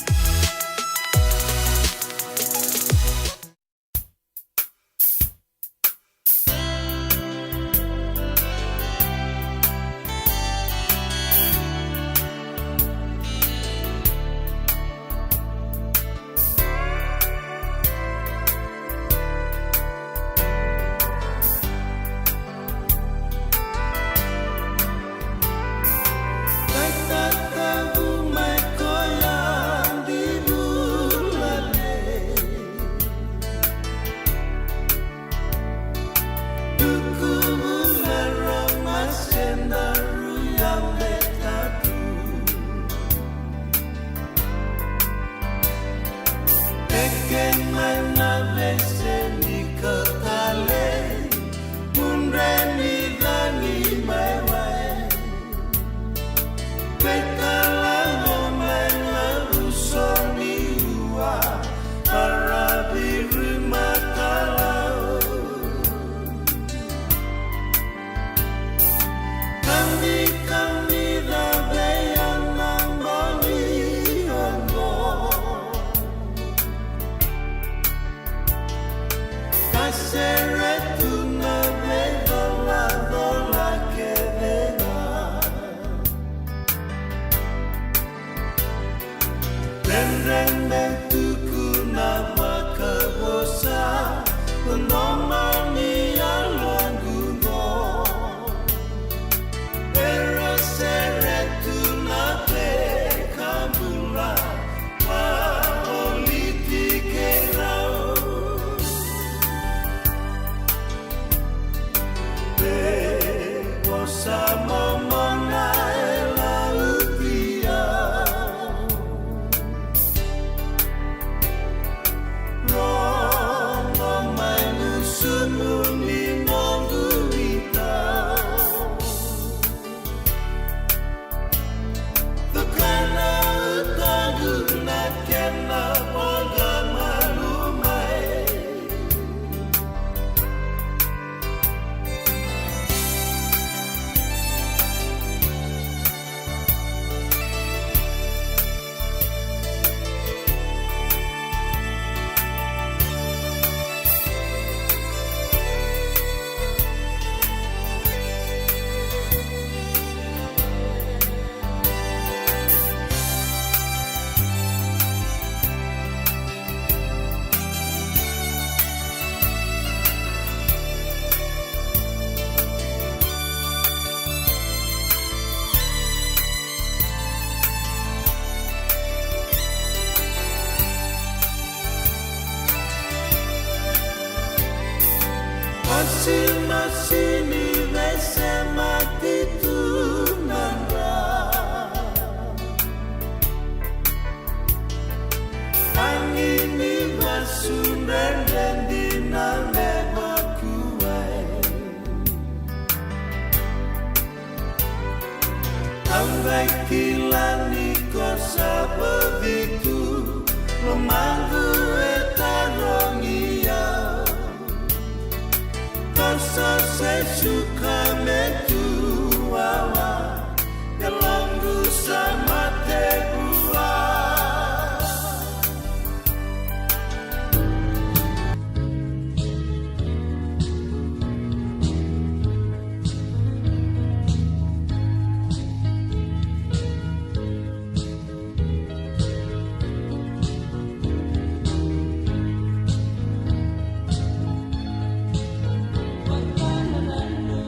Speaker 12: Masini vesema titunanda Angini vasundan dina mebakuai Ambek kilani kosa begitu Lemanggu etarongia Kosa sesuka metuawa Kelanggu sama tebua
Speaker 13: Bye.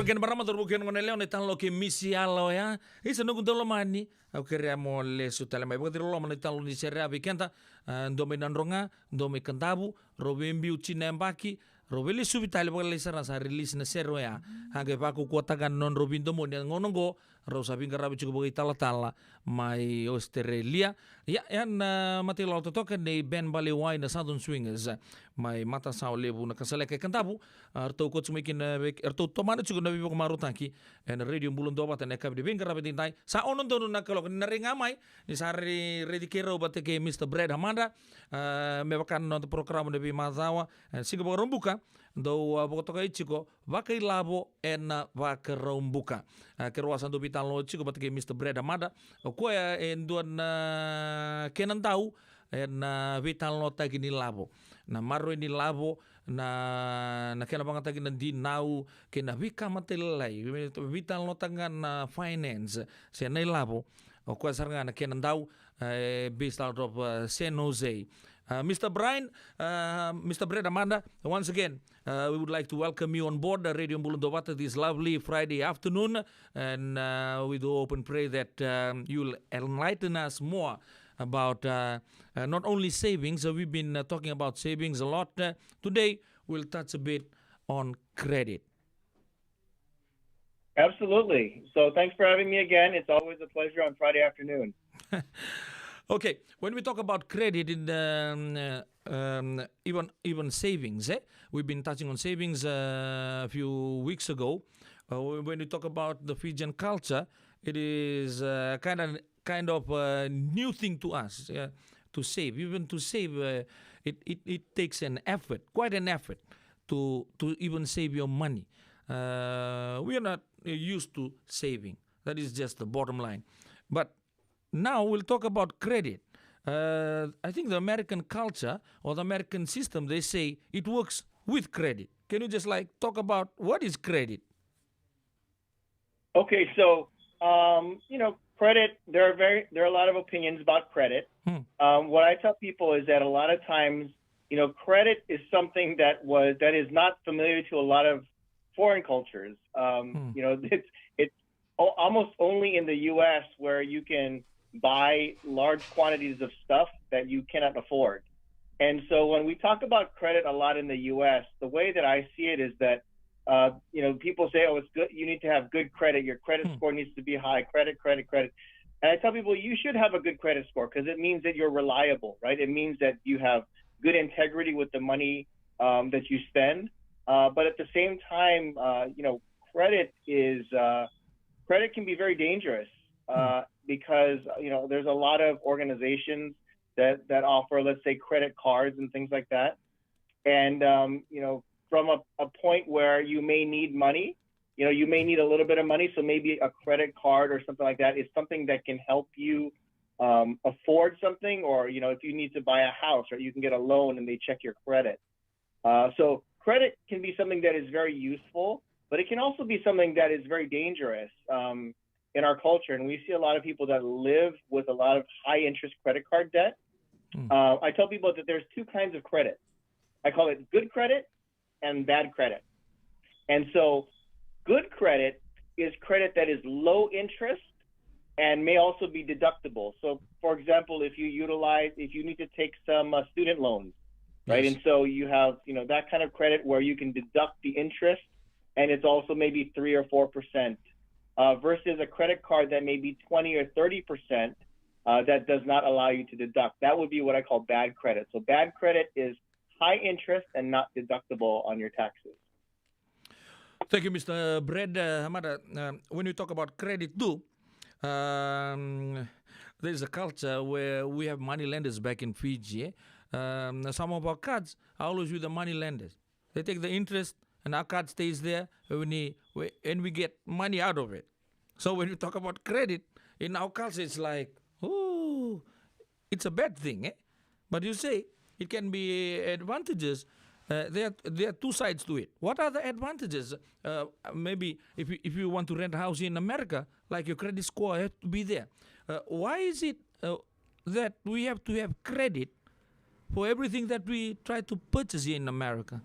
Speaker 4: Again, marama terbukin ngone leo ne tan lo ke misi alo ya. Isa no kuntolo mani. Au queremos le su tele mai botir lo mani tan lo ni seria vikenta. Ndome nandronga, ndome kantabu, robembi uchina mbaki. Robeli subitali pag lesara sa release na sero ya. Hangge pa ku kuatagan non robindo mo ni ngonongo. Rosa binga rabi cukup bagi tala mai Australia. Ya yan mati lo totokan ni Ben Balewai na Southern Swingers. Mai mata sa lebu na kasaleke kantabu. Arto ko tsumikin arto tomana cukup nabi ko marutanki. En radio Bula Duavata na kabdi binga rabi tintai. Sa onon dono na kalok na ringamay ni sari redikero bateke Mr. Brad Hamada. Mewakan no program nabi mazawa. Sigo ba rombuka. Do botoka ichiko vakai labo ena vakarombuka. Kerwasan do bitan lo chiko batake Mr. Brad Amada. Ko en duan kenan tau en bitan lo tagi ni labo. Na maro ni labo na kena banga tagi di nau kena vika matelai. Bitan lo tangan finance se nei labo. Ko saranga na kenan tau based out of San Jose. Mr. Brian, Mr. Brad Amanda, once again, we would like to welcome you on board the Radio Bula Duavata this lovely Friday afternoon, and we do hope and pray that you'll enlighten us more about not only savings. We've been talking about savings a lot. Today, we'll touch a bit on credit.
Speaker 9: Absolutely. So thanks for having me again. It's always a pleasure on Friday afternoon.
Speaker 4: Okay, when we talk about credit in even savings, we've been touching on savings a few weeks ago. When we talk about the Fijian culture, it is kind of a new thing to us to save. Even to save, it takes an effort, quite an effort, to even save your money. We are not used to saving. That is just the bottom line. But now we'll talk about credit. I think the American culture or the American system, they say it works with credit. Can you just talk about what is credit?
Speaker 9: Okay, so credit. There are a lot of opinions about credit. What I tell people is that a lot of times, credit is something that is not familiar to a lot of foreign cultures. It's almost only in the U.S. where you can buy large quantities of stuff that you cannot afford. And so when we talk about credit a lot in the U.S., the way that I see it is that, people say, it's good. You need to have good credit. Your credit score needs to be high. Credit. And I tell people you should have a good credit score because it means that you're reliable, right? It means that you have good integrity with the money that you spend. But at the same time, credit can be very dangerous. Because there's a lot of organizations that offer, let's say, credit cards and things like that, and from a point where you may need money, you may need a little bit of money, so maybe a credit card or something like that is something that can help you afford something, or if you need to buy a house, right, you can get a loan and they check your credit. So credit can be something that is very useful, but it can also be something that is very dangerous. In our culture, and we see a lot of people that live with a lot of high interest credit card debt. I tell people that there's two kinds of credit. I call it good credit and bad credit. And so good credit is credit that is low interest and may also be deductible. So for example, if you need to take some student loans, right? Yes. And so you have, that kind of credit where you can deduct the interest and it's also maybe 3 or 4%. Versus a credit card that may be 20 or 30% that does not allow you to deduct. That would be what I call bad credit. So bad credit is high interest and not deductible on your taxes.
Speaker 4: Thank you, Mr. Brad Hamada. When you talk about credit too, there's a culture where we have money lenders back in Fiji. Some of our cards are always with the money lenders. They take the interest and our card stays there and we get money out of it. So when you talk about credit, in our culture, it's like, it's a bad thing. But you say it can be advantages. There are two sides to it. What are the advantages? Maybe if you want to rent a house in America, like your credit score has to be there. Why is it that we have to have credit for everything that we try to purchase here in America?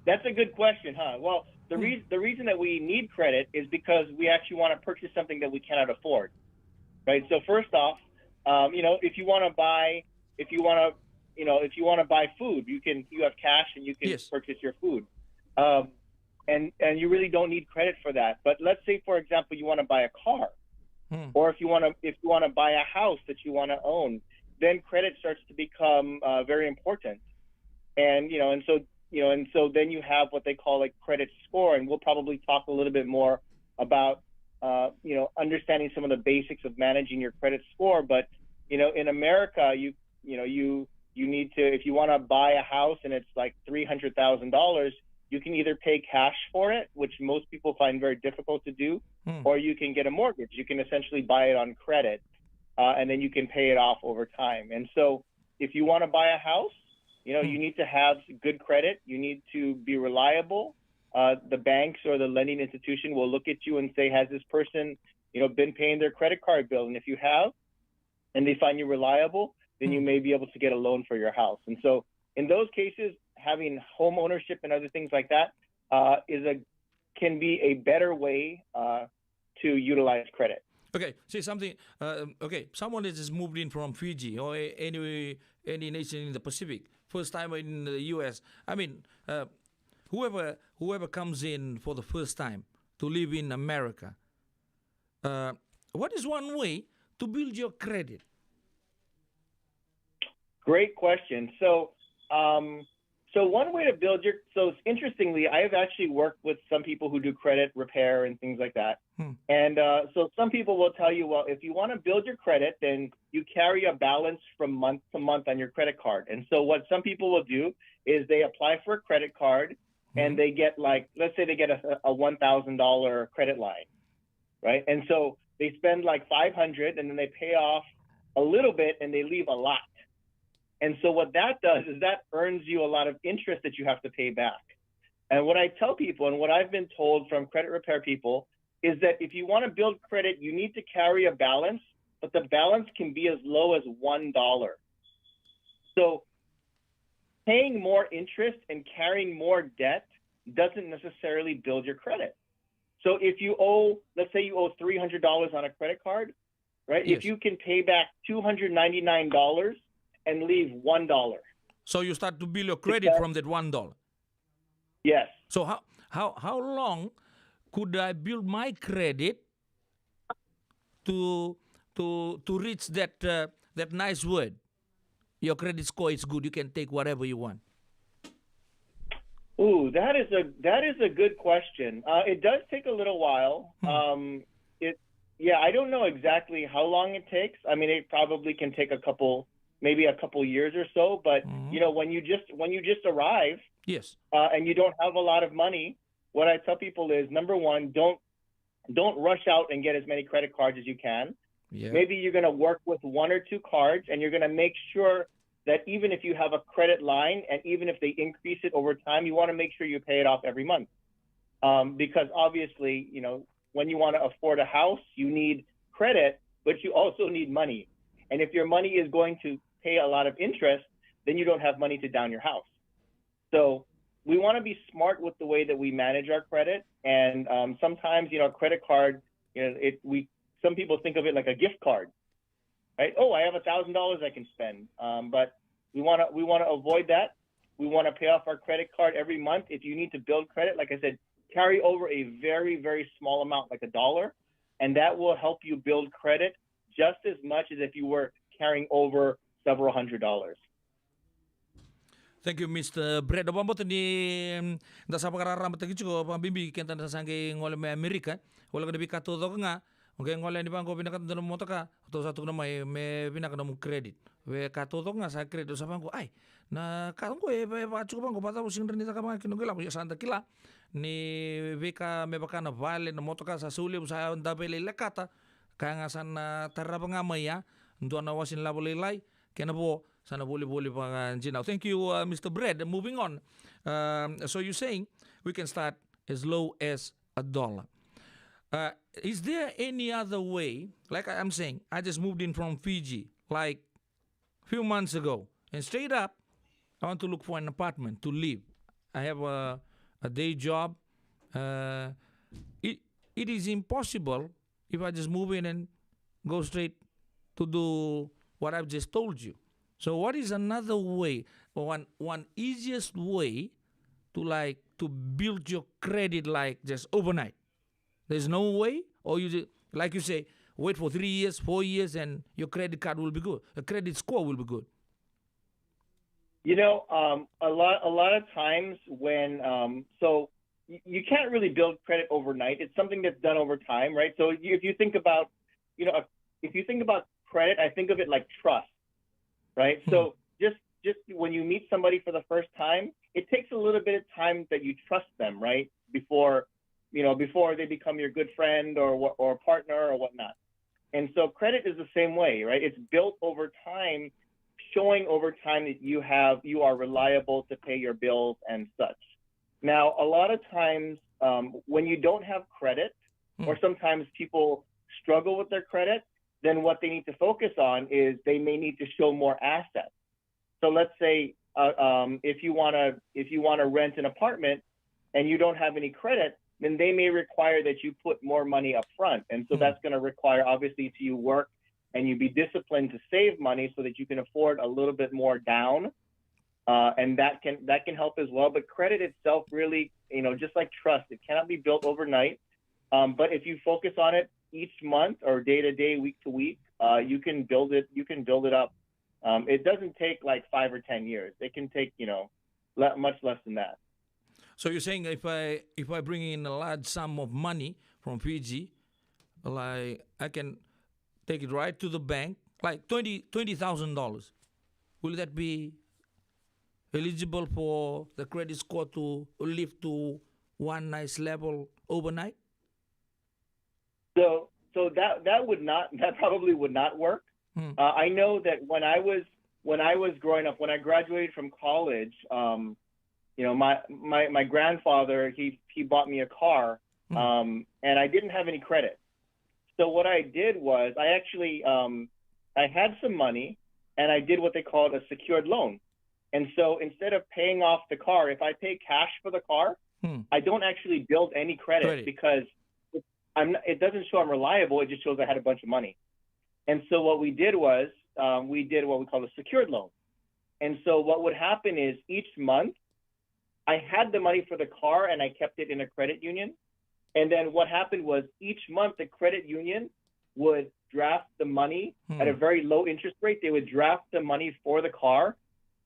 Speaker 9: That's a good question, huh? Well, the reason that we need credit is because we actually want to purchase something that we cannot afford, right? So first off, if you want to buy food, you have cash and you can purchase your food, and you really don't need credit for that. But let's say, for example, you want to buy a car, or if you want to buy a house that you want to own, then credit starts to become very important, and so then you have what they call a credit score, and we'll probably talk a little bit more about understanding some of the basics of managing your credit score. But in America, you need to, if you want to buy a house and it's like $300,000, you can either pay cash for it, which most people find very difficult to do, or you can get a mortgage. You can essentially buy it on credit, and then you can pay it off over time. And so if you want to buy a house, you need to have good credit. You need to be reliable. The banks or the lending institution will look at you and say, has this person, been paying their credit card bill? And if you have, and they find you reliable, then you may be able to get a loan for your house. And so in those cases, having home ownership and other things like that can be a better way to utilize credit.
Speaker 4: Okay, say something. Someone that just moved in from Fiji or any nation in the Pacific, first time in the U.S. I mean, whoever comes in for the first time to live in America, what is one way to build your credit?
Speaker 9: Great question. So one way to build interestingly, I have actually worked with some people who do credit repair and things like that. And so some people will tell you, well, if you want to build your credit, then you carry a balance from month to month on your credit card. And so what some people will do is they apply for a credit card and they get let's say they get a $1,000 credit line, right? And so they spend like $500 and then they pay off a little bit and they leave a lot. And so what that does is that earns you a lot of interest that you have to pay back. And what I tell people and what I've been told from credit repair people is that if you want to build credit, you need to carry a balance, but the balance can be as low as $1. So paying more interest and carrying more debt doesn't necessarily build your credit. So if you let's say you owe $300 on a credit card, right? Yes. If you can pay back $299 and leave $1.
Speaker 4: So you start to build your credit from that $1.
Speaker 9: Yes.
Speaker 4: So how long could I build my credit to reach that nice word? Your credit score is good. You can take whatever you want.
Speaker 9: Ooh, that is a good question. It does take a little while. I don't know exactly how long it takes. I mean, it probably can take maybe a couple years or so. But when you just arrive,
Speaker 4: yes,
Speaker 9: and you don't have a lot of money, what I tell people is, number one, don't rush out and get as many credit cards as you can.
Speaker 4: Yeah.
Speaker 9: Maybe you're going to work with one or two cards, and you're going to make sure that even if you have a credit line, and even if they increase it over time, you want to make sure you pay it off every month. Because obviously, when you want to afford a house, you need credit, but you also need money. And if your money is going to pay a lot of interest, then you don't have money to down your house. So we want to be smart with the way that we manage our credit. And sometimes, a credit card, some people think of it like a gift card, right? Oh, I have $1,000 I can spend. But we want to avoid that. We want to pay off our credit card every month. If you need to build credit, like I said, carry over a very, very small amount, like $1, and that will help you build credit just as much as if you were carrying over several $100.
Speaker 4: Thank you, Mr. Brett. Bambot ni dasa pakararama tagi chuko pambimbi kenta sange ngole me Amerika. Wala ka debi kato to nga. Okay, ngole ni bangko pinakat dono motoka. To satu na may me pinakat mo credit. We kato to nga sa credit sa bangko. Ay, na katong ko pa chuko bangko pata using rin ka mga kinugila ko santa kila. Ni veka me baka na vale na motoka sa suli sa ndabele lekata. Kaya nga sana tarapa nga maya. Ndo na wasin labolelay. Kaya na po sana boli-boli pa now. Thank you, Mr. Brett. Moving on. So you're saying we can start as low as $1. Is there any other way? Like I'm saying, I just moved in from Fiji like a few months ago. And straight up, I want to look for an apartment to live. I have a day job, uh, it is impossible if I just move in and go straight to do what I've just told you. So what is another way, or one easiest way to build your credit like just overnight? There's no way, or you just, like you say, wait for 3 years, 4 years, and your credit card will be good. A credit score will be good.
Speaker 9: A lot of times when so you can't really build credit overnight. It's something that's done over time, right? So if you think about, if you think about credit, I think of it like trust, right? So just when you meet somebody for the first time, it takes a little bit of time that you trust them, right? Before they become your good friend or partner or whatnot. And so credit is the same way, right? It's built over time, showing over time that you are reliable to pay your bills and such. Now, a lot of times when you don't have credit, or sometimes people struggle with their credit, then what they need to focus on is they may need to show more assets. So let's say if you want to rent an apartment and you don't have any credit, then they may require that you put more money up front. And so that's going to require, obviously, to you work and you be disciplined to save money so that you can afford a little bit more down. And that can help as well. But credit itself really, just like trust, it cannot be built overnight. But if you focus on it each month or day to day, week to week, you can build it up. It doesn't take like 5 or 10 years. It can take, much less than that.
Speaker 4: So you're saying if I bring in a large sum of money from Fiji, like I can take it right to the bank, like $20,000. Will that be eligible for the credit score to lift to one nice level overnight?
Speaker 9: So that probably would not work. I know that when I was growing up, when I graduated from college, my grandfather, he bought me a car, and I didn't have any credit. So what I did was I actually I had some money, and I did what they called a secured loan. And so instead of paying off the car, if I pay cash for the car, I don't actually build any credit because it doesn't show I'm reliable. It just shows I had a bunch of money. And so what we did was we did what we call a secured loan. And so what would happen is each month I had the money for the car and I kept it in a credit union. And then what happened was each month the credit union would draft the money at a very low interest rate. They would draft the money for the car.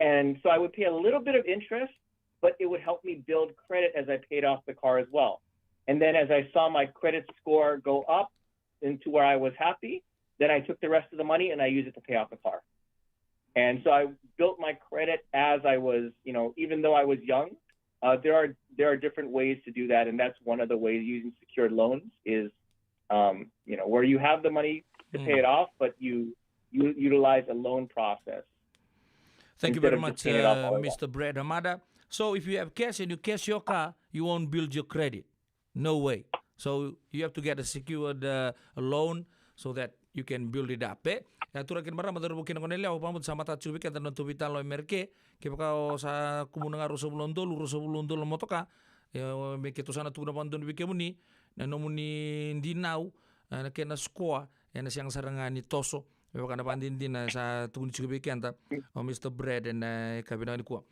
Speaker 9: And so I would pay a little bit of interest, but it would help me build credit as I paid off the car as well. And then as I saw my credit score go up into where I was happy, then I took the rest of the money and I used it to pay off the car. And so I built my credit as I was, even though I was young. There are different ways to do that, and that's one of the ways using secured loans is, where you have the money to pay it off, but you utilize a loan process.
Speaker 4: Thank you very much, Mr. Brad Hamada. So if you have cash and you cash your car, you won't build your credit. No way. So you have to get a secured loan so that you can build it up. Turakin marama darubukin ko nila upamod sa mata chubik at natubitan lo emerke kaya sa kumunang ruso bulundol motoka me kito sana tuna pandon bikemuni na nomuni dinaw na kena squaw na siyang sarangan ni Toso kana pandin din sa tuni chubik anta Mr. Brad and kabinang ni ko.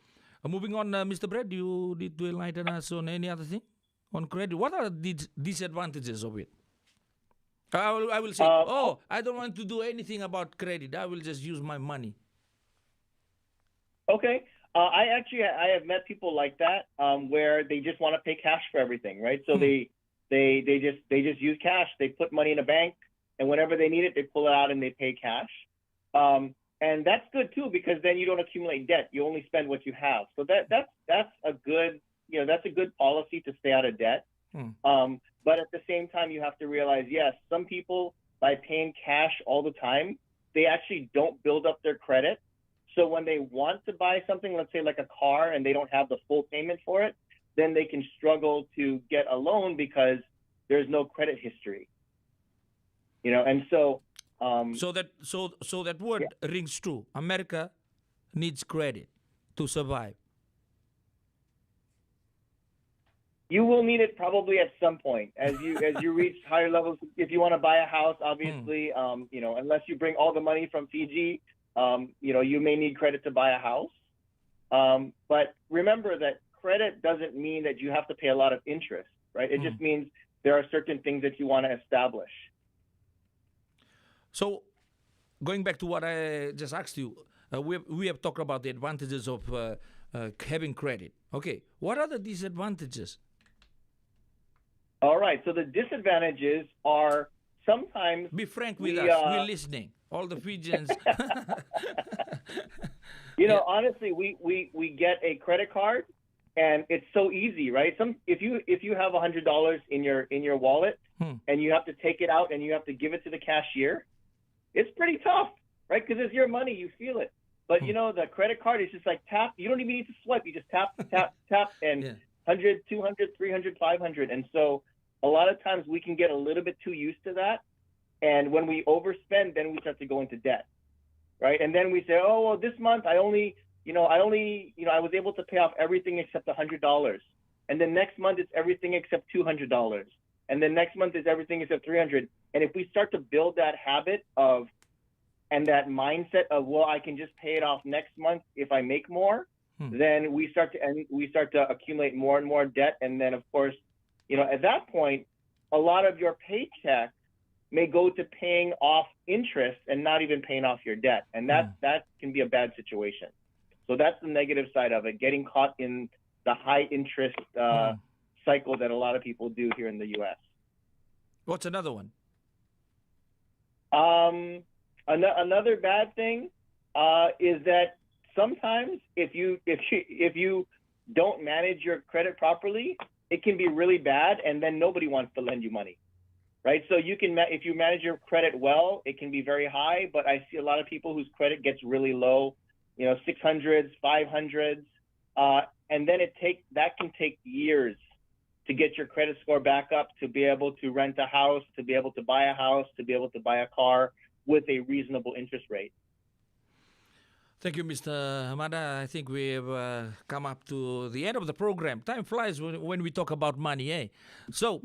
Speaker 4: Moving on, Mr. Brad, you did enlighten us on any other thing on credit. What are the disadvantages of it? I will say, I don't want to do anything about credit. I will just use my money.
Speaker 9: Okay. I have met people like that where they just want to pay cash for everything, right? So they just use cash. They put money in a bank, and whenever they need it, they pull it out and they pay cash. And that's good too because then you don't accumulate debt. You only spend what you have. So that's a good policy to stay out of debt. But at the same time, you have to realize, yes, some people, by paying cash all the time, they actually don't build up their credit. So when they want to buy something, let's say like a car, and they don't have the full payment for it, then they can struggle to get a loan because there's no credit history. And so...
Speaker 4: So that word rings true. America needs credit to survive.
Speaker 9: You will need it probably at some point as you reach higher levels. If you want to buy a house, obviously, unless you bring all the money from Fiji, you may need credit to buy a house. But remember that credit doesn't mean that you have to pay a lot of interest, right? It just means there are certain things that you want to establish.
Speaker 4: So, going back to what I just asked you, we have talked about the advantages of having credit. Okay, what are the disadvantages?
Speaker 9: All right, so the disadvantages are sometimes...
Speaker 4: Be frank with us, we're listening. All the Fijians.
Speaker 9: Honestly, we get a credit card, and it's so easy, right? If you have $100 in your wallet, and you have to take it out and you have to give it to the cashier, it's pretty tough, right? Because it's your money, you feel it. But the credit card is just like tap. You don't even need to swipe. You just tap, tap, and 100, 200, 300, 500. And so a lot of times we can get a little bit too used to that. And when we overspend, then we start to go into debt, right? And then we say, oh, well, this month I was able to pay off everything except $100. And then next month it's everything except $200. And then next month is everything except $300. And if we start to build that habit and that mindset of, well, I can just pay it off next month if I make more, then we start to accumulate more and more debt. And then, of course, at that point, a lot of your paycheck may go to paying off interest and not even paying off your debt. And that can be a bad situation. So that's the negative side of it, getting caught in the high interest cycle that a lot of people do here in the U.S.
Speaker 4: What's another one?
Speaker 9: Another bad thing is that sometimes if you don't manage your credit properly, it can be really bad, and then nobody wants to lend you money, right? So if you manage your credit well, it can be very high. But I see a lot of people whose credit gets really low, 600s, 500s, and then that can take years to get your credit score back up, to be able to rent a house, to be able to buy a house, to be able to buy a car with a reasonable interest rate.
Speaker 4: Thank you, Mr. Hamada. I think we have come up to the end of the program. Time flies when we talk about money, eh? So,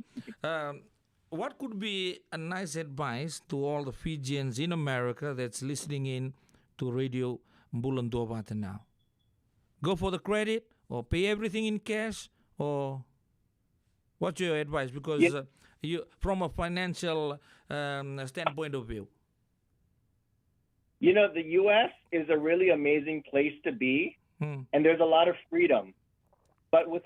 Speaker 4: what could be a nice advice to all the Fijians in America that's listening in to Radio Bula Duavata now? Go for the credit or pay everything in cash, or what's your advice? Because you, from a financial standpoint of view.
Speaker 9: The U.S. is a really amazing place to be, and there's a lot of freedom. But with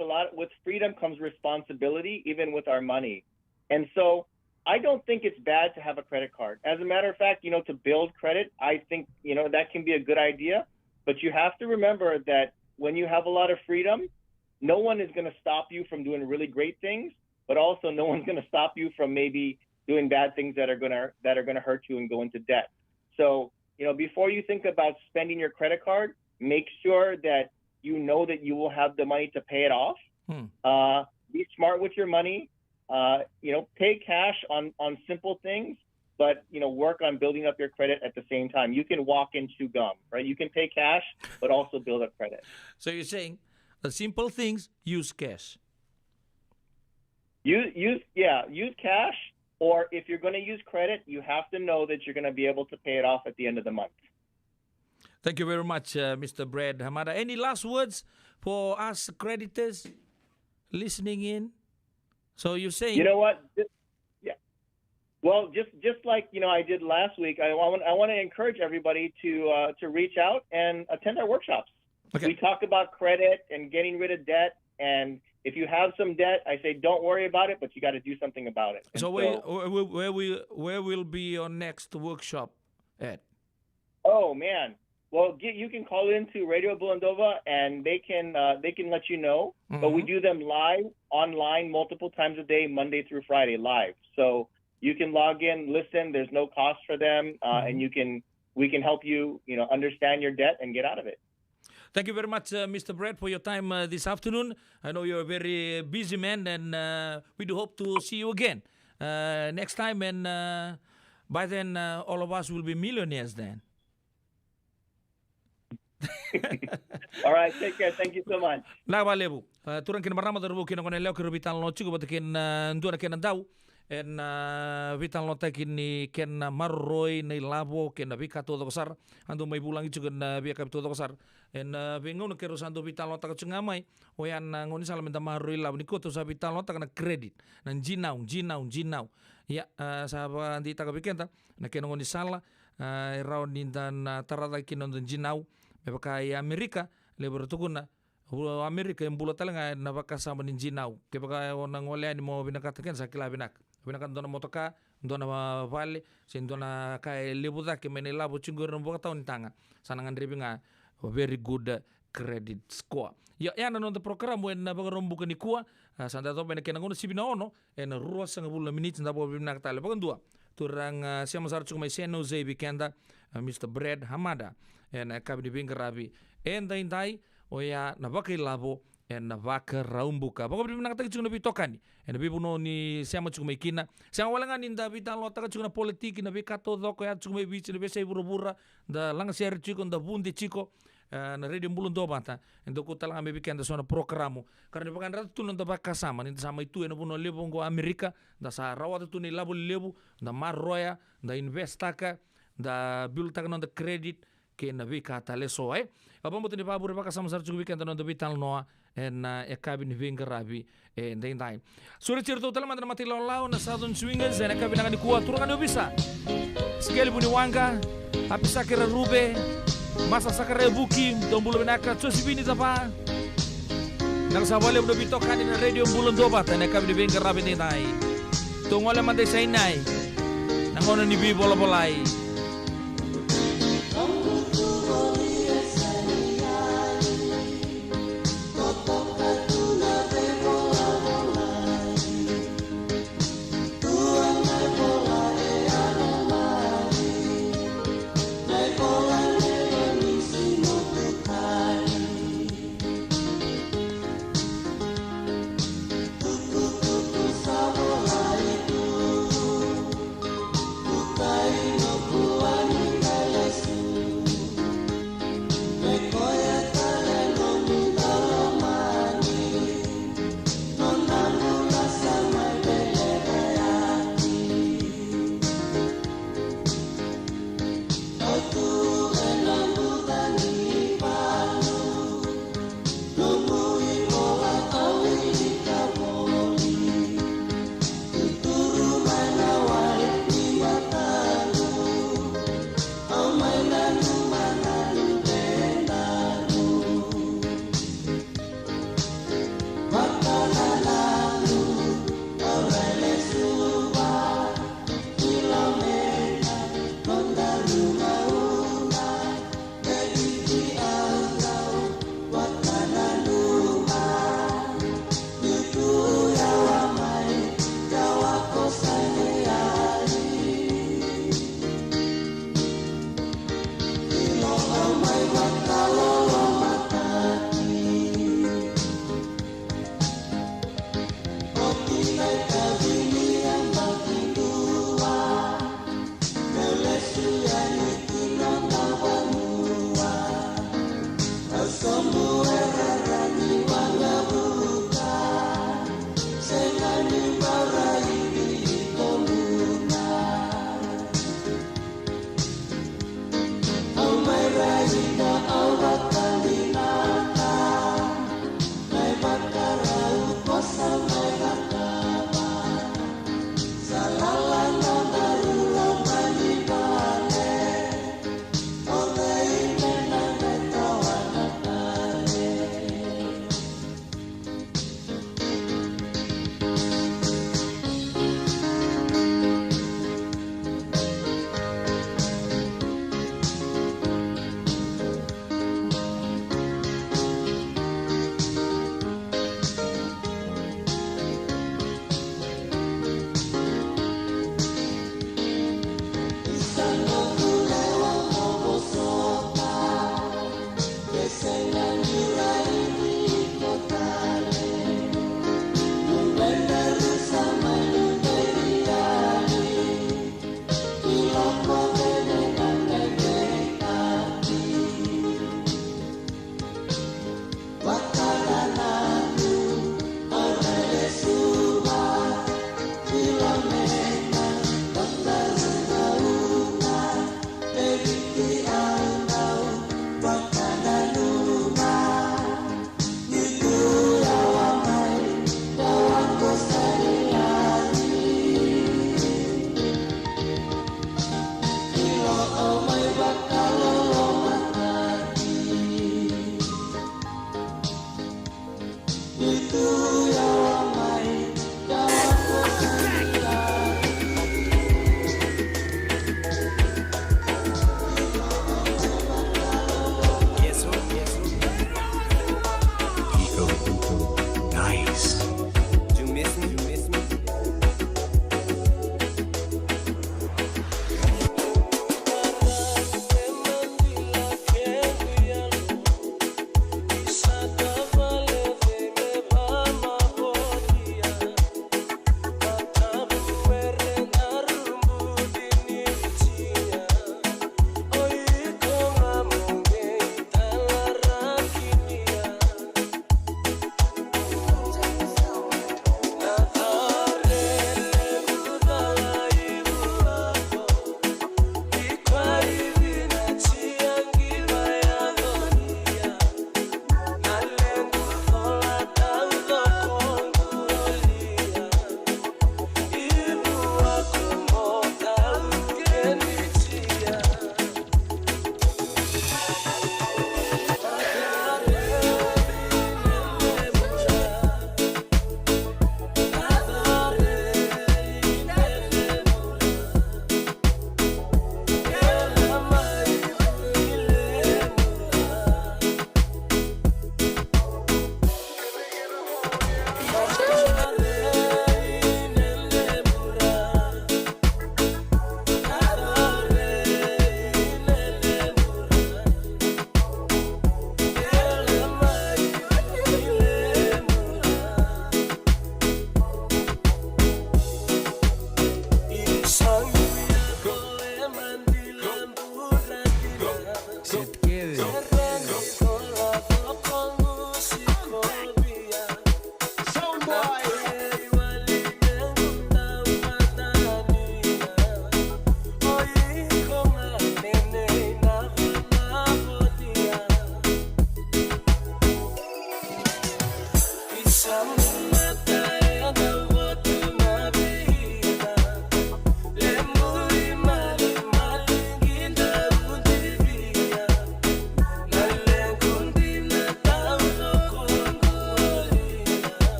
Speaker 9: freedom comes responsibility, even with our money. And so I don't think it's bad to have a credit card. As a matter of fact, to build credit, I think, that can be a good idea. But you have to remember that when you have a lot of freedom, no one is going to stop you from doing really great things, but also no one's going to stop you from maybe doing bad things that are going to hurt you and go into debt. So, before you think about spending your credit card, make sure that you know that you will have the money to pay it off. Be smart with your money. Pay cash on simple things, but, work on building up your credit at the same time. You can walk and chew gum, right? You can pay cash, but also build up credit.
Speaker 4: So you're saying the simple things, use cash.
Speaker 9: Use cash. Or if you're going to use credit, you have to know that you're going to be able to pay it off at the end of the month.
Speaker 4: Thank you very much, Mr. Brad Hamada. Any last words for us creditors listening in? So you're saying...
Speaker 9: You know what? Well, just like I did last week, I want to encourage everybody to reach out and attend our workshops.
Speaker 4: Okay.
Speaker 9: We talk about credit and getting rid of debt, and if you have some debt, I say don't worry about it, but you got to do something about it.
Speaker 4: So where will be your next workshop at?
Speaker 9: Oh man, well you can call into Radio Bula Duavata and they can let you know. But we do them live online multiple times a day, Monday through Friday, live. So you can log in, listen. There's no cost for them, and we can help you understand your debt and get out of it.
Speaker 4: Thank you very much, Mr. Brett, for your time this afternoon. I know you're a very busy man, and we do hope to see you again next time. And by then, all of us will be millionaires then.
Speaker 9: All right, take care. Thank you so much.
Speaker 4: La valeu. Turang kin marama darbu kin ngone leo kiro vital no chigo batakin ndona ken dau en vital no takin ni ken marroi nei labo ken vika todo kosar ando mai bulang itu ken vika todo kosar en bengono kero sando vital no tak cungamai oyan ngoni salam enda marroi labo ni koto sa vital no tak na credit nan jinau ya sahaba andi tak bikenta na ken ngoni sala raun nindan tarada kin on jinau bebakai Amerika lebur tukuna Amerika yang bula talanga na baka sama ni jinau ke baka onang oleh ni mo binakataken sakila binakan dona motoka dona vale sin dona kai lebuda ke menela bo cinggur no baka taun tanga sanangan dribinga very good credit score ya yana non the program when na baka rombu ni kuwa sanda to bene kenangono sibina ono en ruwa sanga bula minutes nda bo binakatale baka dua turang siama sar cuma seno ze bikenda Mr. Brad Hamada en kabini bingarabi en dai oya na baka labo en na baka raumbuka baka bim nang tagi cuma bitokani en bibuno ni siama cuma ikina siama walangan inda bitan lo taga cuma politik na bikato doko ya cuma bici na besa bura da lang share chico da bundi chico na Radio Bula Duavata endo ko talang ambe bikenda sona programo karena bakan ratu tunon da baka sama ni sama itu en buno lebo ngo Amerika da sa rawata tu ni labo lebo da marroya da investaka da bulta non da credit ke na vika tale so apa mo tini pabur baka sama sar cukup kenta non da vital noa en kabin vingarabi en dai sore certo tala mandra mati law na southern swingers en kabin ngani kuat turungan bisa sekali buni wanga apisa kira rube masa sakare buki don bulu benaka cosi bini zapa nang sabale udah bitokan na Radio Bula Duavata en kabin vingarabi dai tungole mande sai nai nang ono ni bi bola-bolai
Speaker 12: Bye.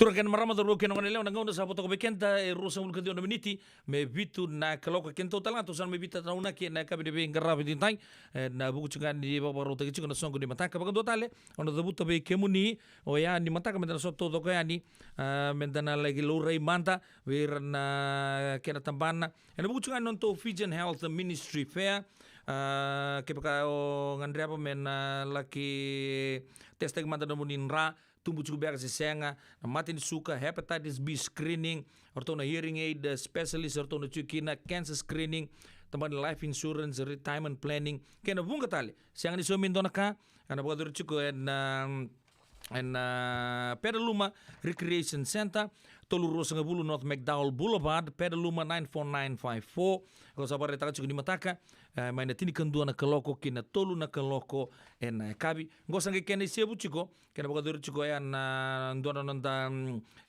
Speaker 4: Turakan marama da roke nongane leo nangauna sa potoko bekenta e rosa ul kandio na miniti me vitu na kaloka kento talanga to san me vita na una ke na kabe de ngarabe din tai na buku chungan di baba rota kichu na songo di mataka bagando tale ona da buta be kemuni o ya ni mataka me na sotto do yani me dana lagi lorei manta ver na kena tambana na buku chungan non to Fijian Health Ministry Fair ke paka o ngandria pa men laki testeg manta na munin ra tumbu cukup biar sesenga na matin suka hepatitis B screening orto na hearing aid specialist orto na cukina cancer screening tamban life insurance retirement planning kena bunga tali siang ni somin dona ka ana bodo cukup en Pedaluma Recreation Center Tolu Rosa Bulu North McDowell Boulevard Pedaluma 94954 kalau sabar reta cukup di mataka main na tini kandua na kaloko kina tolu na kaloko en kabi ngosang kene sebu chiko kena bodo cukup ya na ndona nanda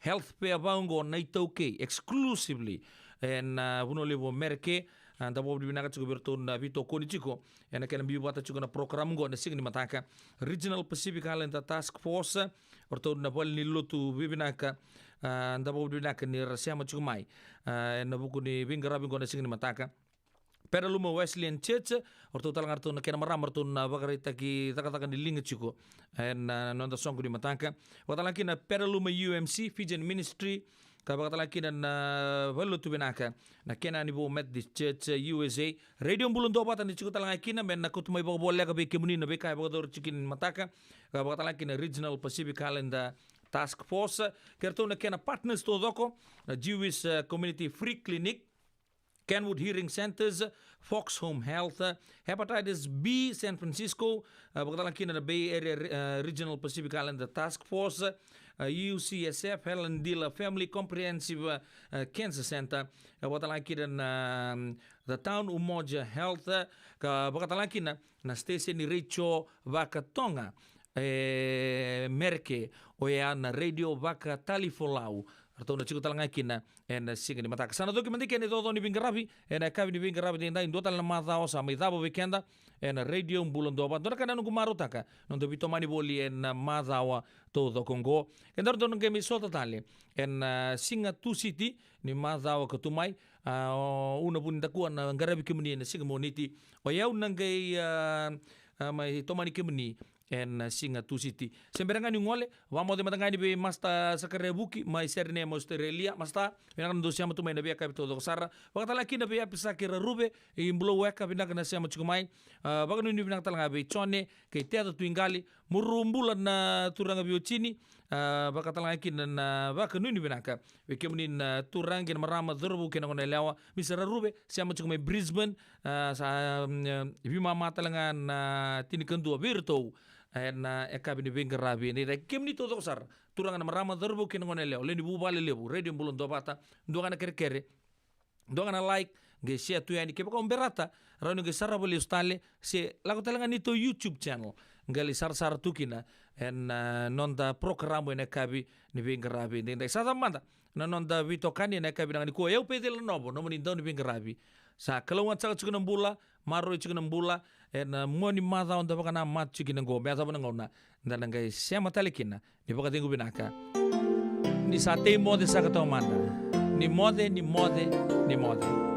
Speaker 4: health pay abango na itauke exclusively en uno levo merke anda bobo di binaga cukup berton na vito koni chiko ena kena biu bata cukup na program go na sing ni mataka Regional Pacific Island Task Force orto na bol ni lotu bibinaka anda bobo di binaga ni rasiama cukup mai na buku ni bingarabi go na sing ni mataka Pedaluma Wesleyan Church orto talangar to na kena maramar to na bagarita ki takatakan di linga chiko en nonda songku di mataka watalaki na Pedaluma UMC Fijian Ministry kabatalaki na velo tu benaka na kena ni bo Methodist Church USA Radio Bula Duavata ni chiko talangaki na men na kutumai bo bolle ka be kemuni na be kai bagador chikin mataka kabatalaki na Regional Pacific Island Task Force kerto na kena partners to doko na Jewish Community Free Clinic Kenwood Hearing Centers, Fox Home Health, Hepatitis B San Francisco, pagkatalang na Bay Area Regional Pacific Island Task Force, UCSF, Helen Dilla Family Comprehensive Cancer Center, pagkatalang na the Town Umoja Health, pagkatalang na station ni Richo Vakatonga, merke o ya na Radio Vaka Talifolau, atau na chico talanga kina en singa ni mataka sana doki mandi kene todo ni bingarabi en kabi ni bingarabi dinda indo tal na madao sa mai dabo weekenda en Radio Bula Duavata dona kana nungu marutaka non do bito mani boli en madao todo Congo en dar don ngemi sota tale en singa tu city ni madao ka tumai una bunda ku na ngarabi kemuni en singa moniti o yau nangai mai tomani kemuni en singa tu city semberangan ni ngole wamo de matangani be masta sakarebuki mai serne Australia masta yang do siama tu mai nabi ka to sara wakata laki nabi apisa kira rube imblo weka bina kana siama chukumai baganu ni bina talanga be chone ke teatro tu ingali murumbulan na turanga biocini baka talangakin na baka nuni binaka weke munin turangin marama dhurbu kena kona lewa misara rube siama cukume Brisbane sa bima matalangan tinikan dua birto na ekabini bengarabi ni kemni todo sar turanga marama dhurbu kena kona lewa leni bubale lebu Radio Bula Duavata ndongana kere ndongana like nge share tu yani kebaka umberata rano nge sarabali ustale se lago talanga nito YouTube channel ngali sar tukina en nonda programo ene kabi ni bingarabi ndai sa manda na nonda vitokani ene kabi ngani ko eu pedel nobo no mani ndoni bingarabi sa kalonga tsaka tsukuna mbula maro tsukuna mbula en moni madha onda baka na mat tsukina go meza bana ngona ndana ngai sema talikina ni baka tengu binaka ni sa te mode sa ka to manda ni mode